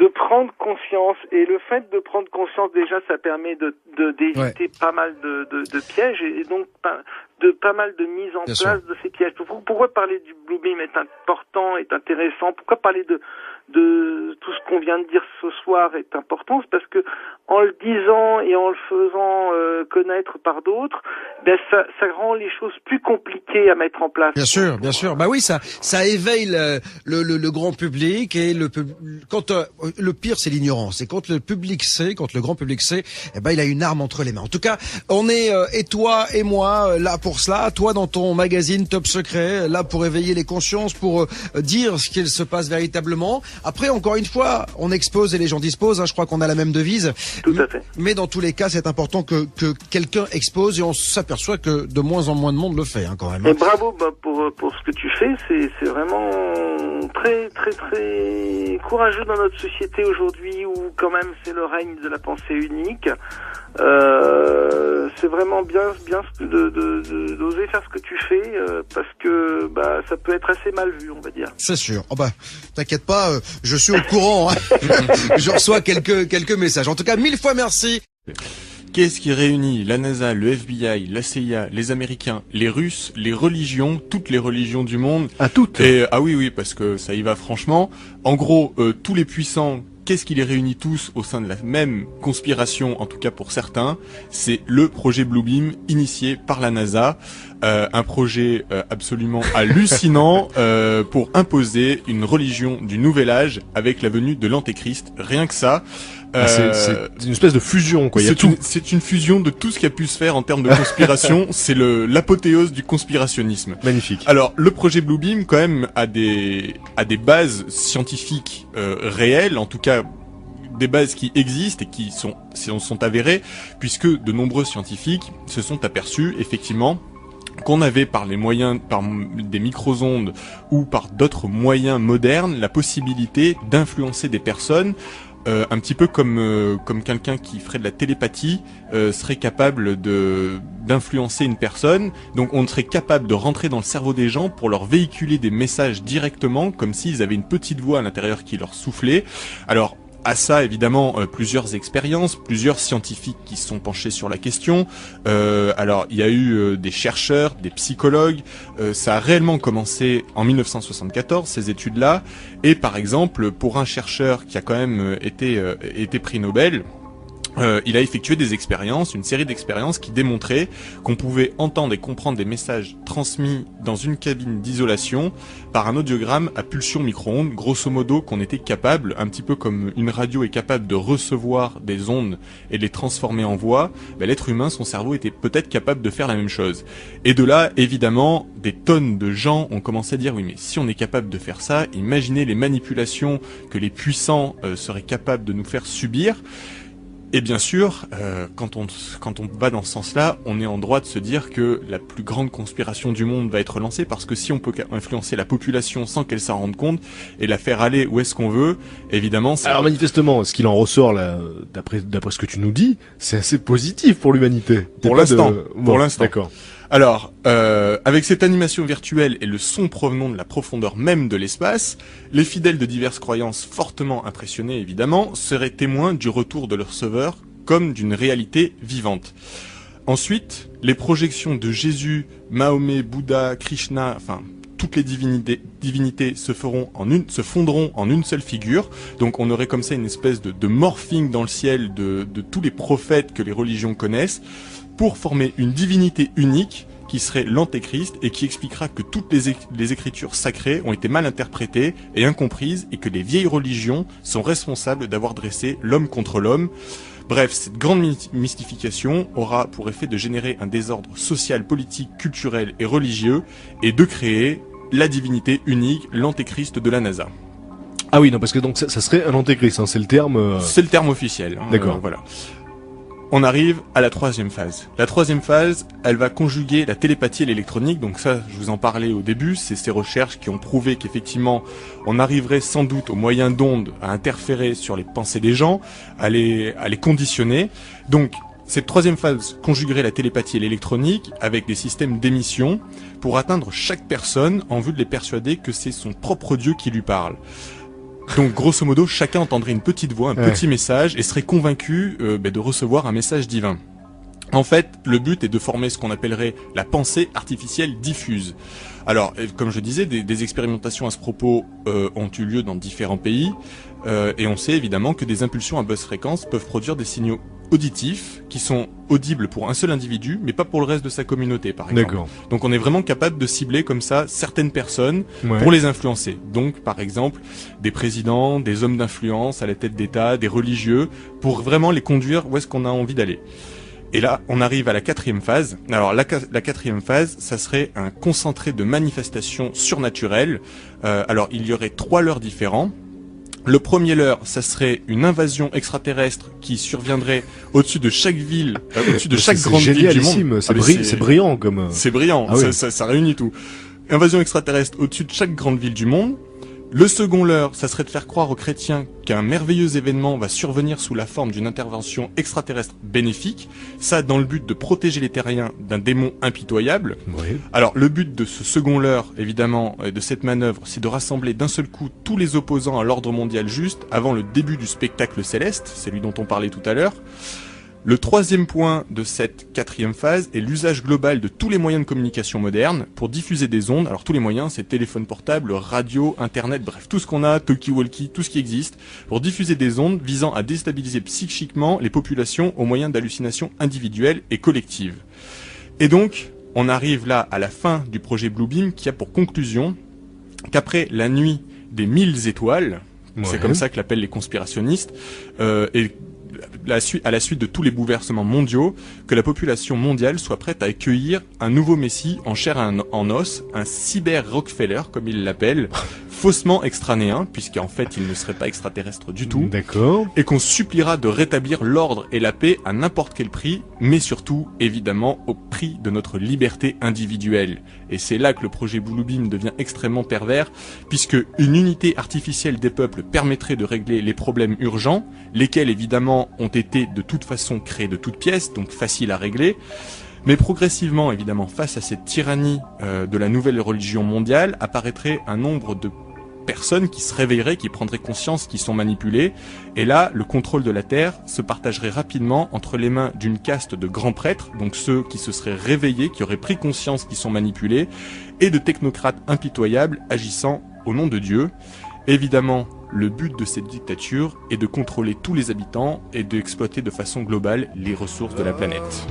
prendre conscience, et le fait de prendre conscience déjà ça permet d'éviter pas mal de pièges et donc de pas mal de mise en place de ces pièges. Pourquoi parler du Blue Beam est important, est intéressant? Pourquoi parler de tout ce qu'on vient de dire ce soir est important? C'est parce que en le disant et en le faisant connaître par d'autres, ça rend les choses plus compliquées à mettre en place. Bien sûr. Bah oui, ça éveille le grand public, et quand le pire c'est l'ignorance. Et quand le public sait, quand le grand public sait, il a une arme entre les mains. En tout cas, on est et toi et moi là pour cela. Toi dans ton magazine Top Secret, là pour éveiller les consciences, pour dire ce qu'il se passe véritablement. Après, encore une fois, on expose et les gens disposent. Je crois qu'on a la même devise. Tout à fait. Mais dans tous les cas, c'est important que quelqu'un expose, et on s'aperçoit que de moins en moins de monde le fait quand même. Et bravo pour ce que tu fais. C'est vraiment très très très courageux dans notre société aujourd'hui où quand même c'est le règne de la pensée unique. C'est vraiment bien d'oser faire ce que tu fais parce que ça peut être assez mal vu, on va dire. C'est sûr. T'inquiète pas, je suis au courant. Je reçois quelques messages. En tout cas, 1000 fois merci. Qu'est-ce qui réunit la NASA, le FBI, la CIA, les Américains, les Russes, les religions, toutes les religions du monde? Toutes. Et oui, parce que ça y va franchement. En gros, tous les puissants. Qu'est-ce qui les réunit tous au sein de la même conspiration, en tout cas pour certains? C'est le projet Blue Beam initié par la NASA, un projet absolument hallucinant pour imposer une religion du nouvel âge avec la venue de l'Antéchrist. Rien que ça. C'est une espèce de fusion, quoi. C'est une fusion de tout ce qui a pu se faire en termes de conspiration. C'est l'apothéose du conspirationnisme. Magnifique. Alors, le projet Blue Beam, quand même, a des bases scientifiques réelles, en tout cas des bases qui existent et qui sont avérées, puisque de nombreux scientifiques se sont aperçus, effectivement, qu'on avait par des micro-ondes ou par d'autres moyens modernes la possibilité d'influencer des personnes. Un petit peu comme quelqu'un qui ferait de la télépathie serait capable d'influencer une personne. Donc on serait capable de rentrer dans le cerveau des gens pour leur véhiculer des messages directement, comme s'ils avaient une petite voix à l'intérieur qui leur soufflait. Alors à ça, évidemment, plusieurs expériences, plusieurs scientifiques qui se sont penchés sur la question. Alors, il y a eu des chercheurs, des psychologues. Ça a réellement commencé en 1974, ces études-là. Et par exemple, pour un chercheur qui a quand même été prix Nobel, il a effectué des expériences, une série d'expériences qui démontraient qu'on pouvait entendre et comprendre des messages transmis dans une cabine d'isolation par un audiogramme à pulsion micro-ondes, grosso modo qu'on était capable, un petit peu comme une radio est capable de recevoir des ondes et de les transformer en voix, l'être humain, son cerveau était peut-être capable de faire la même chose. Et de là, évidemment, des tonnes de gens ont commencé à dire oui mais si on est capable de faire ça, imaginez les manipulations que les puissants seraient capables de nous faire subir. Et bien sûr, quand on va dans ce sens-là, on est en droit de se dire que la plus grande conspiration du monde va être lancée, parce que si on peut influencer la population sans qu'elle s'en rende compte et la faire aller où est-ce qu'on veut, évidemment... Alors manifestement, ce qu'il en ressort là, d'après ce que tu nous dis, c'est assez positif pour l'humanité. Pour l'instant. Pour l'instant. D'accord. Alors, avec cette animation virtuelle et le son provenant de la profondeur même de l'espace, les fidèles de diverses croyances fortement impressionnés, évidemment, seraient témoins du retour de leur sauveur comme d'une réalité vivante. Ensuite, les projections de Jésus, Mahomet, Bouddha, Krishna, enfin... toutes les divinités se fondront en une seule figure. Donc on aurait comme ça une espèce de morphing dans le ciel de tous les prophètes que les religions connaissent pour former une divinité unique qui serait l'antéchrist et qui expliquera que toutes les écritures sacrées ont été mal interprétées et incomprises et que les vieilles religions sont responsables d'avoir dressé l'homme contre l'homme. Bref, cette grande mystification aura pour effet de générer un désordre social, politique, culturel et religieux et de créer la divinité unique, l'antéchrist de la NASA. Ah oui, non, parce que donc ça serait un antéchrist, hein, c'est le terme... C'est le terme officiel. Hein, d'accord. Voilà. On arrive à la troisième phase. La troisième phase, elle va conjuguer la télépathie et l'électronique. Donc ça, je vous en parlais au début, c'est ces recherches qui ont prouvé qu'effectivement, on arriverait sans doute au moyen d'ondes à interférer sur les pensées des gens, à les conditionner. Donc, cette troisième phase conjuguerait la télépathie et l'électronique avec des systèmes d'émission pour atteindre chaque personne en vue de les persuader que c'est son propre Dieu qui lui parle. Donc, grosso modo, chacun entendrait une petite voix, un petit message et serait convaincu de recevoir un message divin. En fait, le but est de former ce qu'on appellerait la pensée artificielle diffuse. Alors, comme je disais, des expérimentations à ce propos ont eu lieu dans différents pays et on sait évidemment que des impulsions à basse fréquence peuvent produire des signaux auditifs qui sont audibles pour un seul individu mais pas pour le reste de sa communauté par exemple. D'accord. Donc on est vraiment capable de cibler comme ça certaines personnes pour les influencer. Donc par exemple des présidents, des hommes d'influence à la tête d'État, des religieux pour vraiment les conduire où est-ce qu'on a envie d'aller. Et là, on arrive à la quatrième phase. Alors, la quatrième phase, ça serait un concentré de manifestations surnaturelles. Alors, il y aurait 3 leurres différents. Le premier leurre, ça serait une invasion extraterrestre qui surviendrait au-dessus de chaque ville, au-dessus de chaque grande ville du monde. C'est brillant comme... C'est brillant, ah oui. ça réunit tout. Invasion extraterrestre au-dessus de chaque grande ville du monde. Le second leurre, ça serait de faire croire aux chrétiens qu'un merveilleux événement va survenir sous la forme d'une intervention extraterrestre bénéfique, ça dans le but de protéger les terriens d'un démon impitoyable. Oui. Alors le but de ce second leurre, évidemment, de cette manœuvre, c'est de rassembler d'un seul coup tous les opposants à l'ordre mondial juste avant le début du spectacle céleste, c'est lui dont on parlait tout à l'heure. Le troisième point de cette quatrième phase est l'usage global de tous les moyens de communication modernes pour diffuser des ondes. Alors tous les moyens, c'est téléphone portable, radio, internet, bref, tout ce qu'on a, talkie-walkie, tout ce qui existe, pour diffuser des ondes visant à déstabiliser psychiquement les populations au moyen d'hallucinations individuelles et collectives. Et donc, on arrive là à la fin du projet Bluebeam qui a pour conclusion qu'après la nuit des 1000 étoiles, c'est comme ça que l'appellent les conspirationnistes, et à la suite de tous les bouleversements mondiaux, que la population mondiale soit prête à accueillir un nouveau messie en chair et en os, un cyber-Rockefeller, comme il l'appelle, faussement extranéen, puisqu'en fait il ne serait pas extraterrestre du tout, d'accord, et qu'on suppliera de rétablir l'ordre et la paix à n'importe quel prix, mais surtout, évidemment, au prix de notre liberté individuelle. Et c'est là que le projet Bluebeam devient extrêmement pervers, puisque une unité artificielle des peuples permettrait de régler les problèmes urgents, lesquels évidemment ont été de toute façon créés de toutes pièces, donc faciles à régler, mais progressivement, évidemment, face à cette tyrannie de la nouvelle religion mondiale, apparaîtrait un nombre de personnes qui se réveilleraient, qui prendraient conscience qu'ils sont manipulés. Et là, le contrôle de la Terre se partagerait rapidement entre les mains d'une caste de grands prêtres, donc ceux qui se seraient réveillés, qui auraient pris conscience qu'ils sont manipulés, et de technocrates impitoyables agissant au nom de Dieu. Évidemment, le but de cette dictature est de contrôler tous les habitants et d'exploiter de façon globale les ressources de la planète.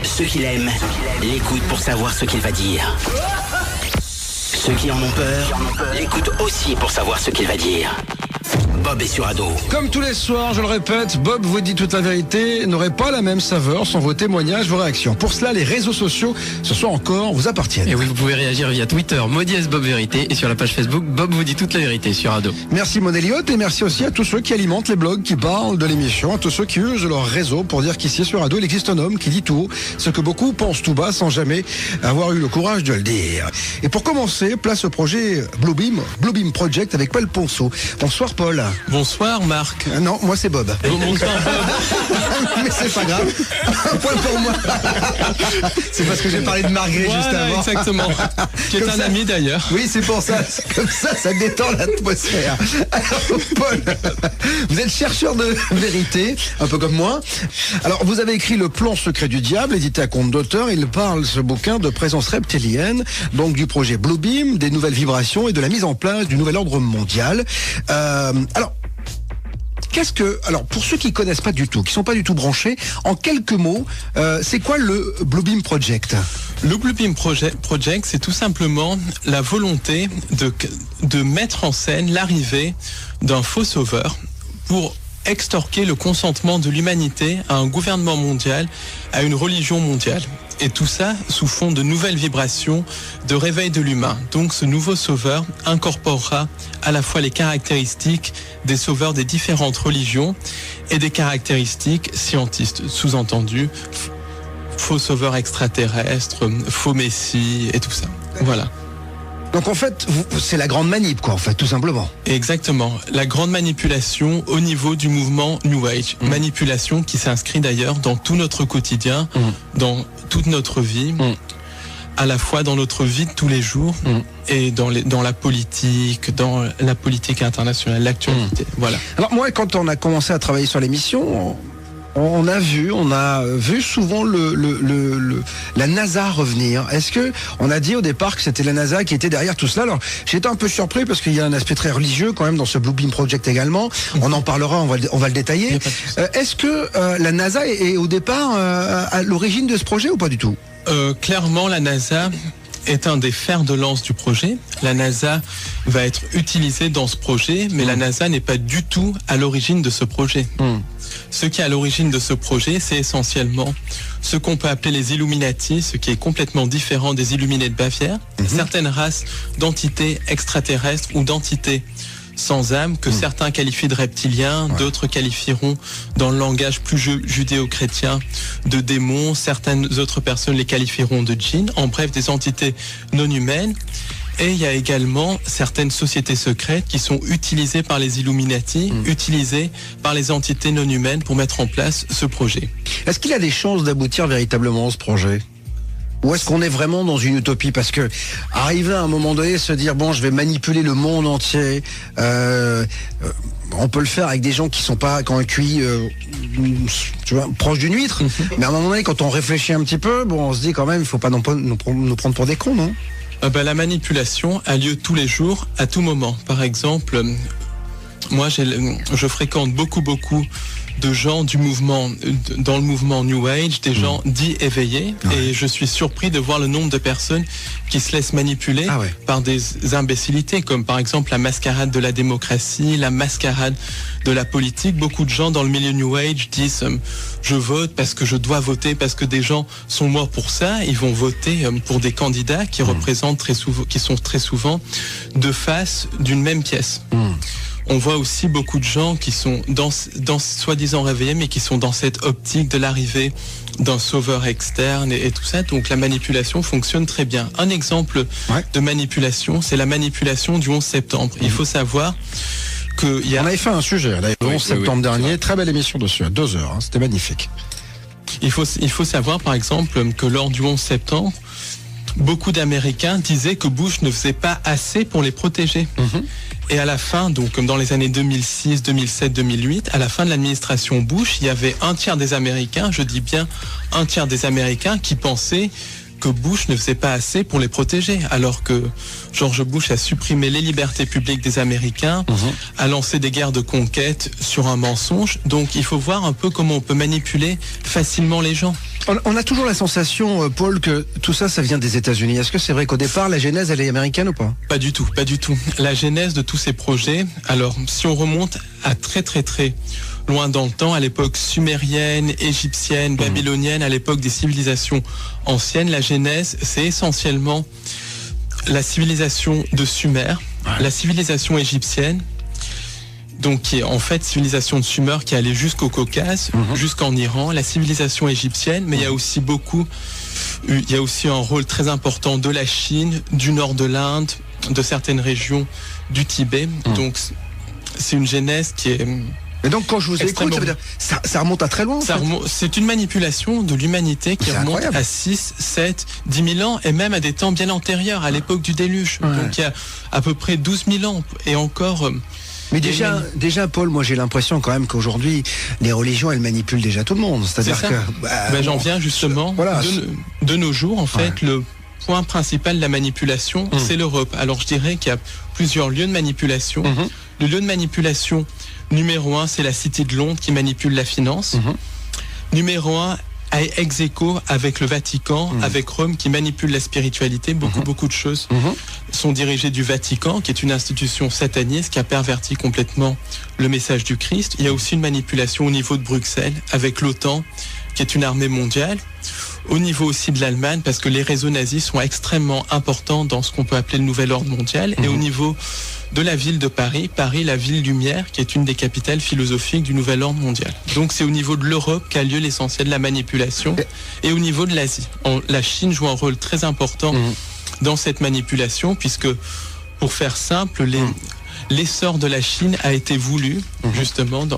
Ceux qui l'aiment l'écoutent pour savoir ce qu'il va dire. Ceux qui en ont peur l'écoutent aussi pour savoir ce qu'il va dire. Bob est sur Ado. Comme tous les soirs, je le répète, Bob vous dit toute la vérité n'aurait pas la même saveur sans vos témoignages, vos réactions. Pour cela, les réseaux sociaux, ce soir encore, vous appartiennent. Et oui, vous pouvez réagir via Twitter, Maudiès Bob Vérité, et sur la page Facebook, Bob vous dit toute la vérité sur Ado. Merci Maud Elliott, et merci aussi à tous ceux qui alimentent les blogs qui parlent de l'émission, à tous ceux qui usent leur réseau pour dire qu'ici sur Ado, il existe un homme qui dit tout haut ce que beaucoup pensent tout bas sans jamais avoir eu le courage de le dire. Et pour commencer, place au projet Bluebeam Project avec Paul Ponceau. Bonsoir Paul. Bonsoir Marc. Non, moi c'est Bob. Bonsoir Bob. Mais c'est pas grave. Un point pour moi. C'est parce que j'ai parlé de Margré juste avant. Exactement. Qui est un ami d'ailleurs. Oui, c'est pour ça. C'est comme ça détend l'atmosphère. Alors Paul, vous êtes chercheur de vérité, un peu comme moi. Alors vous avez écrit Le plan secret du diable, édité à compte d'auteur. Il parle, ce bouquin, de présence reptilienne, donc du projet Bluebeam, des nouvelles vibrations et de la mise en place du nouvel ordre mondial. Alors, pour ceux qui connaissent pas du tout, qui sont pas du tout branchés, en quelques mots, c'est quoi le Bluebeam Project ? Le Bluebeam Project, c'est tout simplement la volonté de mettre en scène l'arrivée d'un faux sauveur pour extorquer le consentement de l'humanité à un gouvernement mondial, à une religion mondiale. Et tout ça sous fond de nouvelles vibrations, de réveil de l'humain. Donc ce nouveau sauveur incorporera à la fois les caractéristiques des sauveurs des différentes religions et des caractéristiques scientistes, sous-entendu faux sauveurs extraterrestres, faux messie et tout ça. Voilà. Donc en fait, c'est la grande manip, quoi, en fait, tout simplement. Exactement. La grande manipulation au niveau du mouvement New Age. Manipulation qui s'inscrit d'ailleurs dans tout notre quotidien, dans toute notre vie, à la fois dans notre vie de tous les jours et dans la politique internationale, l'actualité. Voilà. Alors moi, quand on a commencé à travailler sur l'émission, on a vu souvent la NASA revenir. Est-ce que on a dit au départ que c'était la NASA qui était derrière tout cela? Alors j'étais un peu surpris parce qu'il y a un aspect très religieux quand même dans ce Bluebeam Project également. On en parlera, on va le détailler. Est-ce que la NASA est au départ à l'origine de ce projet ou pas du tout? Clairement, la NASA est un des fers de lance du projet. La NASA va être utilisée dans ce projet, mais la NASA n'est pas du tout à l'origine de ce projet. Ce qui est à l'origine de ce projet, c'est essentiellement ce qu'on peut appeler les Illuminati, ce qui est complètement différent des Illuminés de Bavière, certaines races d'entités extraterrestres ou d'entités sans âme que certains qualifient de reptiliens, d'autres qualifieront dans le langage plus judéo-chrétien de démons, certaines autres personnes les qualifieront de djinns, en bref des entités non humaines. Et il y a également certaines sociétés secrètes qui sont utilisées par les Illuminati, utilisées par les entités non humaines pour mettre en place ce projet. Est-ce qu'il a des chances d'aboutir véritablement ce projet ? Ou est-ce qu'on est vraiment dans une utopie? Parce que arriver à un moment donné, se dire bon, je vais manipuler le monde entier, on peut le faire avec des gens qui sont pas quand un QI, tu vois, proche d'une huître. Mais à un moment donné, quand on réfléchit un petit peu, bon, on se dit quand même, il faut pas nous prendre pour des cons, non? La manipulation a lieu tous les jours, à tout moment. Par exemple, moi, je fréquente beaucoup de gens dans le mouvement New Age, des gens dits éveillés, et je suis surpris de voir le nombre de personnes qui se laissent manipuler par des imbécilités, comme par exemple la mascarade de la démocratie, la mascarade de la politique. Beaucoup de gens dans le milieu New Age disent je vote parce que je dois voter, parce que des gens sont morts pour ça. Ils vont voter pour des candidats qui représentent qui sont très souvent deux faces d'une même pièce. On voit aussi beaucoup de gens qui sont dans soi-disant réveillés, mais qui sont dans cette optique de l'arrivée d'un sauveur externe et tout ça. Donc la manipulation fonctionne très bien. Un exemple de manipulation, c'est la manipulation du 11 septembre. Il faut savoir que... On avait fait un sujet, le 11 septembre dernier, très belle émission dessus, à 2 heures, c'était magnifique. Il faut savoir, par exemple, que lors du 11 septembre, beaucoup d'Américains disaient que Bush ne faisait pas assez pour les protéger. Et à la fin, donc comme dans les années 2006, 2007, 2008, à la fin de l'administration Bush, il y avait un tiers des Américains, je dis bien un tiers des Américains, qui pensaient que Bush ne faisait pas assez pour les protéger, alors que George Bush a supprimé les libertés publiques des Américains, a lancé des guerres de conquête sur un mensonge. Donc il faut voir un peu comment on peut manipuler facilement les gens. On a toujours la sensation, Paul, que tout ça, ça vient des États-Unis. Est-ce que c'est vrai qu'au départ, la genèse, elle est américaine ou pas? Pas du tout, pas du tout. La genèse de tous ces projets, alors si on remonte à très loin dans le temps, à l'époque sumérienne, égyptienne, babylonienne, à l'époque des civilisations anciennes, la genèse, c'est essentiellement la civilisation de Sumer, la civilisation égyptienne, donc qui est en fait civilisation de Sumer qui allait jusqu'au Caucase, jusqu'en Iran, la civilisation égyptienne, mais il y a aussi un rôle très important de la Chine, du nord de l'Inde, de certaines régions du Tibet. Donc c'est une genèse qui est... Et donc quand je vous écoute, ça veut dire ça remonte à très loin. C'est une manipulation de l'humanité qui remonte à 6, 7, 10 000 ans et même à des temps bien antérieurs, à l'époque du déluge. Donc il y a à peu près 12 000 ans et encore... Mais déjà, Paul, moi j'ai l'impression quand même qu'aujourd'hui, les religions, elles manipulent déjà tout le monde. C'est-à-dire que... j'en viens justement. De nos jours, en fait, le point principal de la manipulation, c'est l'Europe. Alors je dirais qu'il y a plusieurs lieux de manipulation. Le lieu de manipulation numéro 1, c'est la City de Londres qui manipule la finance. Numéro 1, ex aequo avec le Vatican, avec Rome qui manipule la spiritualité. Beaucoup de choses sont dirigées du Vatican, qui est une institution sataniste qui a perverti complètement le message du Christ. Il y a aussi une manipulation au niveau de Bruxelles avec l'OTAN, qui est une armée mondiale. Au niveau aussi de l'Allemagne, parce que les réseaux nazis sont extrêmement importants dans ce qu'on peut appeler le nouvel ordre mondial. Et au niveau de la ville de Paris, la ville lumière, qui est une des capitales philosophiques du nouvel ordre mondial. Donc c'est au niveau de l'Europe qu'a lieu l'essentiel de la manipulation. Et au niveau de l'Asie, la Chine joue un rôle très important dans cette manipulation, puisque, pour faire simple, l'essor de la Chine a été voulu, justement,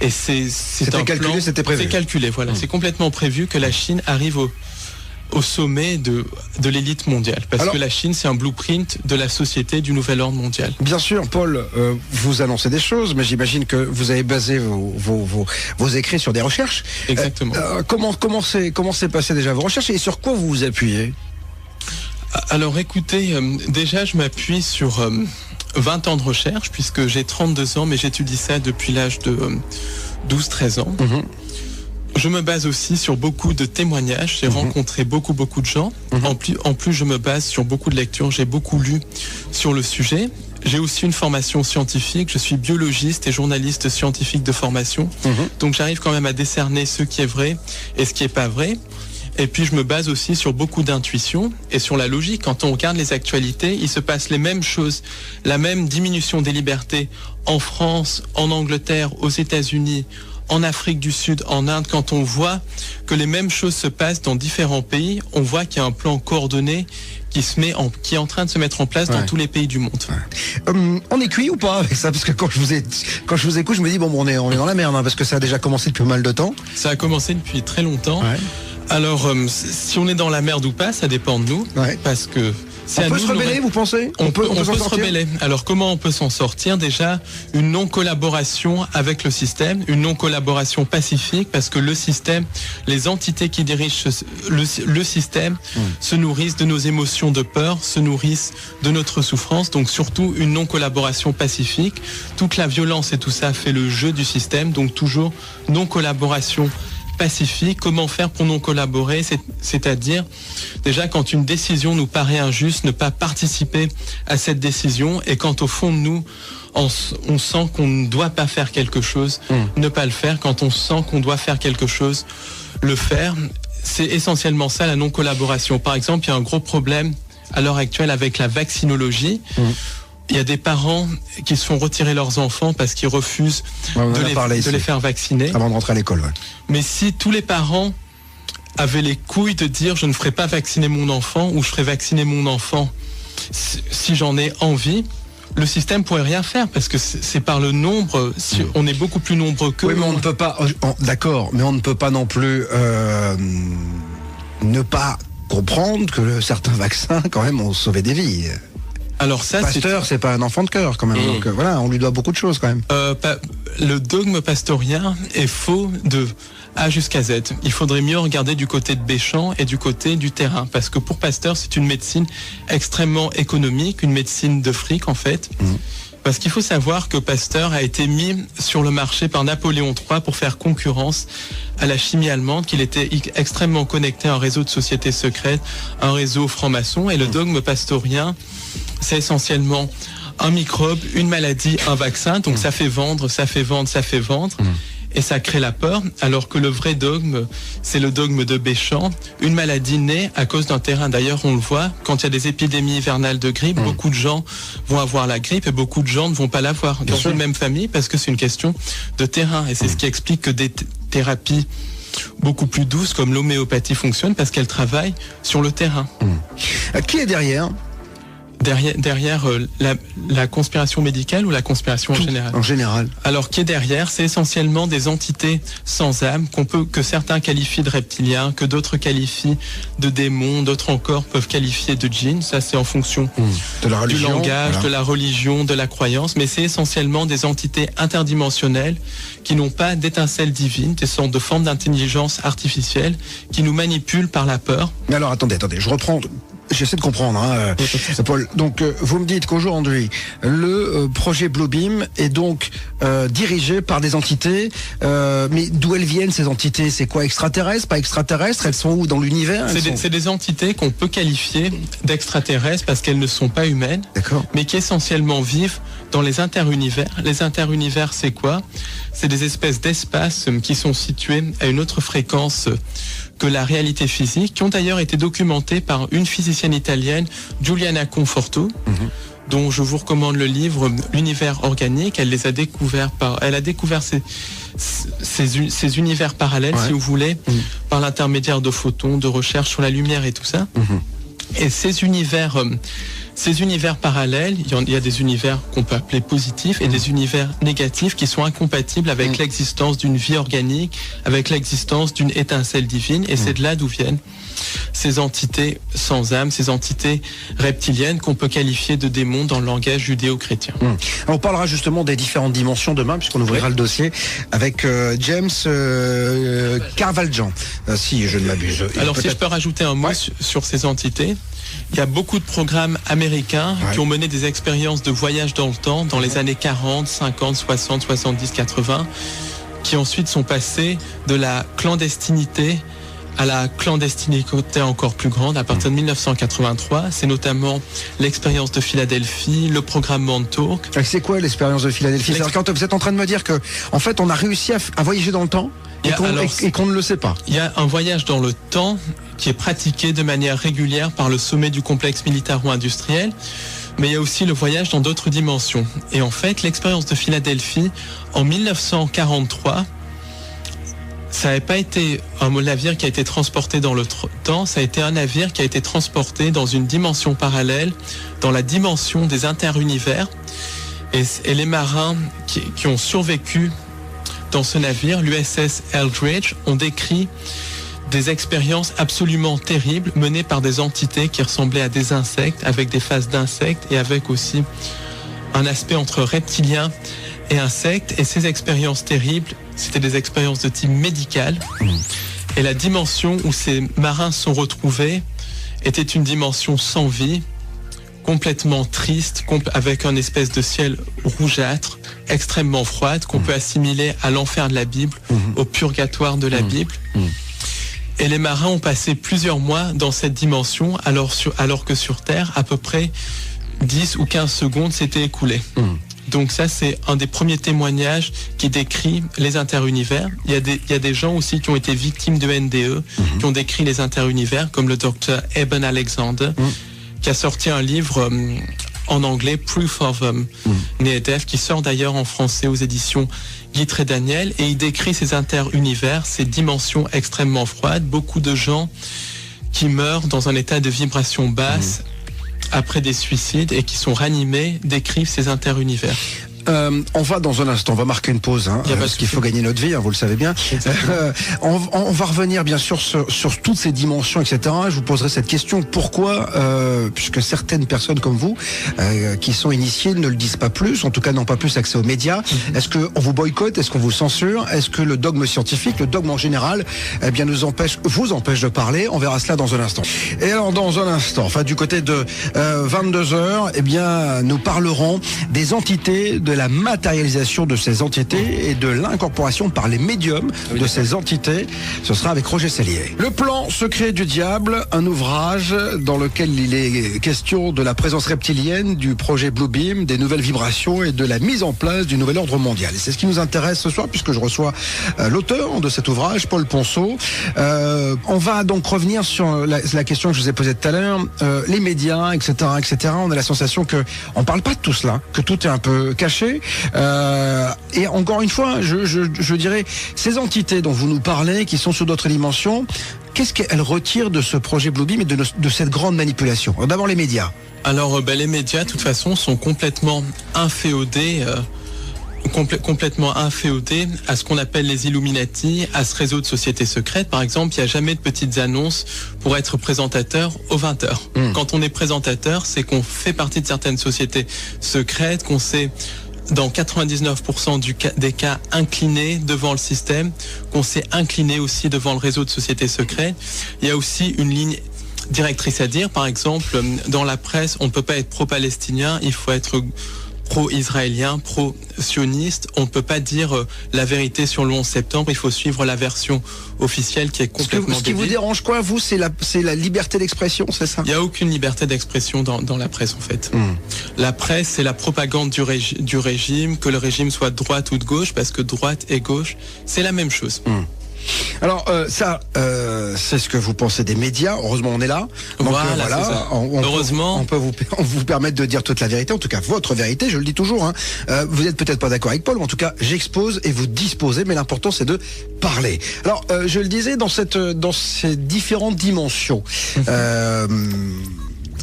et c'était calculé, c'était prévu. C'est calculé, voilà. C'est complètement prévu que la Chine arrive au sommet de l'élite mondiale. Parce que la Chine, c'est un blueprint de la société du nouvel ordre mondial. Bien sûr, Paul, vous annoncez des choses, mais j'imagine que vous avez basé vos écrits sur des recherches. Exactement. Comment s'est passé déjà vos recherches et sur quoi vous vous appuyez? Alors écoutez, déjà je m'appuie sur 20 ans de recherche, puisque j'ai 32 ans, mais j'étudie ça depuis l'âge de 12-13 ans. Je me base aussi sur beaucoup de témoignages. J'ai rencontré beaucoup de gens. En plus, je me base sur beaucoup de lectures. J'ai beaucoup lu sur le sujet. J'ai aussi une formation scientifique. Je suis biologiste et journaliste scientifique de formation. Donc j'arrive quand même à décerner ce qui est vrai et ce qui est pas vrai. Et puis je me base aussi sur beaucoup d'intuition et sur la logique. Quand on regarde les actualités, il se passe les mêmes choses, la même diminution des libertés en France, en Angleterre, aux États-Unis, en Afrique du Sud, en Inde. Quand on voit que les mêmes choses se passent dans différents pays, on voit qu'il y a un plan coordonné qui est en train de se mettre en place dans tous les pays du monde. On est cuit ou pas avec ça? Parce que quand je vous écoute, je me dis on est dans la merde, parce que ça a déjà commencé depuis pas mal de temps. Ça a commencé depuis très longtemps. Alors, si on est dans la merde ou pas, ça dépend de nous, parce que on peut se rebeller, vous pensez? On peut se rebeller. Alors, comment on peut s'en sortir? Déjà, une non-collaboration avec le système, une non-collaboration pacifique, parce que le système, les entités qui dirigent le système se nourrissent de nos émotions de peur, se nourrissent de notre souffrance. Donc, surtout, une non-collaboration pacifique. Toute la violence et tout ça fait le jeu du système. Donc, toujours non-collaboration pacifique. Comment faire pour non collaborer? C'est-à-dire, déjà, quand une décision nous paraît injuste, ne pas participer à cette décision, et quand au fond de nous, on sent qu'on ne doit pas faire quelque chose, ne pas le faire. Quand on sent qu'on doit faire quelque chose, le faire. C'est essentiellement ça, la non-collaboration. Par exemple, il y a un gros problème à l'heure actuelle avec la vaccinologie. Il y a des parents qui se font retirer leurs enfants parce qu'ils refusent de les faire vacciner. Avant de rentrer à l'école, Mais si tous les parents avaient les couilles de dire je ne ferai pas vacciner mon enfant, ou je ferai vacciner mon enfant si j'en ai envie, le système pourrait rien faire parce que c'est par le nombre. Si on est beaucoup plus nombreux que. Oui, mais on ne peut pas. D'accord, mais on ne peut pas non plus ne pas comprendre que certains vaccins, quand même, ont sauvé des vies. Alors ça, Pasteur, c'est pas un enfant de cœur, quand même. Donc voilà, on lui doit beaucoup de choses, quand même. Le dogme pastorien est faux de A jusqu'à Z. Il faudrait mieux regarder du côté de Béchamp et du côté du terrain, parce que pour Pasteur, c'est une médecine extrêmement économique, une médecine de fric en fait. Parce qu'il faut savoir que Pasteur a été mis sur le marché par Napoléon III pour faire concurrence à la chimie allemande, qu'il était extrêmement connecté à un réseau de sociétés secrètes, un réseau franc-maçon, et le dogme pastorien, c'est essentiellement un microbe, une maladie, un vaccin, donc ça fait vendre, ça fait vendre, ça fait vendre. Et ça crée la peur, alors que le vrai dogme, c'est le dogme de Béchamp. Une maladie naît à cause d'un terrain. D'ailleurs, on le voit, quand il y a des épidémies hivernales de grippe, beaucoup de gens vont avoir la grippe et beaucoup de gens ne vont pas l'avoir dans une même famille parce que c'est une question de terrain. Et c'est ce qui explique que des thérapies beaucoup plus douces comme l'homéopathie fonctionnent parce qu'elles travaillent sur le terrain. Qui est derrière ? Derrière la conspiration médicale ou la conspiration en général ? En général. Alors, qui est derrière ? C'est essentiellement des entités sans âme que certains qualifient de reptiliens, que d'autres qualifient de démons, d'autres encore peuvent qualifier de djinns. Ça, c'est en fonction de la religion, du langage, de la religion, de la croyance. Mais c'est essentiellement des entités interdimensionnelles qui n'ont pas d'étincelle divine, des sortes de formes d'intelligence artificielle qui nous manipulent par la peur. Mais alors, attendez, je reprends. J'essaie de comprendre, Paul. Donc, vous me dites qu'aujourd'hui, le projet Bluebeam est donc dirigé par des entités. Mais d'où elles viennent, ces entités ? C'est quoi, extraterrestres, pas extraterrestres ? Elles sont où dans l'univers ? C'est des entités qu'on peut qualifier d'extraterrestres parce qu'elles ne sont pas humaines, mais qui essentiellement vivent dans les interunivers. Les interunivers, c'est quoi ? C'est des espèces d'espaces qui sont situés à une autre fréquence que la réalité physique, qui ont d'ailleurs été documentées par une physicienne italienne, Giuliana Conforto, dont je vous recommande le livre L'univers organique. Elle les a découverts elle a découvert ces univers parallèles, si vous voulez, par l'intermédiaire de photons, de recherche sur la lumière et tout ça. Et ces univers parallèles, il y a des univers qu'on peut appeler positifs et des univers négatifs qui sont incompatibles avec l'existence d'une vie organique, avec l'existence d'une étincelle divine. Et c'est de là d'où viennent ces entités sans âme, ces entités reptiliennes qu'on peut qualifier de démons dans le langage judéo-chrétien. On parlera justement des différentes dimensions demain, puisqu'on ouvrira le dossier avec James Carvaljan, si je ne m'abuse. Alors si je peux rajouter un mot sur ces entités, il y a beaucoup de programmes américains qui ont mené des expériences de voyage dans le temps dans les années 40, 50, 60, 70, 80, qui ensuite sont passés de la clandestinité à la clandestinité encore plus grande à partir de 1983. C'est notamment l'expérience de Philadelphie, le programme Montauk. C'est quoi l'expérience de Philadelphie ? Quand vous êtes en train de me dire que, en fait, on a réussi à voyager dans le temps et qu'on ne le sait pas. Il y a un voyage dans le temps qui est pratiqué de manière régulière par le sommet du complexe militaro-industriel, mais il y a aussi le voyage dans d'autres dimensions. Et en fait, l'expérience de Philadelphie, en 1943, ça n'avait pas été un navire qui a été transporté dans le temps, ça a été un navire qui a été transporté dans une dimension parallèle, dans la dimension des interunivers. Et les marins qui ont survécu dans ce navire, l'USS Eldridge, ont décrit des expériences absolument terribles menées par des entités qui ressemblaient à des insectes, avec des faces d'insectes et avec aussi un aspect entre reptilien et insectes. Et ces expériences terribles, c'était des expériences de type médical. Et la dimension où ces marins se sont retrouvés était une dimension sans vie, complètement triste, avec un espèce de ciel rougeâtre, extrêmement froide, qu'on peut assimiler à l'enfer de la Bible, au purgatoire de la Bible. Et les marins ont passé plusieurs mois dans cette dimension, alors que sur Terre, à peu près 10 ou 15 secondes s'étaient écoulées. Donc ça, c'est un des premiers témoignages qui décrit les interunivers. Il y a des gens aussi qui ont été victimes de NDE, qui ont décrit les interunivers, comme le docteur Eben Alexander, qui a sorti un livre en anglais, Proof of Near Death, qui sort d'ailleurs en français aux éditions Guitry et Daniel, et il décrit ces interunivers, ces dimensions extrêmement froides, beaucoup de gens qui meurent dans un état de vibration basse, après des suicides et qui sont ranimés décrivent ces interunivers. On va dans un instant, on va marquer une pause, parce qu'il faut gagner notre vie, vous le savez bien. On va revenir bien sûr sur toutes ces dimensions, etc. Je vous poserai cette question, pourquoi, puisque certaines personnes comme vous, qui sont initiées, ne le disent pas plus, en tout cas n'ont pas plus accès aux médias. Est-ce qu'on vous boycotte, est-ce qu'on vous censure, est-ce que le dogme scientifique, le dogme en général, vous empêche de parler? On verra cela dans un instant. Et alors dans un instant, du côté de 22h, nous parlerons des entités, de la matérialisation de ces entités et de l'incorporation par les médiums de ces entités. Ce sera avec Roger Sellier. Le plan secret du diable, un ouvrage dans lequel il est question de la présence reptilienne, du projet Bluebeam, des nouvelles vibrations et de la mise en place du nouvel ordre mondial. Et c'est ce qui nous intéresse ce soir puisque je reçois l'auteur de cet ouvrage, Paul Ponceau. On va donc revenir sur la question que je vous ai posée tout à l'heure. Les médias, etc., etc. On a la sensation que on parle pas de tout cela, que tout est un peu caché. Et encore une fois, je dirais, ces entités dont vous nous parlez, qui sont sous d'autres dimensions, qu'est-ce qu'elles retirent de ce projet Bluebeam et de cette grande manipulation? Alors, d'abord les médias. Alors les médias, de toute façon, sont complètement inféodés. Complètement inféodés à ce qu'on appelle les Illuminati, à ce réseau de sociétés secrètes. Par exemple, il n'y a jamais de petites annonces pour être présentateur aux 20h. Quand on est présentateur, c'est qu'on fait partie de certaines sociétés secrètes, qu'on s'est dans 99% des cas incliné devant le système, qu'on s'est incliné aussi devant le réseau de sociétés secrètes. Il y a aussi une ligne directrice à dire. Par exemple, dans la presse, on ne peut pas être pro-palestinien, il faut être pro-israélien, pro-sioniste. On ne peut pas dire la vérité sur le 11 septembre, il faut suivre la version officielle qui est complètement Ce qui vous dérange quoi, vous, c'est la liberté d'expression, c'est ça? Il n'y a aucune liberté d'expression dans la presse, en fait. La presse, c'est la propagande du régime, que le régime soit de droite ou de gauche, parce que droite et gauche, c'est la même chose. Alors c'est ce que vous pensez des médias. Heureusement on est là. Donc, voilà. Heureusement, on peut vous permettre de dire toute la vérité, en tout cas votre vérité. Je le dis toujours. Vous êtes peut-être pas d'accord avec Paul, mais en tout cas j'expose et vous disposez. Mais l'important c'est de parler. Alors je le disais dans ces différentes dimensions.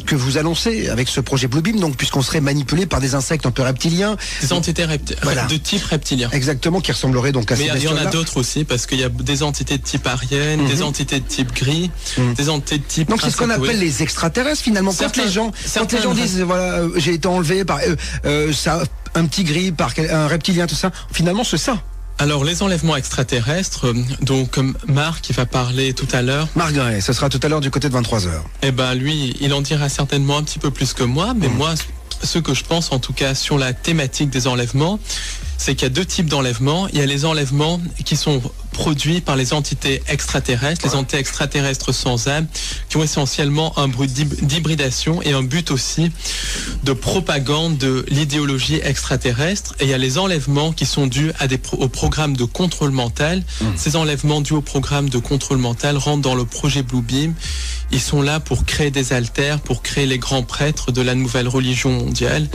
Que vous annoncez avec ce projet Bluebeam, donc puisqu'on serait manipulé par des insectes un peu reptiliens, des entités de type reptilien. Exactement, qui ressembleraient donc à ces bestioles-là. Mais il y en a d'autres aussi, parce qu'il y a des entités de type arienne, des entités de type gris, des entités de type. Donc c'est ce qu'on appelle les extraterrestres finalement. Quand les gens disent voilà, j'ai été enlevé par un petit gris, par un reptilien, tout ça, finalement c'est ça. Alors les enlèvements extraterrestres, donc Marc qui va parler tout à l'heure. Marc Gray, ce sera tout à l'heure du côté de 23h. Eh ben lui, il en dira certainement un petit peu plus que moi, mais moi, ce que je pense en tout cas sur la thématique des enlèvements, c'est qu'il y a deux types d'enlèvements. Il y a les enlèvements qui sont produits par les entités extraterrestres, les entités extraterrestres sans âme, qui ont essentiellement un but d'hybridation et un but aussi de propagande de l'idéologie extraterrestre. Et il y a les enlèvements qui sont dus au programme de contrôle mental. Ces enlèvements dus au programme de contrôle mental rentrent dans le projet Bluebeam. Ils sont là pour créer des alters, pour créer les grands prêtres de la nouvelle religion mondiale,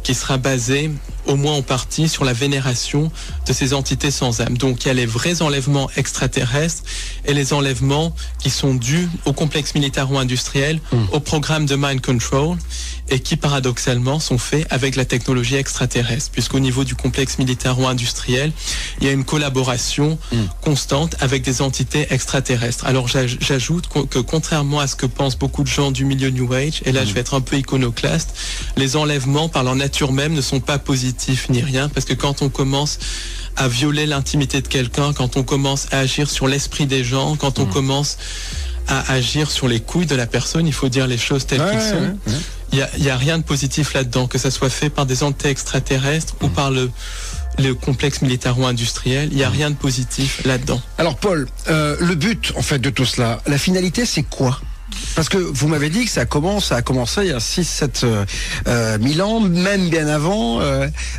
qui sera basée au moins en partie sur la vénération de ces entités sans âme. Donc il y a les vrais enlèvements extraterrestres et les enlèvements qui sont dus au complexe militaro-industriel, au programme de mind control, et qui paradoxalement sont faits avec la technologie extraterrestre, puisqu'au niveau du complexe militaro-industriel, il y a une collaboration constante avec des entités extraterrestres. Alors j'ajoute que contrairement à ce que pensent beaucoup de gens du milieu New Age, et là je vais être un peu iconoclaste, les enlèvements par leur nature même ne sont pas positifs ni rien, parce que quand on commence à violer l'intimité de quelqu'un, quand on commence à agir sur l'esprit des gens, quand on commence à agir sur les couilles de la personne, il faut dire les choses telles qu'elles sont. Il y a rien de positif là-dedans, que ça soit fait par des entités extraterrestres ou par le complexe militaro-industriel, il n'y a rien de positif là-dedans. Alors Paul, le but en fait de tout cela, la finalité c'est quoi ? Parce que vous m'avez dit que ça a commencé il y a 6-7 000 ans, même bien avant.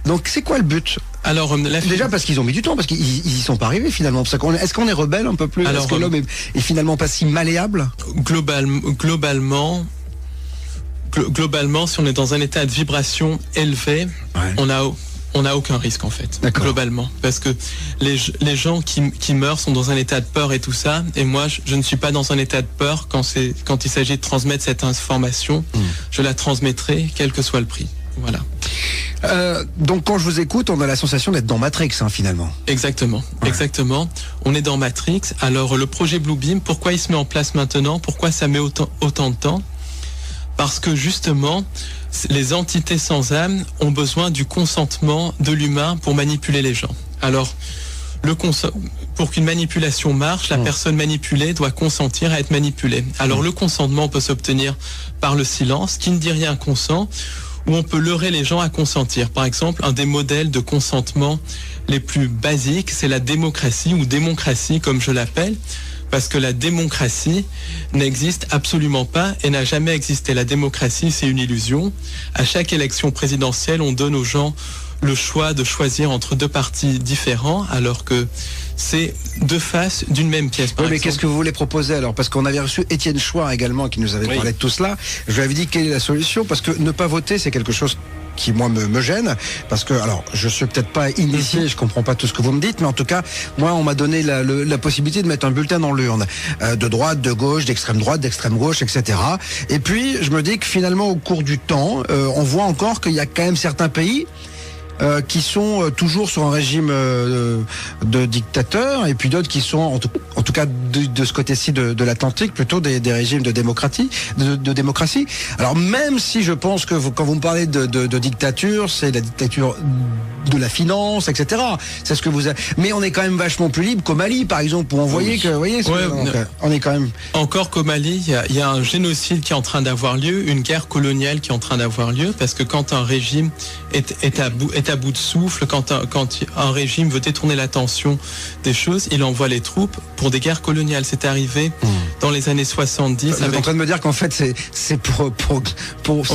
Donc c'est quoi le but ? Alors, déjà parce qu'ils ont mis du temps, parce qu'ils y sont pas arrivés finalement. Est-ce qu'on est rebelle un peu plus ? Est-ce que l'homme est finalement pas si malléable ? Globalement, si on est dans un état de vibration élevé, on a on n'a aucun risque en fait, globalement, parce que les gens qui meurent sont dans un état de peur et tout ça, et moi je ne suis pas dans un état de peur quand il s'agit de transmettre cette information, je la transmettrai quel que soit le prix. Voilà. Donc quand je vous écoute, on a la sensation d'être dans Matrix finalement. Exactement, exactement. On est dans Matrix. Alors le projet Bluebeam, pourquoi il se met en place maintenant? Pourquoi ça met autant de temps? Parce que justement, les entités sans âme ont besoin du consentement de l'humain pour manipuler les gens. Alors, pour qu'une manipulation marche, la personne manipulée doit consentir à être manipulée. Alors, le consentement peut s'obtenir par le silence, qui ne dit rien consent, ou on peut leurrer les gens à consentir. Par exemple, un des modèles de consentement les plus basiques, c'est la démocratie, ou démocratie comme je l'appelle, parce que la démocratie n'existe absolument pas et n'a jamais existé. La démocratie, c'est une illusion. À chaque élection présidentielle, on donne aux gens le choix de choisir entre deux partis différents, alors que c'est deux faces d'une même pièce. Oui, mais qu'est-ce que vous voulez proposer alors? Parce qu'on avait reçu Étienne Chouard également qui nous avait parlé de tout cela. Je lui avais dit quelle est la solution, parce que ne pas voter, c'est quelque chose qui moi me gêne, parce que alors je suis peut-être pas initié, je comprends pas tout ce que vous me dites, mais en tout cas moi on m'a donné la possibilité de mettre un bulletin dans l'urne, de droite, de gauche, d'extrême droite, d'extrême gauche, etc. Et puis je me dis que finalement au cours du temps, on voit encore qu'il y a quand même certains pays qui sont toujours sur un régime de dictateur, et puis d'autres qui sont en tout cas de ce côté-ci de l'Atlantique plutôt des régimes de démocratie. Alors même si je pense que quand vous me parlez de dictature, c'est la dictature de la finance, etc. C'est ce que vous avez. Mais on est quand même vachement plus libre qu'au Mali, par exemple, où on voyait que, vous voyez, on est quand même. Encore qu'au Mali, il y a un génocide qui est en train d'avoir lieu, une guerre coloniale qui est en train d'avoir lieu, parce que quand un régime est à bout de souffle, quand un régime veut détourner l'attention des choses, il envoie les troupes pour des guerres coloniales. C'est arrivé dans les années 70. Vous êtes en train de me dire qu'en fait c'est pour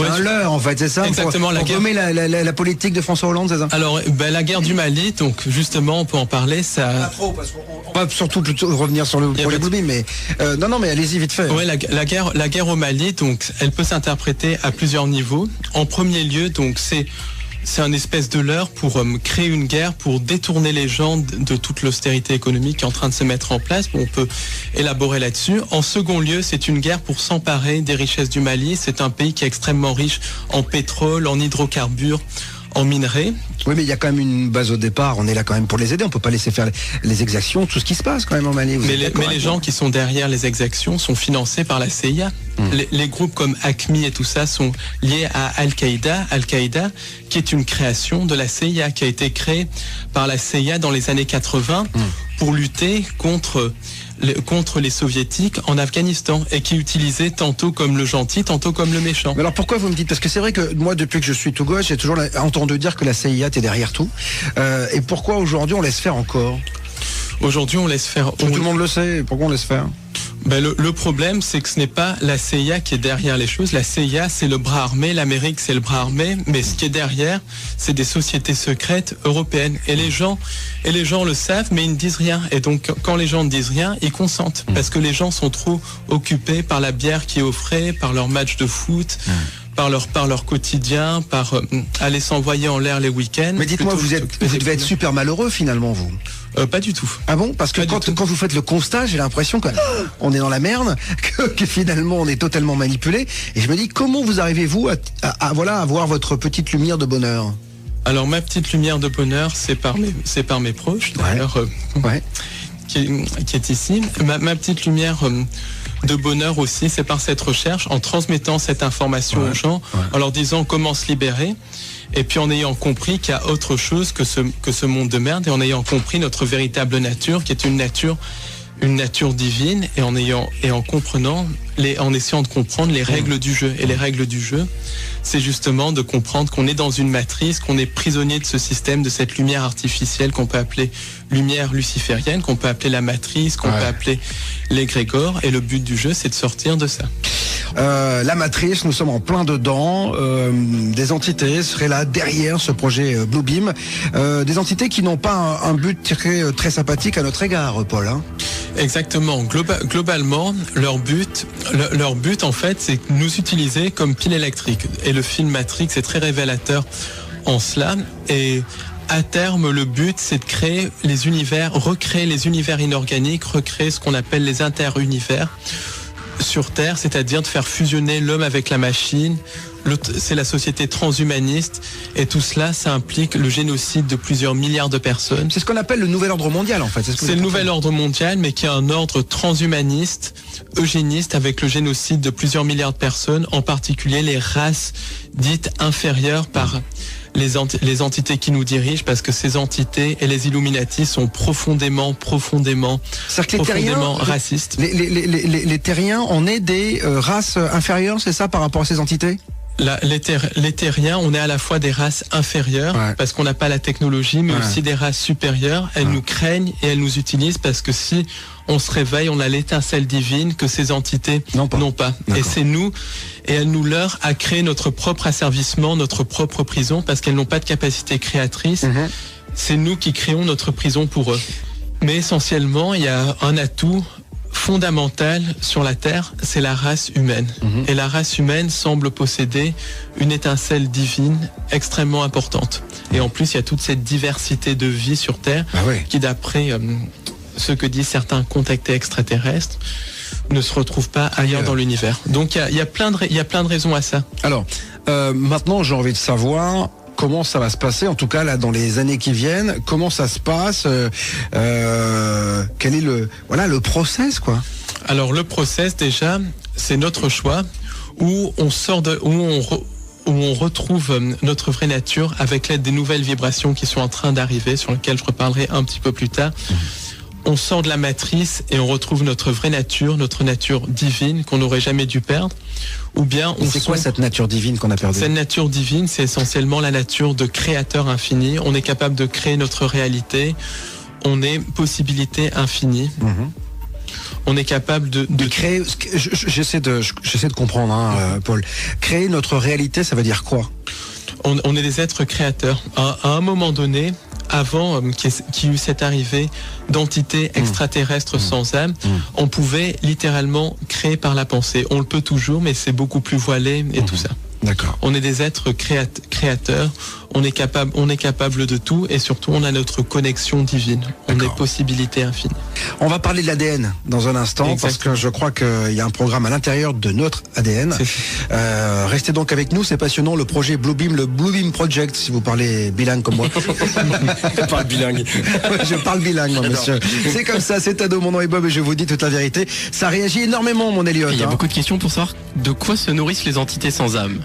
un leurre, en fait, c'est ça? Exactement. Pour gommer la politique de François Hollande, c'est ça? Alors la guerre du Mali, donc justement on peut en parler, ça. Pas trop, parce qu'on va surtout plutôt revenir sur le projet Bluebeam, mais non mais allez-y vite fait. Oui, la guerre au Mali, donc elle peut s'interpréter à plusieurs niveaux. En premier lieu, donc c'est un espèce de leurre pour créer une guerre, pour détourner les gens de toute l'austérité économique qui est en train de se mettre en place. On peut élaborer là-dessus. En second lieu, c'est une guerre pour s'emparer des richesses du Mali. C'est un pays qui est extrêmement riche en pétrole, en hydrocarbures, en minerais. Oui, mais il y a quand même une base au départ. On est là quand même pour les aider. On peut pas laisser faire les exactions, tout ce qui se passe quand même en Mali. Mais les gens qui sont derrière les exactions sont financés par la CIA. Les groupes comme ACMI et tout ça sont liés à Al-Qaïda. Al-Qaïda, qui est une création de la CIA, qui a été créée par la CIA dans les années 80 pour lutter contre les soviétiques en Afghanistan, et qui utilisait tantôt comme le gentil, tantôt comme le méchant. Mais alors pourquoi vous me dites? Parce que c'est vrai que moi, depuis que je suis tout gauche, j'ai toujours entendu dire que la CIA était derrière tout. Et pourquoi aujourd'hui on laisse faire encore? Aujourd'hui on laisse faire. Tout le monde le sait. Pourquoi on laisse faire? Le problème, c'est que ce n'est pas la CIA qui est derrière les choses. La CIA, c'est le bras armé, l'Amérique, c'est le bras armé, mais ce qui est derrière, c'est des sociétés secrètes européennes. Et les gens le savent, mais ils ne disent rien. Et donc, quand les gens ne disent rien, ils consentent. Parce que les gens sont trop occupés par la bière qui est offrée, par leur match de foot, par leur quotidien, par aller s'envoyer en l'air les week-ends. Mais dites-moi, vous devez être super malheureux finalement, vous? Pas du tout. Ah bon? Parce que quand vous faites le constat, j'ai l'impression qu'on est dans la merde, que finalement on est totalement manipulé. Et je me dis, comment vous arrivez-vous à avoir votre petite lumière de bonheur? Alors ma petite lumière de bonheur, c'est par mes proches, d'ailleurs, qui est ici. Ma petite lumière de bonheur aussi, c'est par cette recherche, en transmettant cette information aux gens, en leur disant comment se libérer. Et puis en ayant compris qu'il y a autre chose que ce monde de merde, et en ayant compris notre véritable nature, qui est une nature divine, et en essayant de comprendre les règles du jeu. Et les règles du jeu, c'est justement de comprendre qu'on est dans une matrice, qu'on est prisonnier de ce système, de cette lumière artificielle qu'on peut appeler lumière luciférienne, qu'on peut appeler la matrice, qu'on peut appeler l'égrégore. Et le but du jeu, c'est de sortir de ça. La matrice, nous sommes en plein dedans. Des entités seraient là derrière ce projet Bluebeam. Des entités qui n'ont pas un but très sympathique à notre égard, Paul. Exactement. Globalement, leur but en fait, c'est nous utiliser comme pile électrique. Et le film Matrix est très révélateur en cela. Et à terme, le but, c'est de créer les univers, recréer les univers inorganiques, recréer ce qu'on appelle les interunivers sur Terre, c'est-à-dire de faire fusionner l'homme avec la machine. C'est la société transhumaniste, et tout cela, ça implique le génocide de plusieurs milliards de personnes. C'est ce qu'on appelle le nouvel ordre mondial, en fait. C'est le nouvel ordre mondial, mais qui est un ordre transhumaniste, eugéniste, avec le génocide de plusieurs milliards de personnes, en particulier les races dites inférieures par les entités qui nous dirigent, parce que ces entités et les Illuminati sont profondément racistes. Les terriens, on est des races inférieures, c'est ça, par rapport à ces entités ? Les terriens, on est à la fois des races inférieures, parce qu'on n'a pas la technologie, mais aussi des races supérieures. Elles nous craignent et elles nous utilisent, parce que si on se réveille, on a l'étincelle divine que ces entités n'ont pas. Et c'est nous, et elles nous leurrent à créer notre propre asservissement, notre propre prison, parce qu'elles n'ont pas de capacité créatrice. C'est nous qui créons notre prison pour eux. Mais essentiellement, il y a un atout fondamental sur la Terre, c'est la race humaine. Et la race humaine semble posséder une étincelle divine extrêmement importante. Et en plus, il y a toute cette diversité de vie sur Terre qui, d'après ce que disent certains contactés extraterrestres, ne se retrouve pas ailleurs dans l'univers. Donc il y a plein de raisons à ça. Alors, maintenant, j'ai envie de savoir comment ça va se passer, en tout cas là dans les années qui viennent, comment ça se passe, quel est le process, quoi. Alors le process, déjà, c'est notre choix, où on retrouve notre vraie nature avec l'aide des nouvelles vibrations qui sont en train d'arriver, sur lesquelles je reparlerai un petit peu plus tard. On sort de la matrice et on retrouve notre vraie nature, notre nature divine qu'on n'aurait jamais dû perdre. Ou bien c'est quoi cette nature divine qu'on a perdue ? Cette nature divine, c'est essentiellement la nature de créateur infini. On est capable de créer notre réalité. On est possibilité infinie. On est capable de créer. J'essaie de comprendre, Paul. Créer notre réalité, ça veut dire quoi ? On est des êtres créateurs. À un moment donné, avant qu'il y eut cette arrivée d'entités extraterrestres sans âme, on pouvait littéralement créer par la pensée. On le peut toujours, mais c'est beaucoup plus voilé et tout ça. D'accord. On est des êtres créateurs, on est capable de tout, et surtout on a notre connexion divine. On est possibilité infinie. On va parler de l'ADN dans un instant, parce que je crois qu'il y a un programme à l'intérieur de notre ADN. Restez donc avec nous, c'est passionnant, le projet Bluebeam, le Bluebeam Project, si vous parlez bilingue comme moi. Je parle bilingue. Je parle bilingue, moi, monsieur. C'est comme ça, c'est Ado, mon nom est Bob et je vous dis toute la vérité. Ça réagit énormément, mon Elliot. Il y a beaucoup de questions pour savoir de quoi se nourrissent les entités sans âme.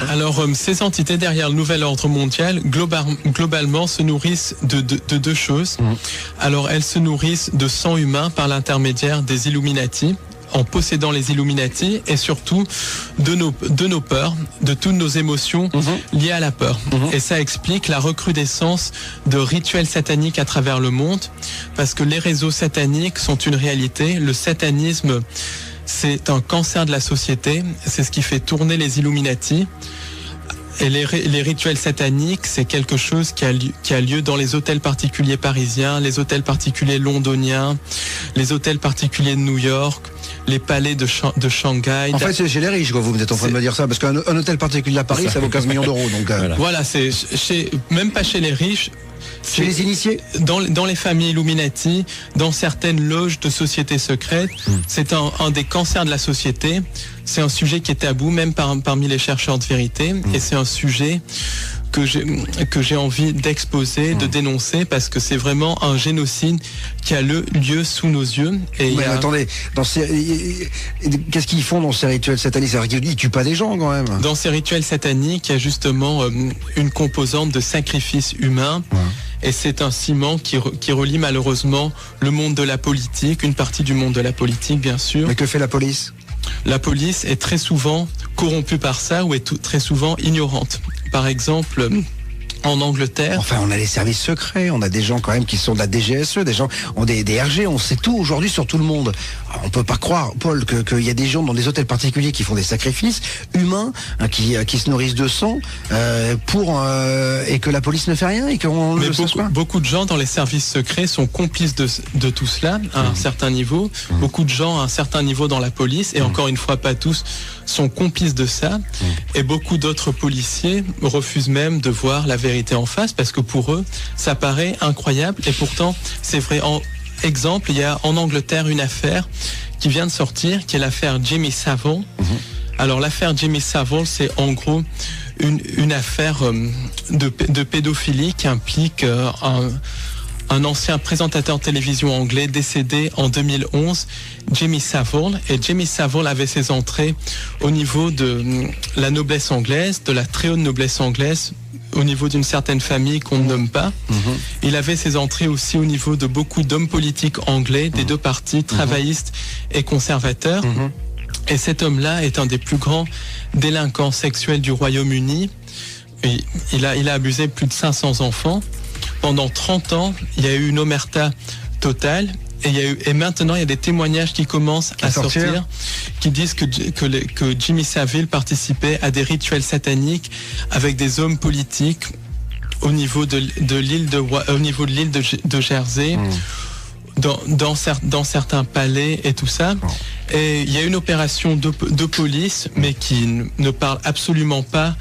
Alors, ces entités derrière le nouvel ordre mondial, globalement, se nourrissent de deux choses. Alors, elles se nourrissent de sang humain par l'intermédiaire des Illuminati, en possédant les Illuminati, et surtout de nos peurs, de toutes nos émotions liées à la peur. Et ça explique la recrudescence de rituels sataniques à travers le monde, parce que les réseaux sataniques sont une réalité. Le satanisme, c'est un cancer de la société, c'est ce qui fait tourner les Illuminati. Et les rituels sataniques, c'est quelque chose qui a lieu dans les hôtels particuliers parisiens, les hôtels particuliers londoniens, les hôtels particuliers de New York, les palais de Shanghai. En fait, c'est chez les riches, quoi, vous êtes en train de me dire ça, parce qu'un hôtel particulier à Paris, ça vaut 15 millions d'euros. Donc, voilà, c'est même pas chez les riches. Chez les initiés, dans les familles Illuminati, dans certaines loges de sociétés secrètes, c'est un des cancers de la société. C'est un sujet qui est tabou, même parmi les chercheurs de vérité, et c'est un sujet que j'ai envie d'exposer, de dénoncer, parce que c'est vraiment un génocide qui a lieu sous nos yeux. Et attendez, qu'est-ce qu'ils font dans ces rituels sataniques ? Ils tuent pas des gens, quand même. Dans ces rituels sataniques, il y a justement une composante de sacrifice humain. Et c'est un ciment qui relie malheureusement le monde de la politique, une partie du monde de la politique, bien sûr. Mais que fait la police ? La police est très souvent corrompue par ça, ou est très souvent ignorante. Par exemple, En Angleterre. Enfin, on a les services secrets, on a des gens quand même qui sont de la DGSE, des gens ont des RG, on sait tout aujourd'hui sur tout le monde. Alors, on peut pas croire, Paul, qu'il y a des gens dans des hôtels particuliers qui font des sacrifices humains, qui se nourrissent de sang, et que la police ne fait rien et qu'on ne sait pas. Beaucoup de gens dans les services secrets sont complices de tout cela à un certain niveau. Beaucoup de gens à un certain niveau dans la police, et encore une fois, pas tous sont complices de ça. Et beaucoup d'autres policiers refusent même de voir la vérité en face, parce que pour eux, ça paraît incroyable. Et pourtant, c'est vrai. Exemple, il y a en Angleterre une affaire qui vient de sortir, qui est l'affaire Jimmy Savile. Alors, l'affaire Jimmy Savile, c'est en gros une affaire de pédophilie qui implique un ancien présentateur de télévision anglais décédé en 2011, Jimmy Savile. Et Jimmy Savile avait ses entrées au niveau de la noblesse anglaise, de la très haute noblesse anglaise, au niveau d'une certaine famille qu'on ne nomme pas. Il avait ses entrées aussi au niveau de beaucoup d'hommes politiques anglais, des deux partis, travaillistes et conservateurs. Et cet homme-là est un des plus grands délinquants sexuels du Royaume-Uni. Il a abusé plus de 500 enfants. Pendant 30 ans, il y a eu une omerta totale. Et maintenant, il y a des témoignages qui commencent à sortir, qui disent que Jimmy Savile participait à des rituels sataniques avec des hommes politiques au niveau de l'île de Jersey, dans certains palais et tout ça. Et il y a une opération de police, mais qui ne parle absolument pas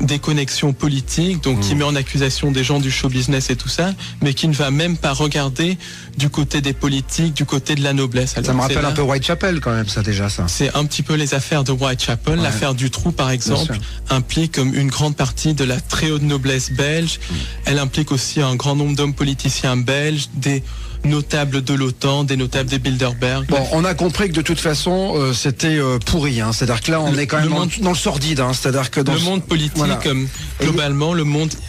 des connexions politiques, donc qui met en accusation des gens du show business et tout ça, mais qui ne va même pas regarder du côté des politiques, du côté de la noblesse. Alors, ça me rappelle un peu Whitechapel quand même, ça déjà, ça. C'est un petit peu les affaires de Whitechapel. Ouais. L'affaire Dutroux, par exemple, implique comme une grande partie de la très haute noblesse belge. Elle implique aussi un grand nombre d'hommes politiciens belges, des notables de l'OTAN, des notables des Bilderberg. Bon, on a compris que de toute façon, c'était pourri. Hein. C'est-à-dire que là, on est quand même dans le sordide. Hein. C'est-à-dire que dans le monde politique, comme globalement,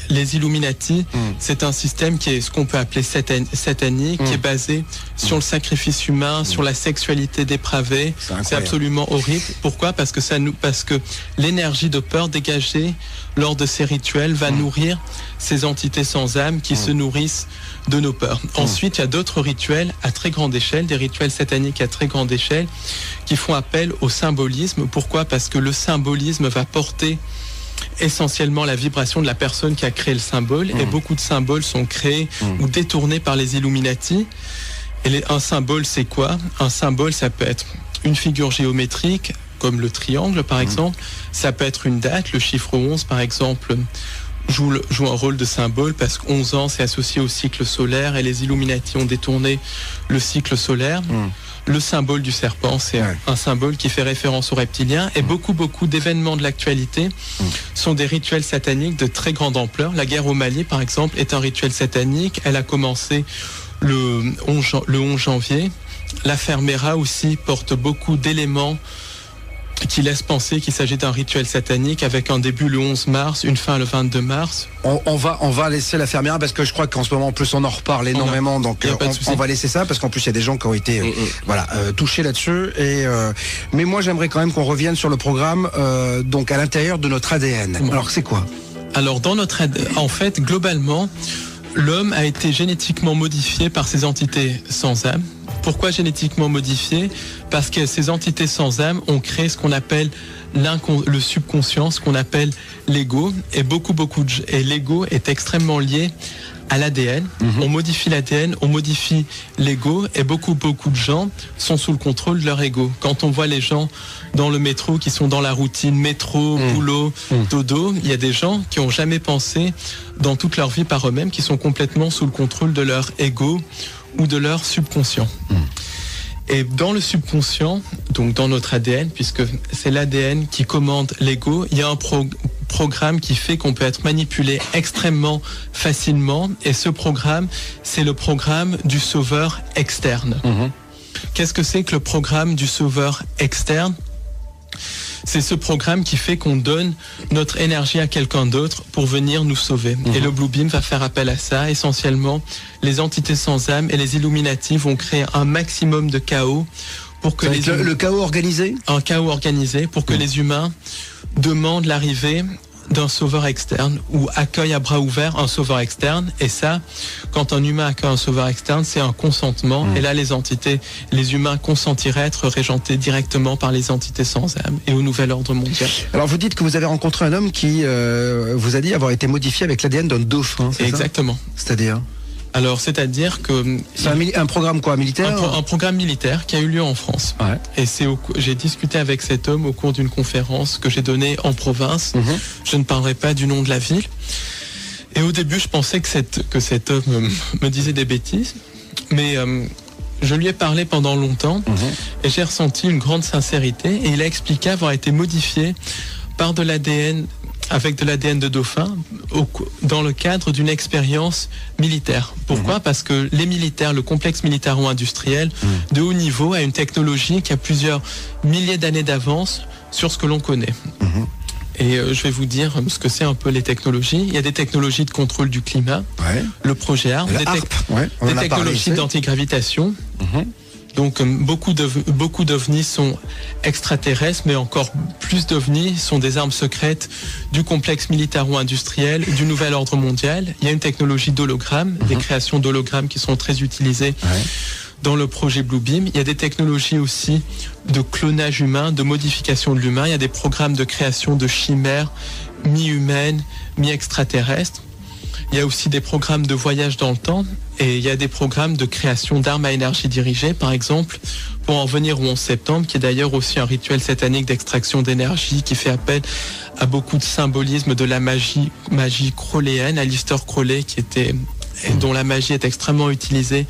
les Illuminati, c'est un système qui est ce qu'on peut appeler satanique, qui est basé sur le sacrifice humain, sur la sexualité dépravée. C'est absolument horrible. Pourquoi ? Parce que l'énergie de peur dégagée lors de ces rituels va nourrir ces entités sans âme qui se nourrissent de nos peurs. Ensuite, il y a d'autres rituels à très grande échelle, des rituels sataniques à très grande échelle, qui font appel au symbolisme. Pourquoi ? Parce que le symbolisme va porter essentiellement la vibration de la personne qui a créé le symbole, et beaucoup de symboles sont créés ou détournés par les Illuminati. Et un symbole, c'est quoi ? Un symbole, ça peut être une figure géométrique, comme le triangle par exemple, ça peut être une date, le chiffre 11 par exemple, joue un rôle de symbole parce que 11 ans c'est associé au cycle solaire et les Illuminati ont détourné le cycle solaire. Le symbole du serpent, c'est un symbole qui fait référence aux reptiliens, et beaucoup d'événements de l'actualité sont des rituels sataniques de très grande ampleur. La guerre au Mali par exemple est un rituel satanique, elle a commencé le 11 janvier. L'affaire Mera aussi porte beaucoup d'éléments qui laisse penser qu'il s'agit d'un rituel satanique avec un début le 11 mars, une fin le 22 mars. On va laisser la fermière parce que je crois qu'en ce moment en plus on en reparle énormément, donc on va laisser ça parce qu'en plus il y a des gens qui ont été touchés là-dessus. Mais moi j'aimerais quand même qu'on revienne sur le programme donc à l'intérieur de notre ADN. Alors c'est quoi ? Alors dans notre ADN, en fait globalement, l'homme a été génétiquement modifié par ces entités sans âme. Pourquoi génétiquement modifié ? Parce que ces entités sans âme ont créé ce qu'on appelle le subconscient, ce qu'on appelle l'ego, et l'ego est extrêmement lié à l'ADN. On modifie l'ADN, on modifie l'ego, et beaucoup de gens sont sous le contrôle de leur ego. Quand on voit les gens dans le métro qui sont dans la routine métro, boulot, dodo, il y a des gens qui n'ont jamais pensé dans toute leur vie par eux-mêmes, qui sont complètement sous le contrôle de leur ego ou de leur subconscient. Et dans le subconscient, donc dans notre ADN, puisque c'est l'ADN qui commande l'ego, il y a un programme qui fait qu'on peut être manipulé extrêmement facilement, et ce programme, c'est le programme du sauveur externe. Qu'est-ce que c'est que le programme du sauveur externe ? C'est ce programme qui fait qu'on donne notre énergie à quelqu'un d'autre pour venir nous sauver. Et le Blue Beam va faire appel à ça. Essentiellement, les entités sans âme et les Illuminati vont créer un maximum de chaos pour que le chaos organisé ? Un chaos organisé pour que les humains demandent l'arrivée d'un sauveur externe ou accueille à bras ouverts un sauveur externe. Et ça, quand un humain accueille un sauveur externe, c'est un consentement. Et là, les humains consentiraient à être régentés directement par les entités sans âme et au nouvel ordre mondial. Alors vous dites que vous avez rencontré un homme qui vous a dit avoir été modifié avec l'ADN d'un dauphin, c'est exactement. Ça ? C'est-à-dire ? Alors, c'est-à-dire que... C'est un programme quoi, militaire ? Un programme militaire qui a eu lieu en France. Ouais. Et j'ai discuté avec cet homme au cours d'une conférence que j'ai donnée en province. Je ne parlerai pas du nom de la ville. Et au début, je pensais que cet homme me disait des bêtises. Mais je lui ai parlé pendant longtemps et j'ai ressenti une grande sincérité. Et il a expliqué avoir été modifié par de l'ADN... avec de l'ADN de dauphin dans le cadre d'une expérience militaire. Pourquoi ? Parce que les militaires, le complexe militaro-industriel de haut niveau a une technologie qui a plusieurs milliers d'années d'avance sur ce que l'on connaît. Et je vais vous dire ce que c'est un peu les technologies. Il y a des technologies de contrôle du climat, le projet ARP, des technologies d'antigravitation. Donc beaucoup d'ovnis sont extraterrestres, mais encore plus d'ovnis sont des armes secrètes du complexe militaro-industriel du nouvel ordre mondial. Il y a une technologie d'hologramme, des créations d'hologrammes qui sont très utilisées dans le projet Bluebeam. Il y a des technologies aussi de clonage humain, de modification de l'humain. Il y a des programmes de création de chimères mi-humaines, mi-extraterrestres. Il y a aussi des programmes de voyage dans le temps et il y a des programmes de création d'armes à énergie dirigée, par exemple, pour en venir au 11 septembre, qui est d'ailleurs aussi un rituel satanique d'extraction d'énergie qui fait appel à beaucoup de symbolisme de la magie crowleyenne, Aleister Crowley, dont la magie est extrêmement utilisée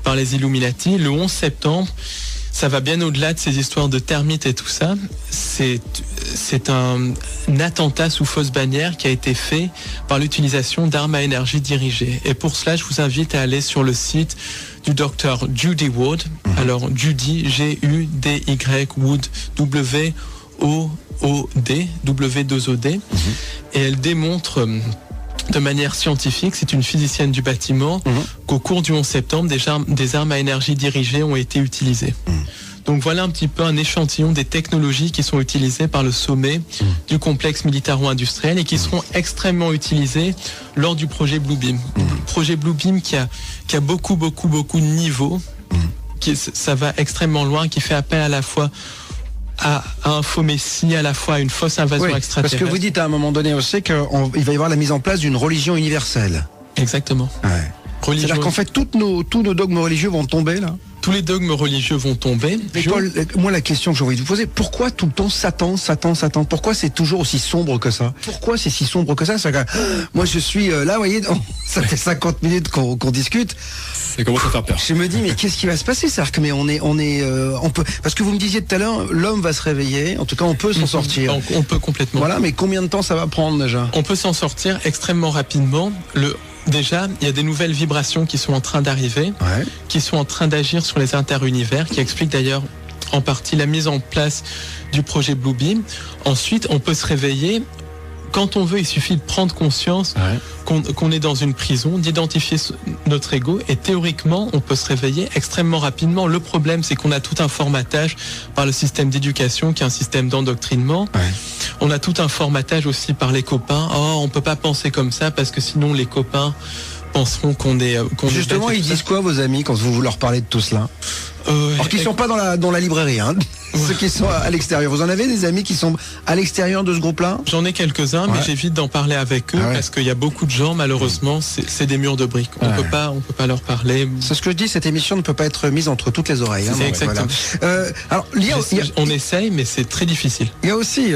par les Illuminati. Le 11 septembre, ça va bien au-delà de ces histoires de termites et tout ça. C'est un attentat sous fausse bannière qui a été fait par l'utilisation d'armes à énergie dirigées. Et pour cela, je vous invite à aller sur le site du docteur Judy Wood. Alors, Judy, G-U-D-Y, Wood, W-O-O-D, W-2-O-D. Et elle démontre... de manière scientifique, c'est une physicienne du bâtiment, qu'au cours du 11 septembre, des armes à énergie dirigée ont été utilisées. Donc voilà un petit peu un échantillon des technologies qui sont utilisées par le sommet du complexe militaro-industriel et qui seront extrêmement utilisées lors du projet Bluebeam. Projet Bluebeam qui a beaucoup de niveaux, ça va extrêmement loin, qui fait appel à la fois à un faux messie, à la fois à une fausse invasion extraterrestre. Parce que vous dites à un moment donné aussi qu'il va y avoir la mise en place d'une religion universelle. Exactement. C'est-à-dire qu'en fait, tous nos dogmes religieux vont tomber, là ? Tous les dogmes religieux vont tomber. Mais Paul, moi la question que j'ai envie de vous poser, pourquoi tout le temps Satan ? Pourquoi c'est toujours aussi sombre que ça ? Pourquoi c'est si sombre que ça ? Moi je suis là, vous voyez, ça fait 50 minutes qu'on discute. Ça commence à faire peur. Je me dis mais qu'est-ce qui va se passer ? C'est-à-dire que on peut, parce que vous me disiez tout à l'heure, l'homme va se réveiller. En tout cas, on peut s'en sortir. On peut complètement. Voilà, mais combien de temps ça va prendre déjà ? On peut s'en sortir extrêmement rapidement. Déjà, il y a des nouvelles vibrations qui sont en train d'arriver, qui sont en train d'agir sur les interunivers, qui expliquent d'ailleurs en partie la mise en place du projet Bluebeam. Ensuite, on peut se réveiller. Quand on veut, il suffit de prendre conscience qu'on est dans une prison, d'identifier notre ego et théoriquement, on peut se réveiller extrêmement rapidement. Le problème, c'est qu'on a tout un formatage par le système d'éducation qui est un système d'endoctrinement. On a tout un formatage aussi par les copains. Oh, on peut pas penser comme ça parce que sinon les copains penseront qu'on est... Justement, ils disent quoi vos amis quand vous leur parlez de tout cela ? Alors qu'ils sont pas dans la librairie, hein. Ceux qui sont à l'extérieur. Vous en avez des amis qui sont à l'extérieur de ce groupe-là ? J'en ai quelques-uns, mais j'évite d'en parler avec eux parce qu'il y a beaucoup de gens, malheureusement, c'est des murs de briques. On peut pas leur parler. C'est ce que je dis, cette émission ne peut pas être mise entre toutes les oreilles. C'est exactement. Voilà. Alors, on essaye, mais c'est très difficile. Il y a aussi...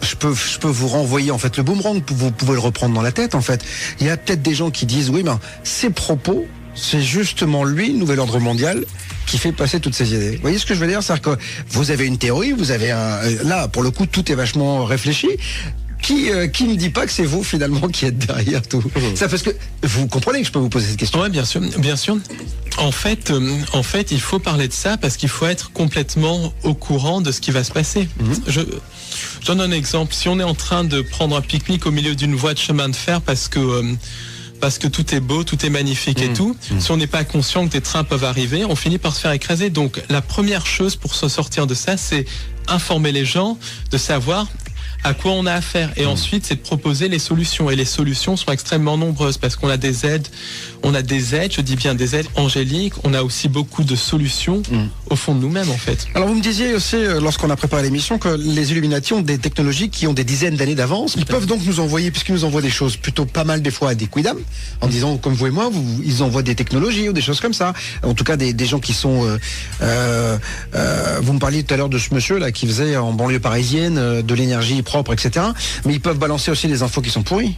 Je peux vous renvoyer en fait le boomerang, vous pouvez le reprendre dans la tête en fait. Il y a peut-être des gens qui disent oui, mais ces propos, c'est justement lui, Nouvel Ordre Mondial, qui fait passer toutes ces idées. Vous voyez ce que je veux dire ? C'est-à-dire que vous avez une théorie, vous avez là pour le coup tout est vachement réfléchi. Qui ne dit pas que c'est vous finalement qui êtes derrière tout ça, parce que vous comprenez que je peux vous poser cette question. Oui, bien sûr. En fait, il faut parler de ça parce qu'il faut être complètement au courant de ce qui va se passer. Je donne un exemple. Si on est en train de prendre un pique-nique au milieu d'une voie de chemin de fer parce que tout est beau, tout est magnifique et tout, si on n'est pas conscient que des trains peuvent arriver, on finit par se faire écraser. Donc la première chose pour se sortir de ça, c'est informer les gens, de savoir à quoi on a affaire. Et ensuite, c'est de proposer les solutions. Et les solutions sont extrêmement nombreuses parce qu'on a des aides, je dis bien des aides angéliques, on a aussi beaucoup de solutions au fond de nous-mêmes, en fait. Alors, vous me disiez aussi, lorsqu'on a préparé l'émission, que les Illuminati ont des technologies qui ont des dizaines d'années d'avance. Ils peuvent donc nous envoyer, puisqu'ils nous envoient des choses plutôt pas mal des fois à des quidam, en disant, comme vous et moi, ils envoient des technologies ou des choses comme ça. En tout cas, des gens qui sont... vous me parliez tout à l'heure de ce monsieur là qui faisait en banlieue parisienne de l'énergie propre, etc. Mais ils peuvent balancer aussi des infos qui sont pourries.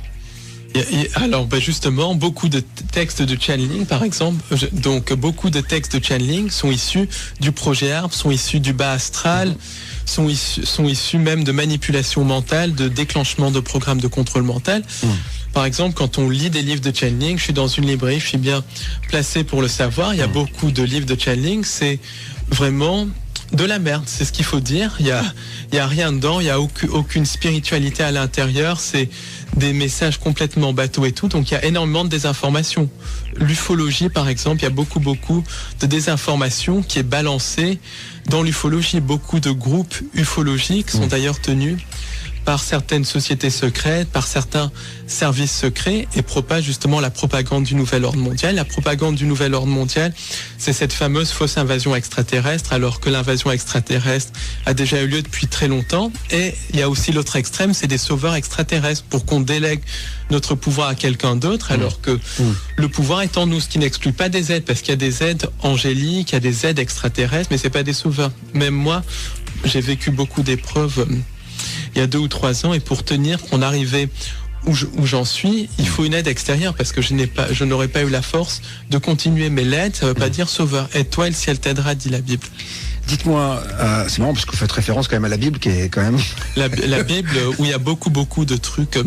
Alors justement, beaucoup de textes de channeling, par exemple, beaucoup de textes de channeling sont issus du projet ARP, sont issus du bas astral, sont issus même de manipulation mentale, de déclenchement de programmes de contrôle mental. Par exemple, quand on lit des livres de channeling, je suis dans une librairie, je suis bien placé pour le savoir, il y a beaucoup de livres de channeling, c'est vraiment de la merde, c'est ce qu'il faut dire. Il y a rien dedans, il y a aucune spiritualité à l'intérieur, c'est des messages complètement bateaux et tout, donc il y a énormément de désinformation. L'ufologie, par exemple, il y a beaucoup de désinformation qui est balancée dans l'ufologie. Beaucoup de groupes ufologiques sont d'ailleurs tenus par certaines sociétés secrètes, par certains services secrets, et propage justement la propagande du nouvel ordre mondial. La propagande du nouvel ordre mondial, c'est cette fameuse fausse invasion extraterrestre, alors que l'invasion extraterrestre a déjà eu lieu depuis très longtemps. Et il y a aussi l'autre extrême, c'est des sauveurs extraterrestres, pour qu'on délègue notre pouvoir à quelqu'un d'autre, alors que le pouvoir est en nous, ce qui n'exclut pas des aides, parce qu'il y a des aides angéliques, il y a des aides extraterrestres, mais c'est pas des sauveurs. Même moi, j'ai vécu beaucoup d'épreuves il y a 2 ou 3 ans, et pour tenir, qu'on arrivait où j'en suis, il faut une aide extérieure, parce que je n'aurais pas eu la force de continuer. Mais l'aide, ça ne veut pas dire sauveur. Aide-toi et le ciel t'aidera, dit la Bible. Dites-moi, c'est marrant parce que vous faites référence quand même à la Bible, qui est quand même... La Bible, où il y a beaucoup de trucs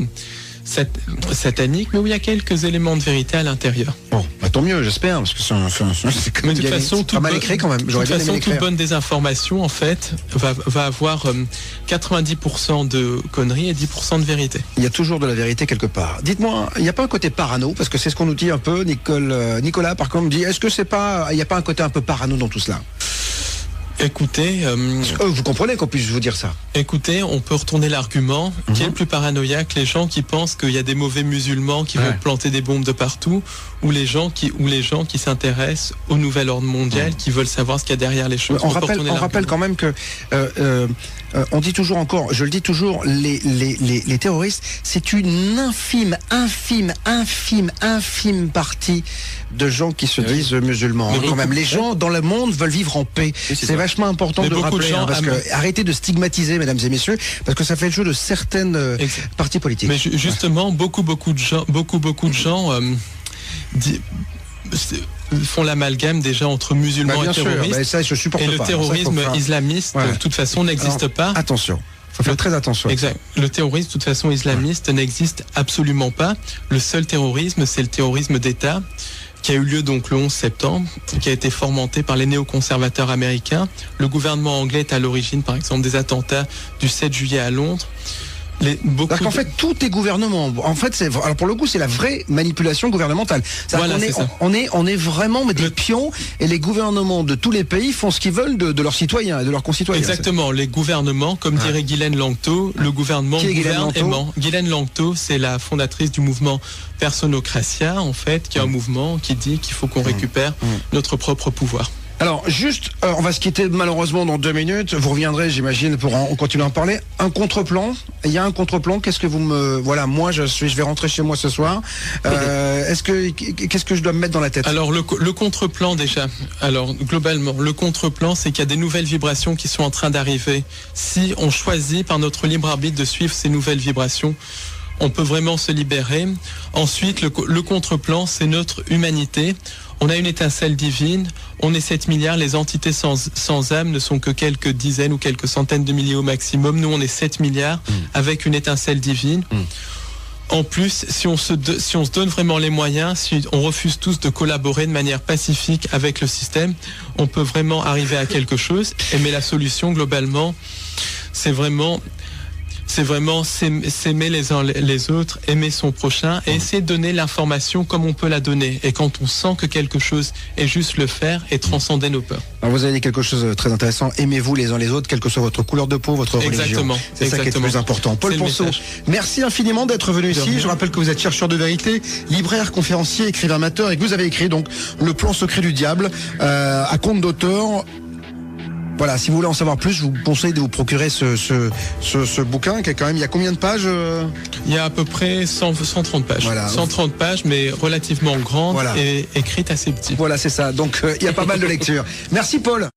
sataniques, mais où il y a quelques éléments de vérité à l'intérieur. Bon, bah tant mieux, j'espère, parce que c'est mais de toute façon, pas mal écrit quand même. Toute bonne désinformation, en fait, va avoir 90% de conneries et 10% de vérité. Il y a toujours de la vérité quelque part. Dites-moi, il n'y a pas un côté parano, parce que c'est ce qu'on nous dit un peu. Nicolas, par contre, me dit, est-ce que il n'y a pas un côté un peu parano dans tout cela? Écoutez, vous comprenez qu'on puisse vous dire ça? Écoutez, on peut retourner l'argument. Qui est le plus paranoïaque, les gens qui pensent qu'il y a des mauvais musulmans qui vont planter des bombes de partout, ou les gens qui s'intéressent au nouvel ordre mondial, qui veulent savoir ce qu'il y a derrière les choses. On rappelle quand même que on dit toujours encore, je le dis toujours, les terroristes, c'est une infime partie de gens qui se disent musulmans. Quand même, les gens dans le monde veulent vivre en paix. C'est vachement important de le rappeler, parce que arrêtez de stigmatiser, mesdames et messieurs, parce que ça fait le jeu de certaines partis politiques. Mais justement, beaucoup de gens font l'amalgame déjà entre musulmans et terroristes. Ça, je supporte et le terrorisme islamiste, de toute façon, n'existe pas. Attention. Faut faire très attention. Exact. Le terrorisme, de toute façon, islamiste n'existe absolument pas. Le seul terrorisme, c'est le terrorisme d'État, qui a eu lieu donc le 11 septembre, qui a été fomenté par les néoconservateurs américains. Le gouvernement anglais est à l'origine, par exemple, des attentats du 7 juillet à Londres. Parce qu'en fait, tout est gouvernement. En fait, alors pour le coup, c'est la vraie manipulation gouvernementale. Voilà, on est vraiment des pions, et les gouvernements de tous les pays font ce qu'ils veulent de leurs citoyens et de leurs concitoyens. Exactement. Les gouvernements, comme dirait Guylaine Langto, le gouvernement gouverne aimant. Guylaine Langto, c'est la fondatrice du mouvement Personocratia, en fait, qui est un mouvement qui dit qu'il faut qu'on récupère notre propre pouvoir. Alors, juste, on va se quitter malheureusement dans 2 minutes. Vous reviendrez, j'imagine, pour continuer à en parler. Un contre-plan. Il y a un contre-plan. Qu'est-ce que vous me... Voilà, moi, je vais rentrer chez moi ce soir. Qu'est-ce que je dois me mettre dans la tête? Alors, le contre-plan, déjà. Alors, globalement, le contre-plan, c'est qu'il y a des nouvelles vibrations qui sont en train d'arriver. Si on choisit par notre libre arbitre de suivre ces nouvelles vibrations, on peut vraiment se libérer. Ensuite, le contre-plan, c'est notre humanité. On a une étincelle divine, on est 7 milliards, les entités sans âme ne sont que quelques dizaines ou quelques centaines de milliers au maximum. Nous, on est 7 milliards avec une étincelle divine. En plus, si on se donne vraiment les moyens, si on refuse tous de collaborer de manière pacifique avec le système, on peut vraiment arriver à quelque chose. Mais la solution, globalement, c'est vraiment C'est vraiment s'aimer les uns les autres, aimer son prochain et essayer de donner l'information comme on peut la donner. Et quand on sent que quelque chose est juste le faire et transcender nos peurs. Alors vous avez dit quelque chose de très intéressant. Aimez-vous les uns les autres, quelle que soit votre couleur de peau, votre religion. C'est ça qui est le plus important. Paul Ponceau, merci infiniment d'être venu ici. Je rappelle que vous êtes chercheur de vérité, libraire, conférencier, écrivain amateur et que vous avez écrit donc Le plan secret du diable à compte d'auteur. Voilà, si vous voulez en savoir plus, je vous conseille de vous procurer ce bouquin qui est quand même, il y a combien de pages Il y a à peu près 130 pages. Voilà. 130 pages, mais relativement grandes et écrites assez petites. Voilà, c'est ça. Donc, il y a pas mal de lectures. Merci Paul.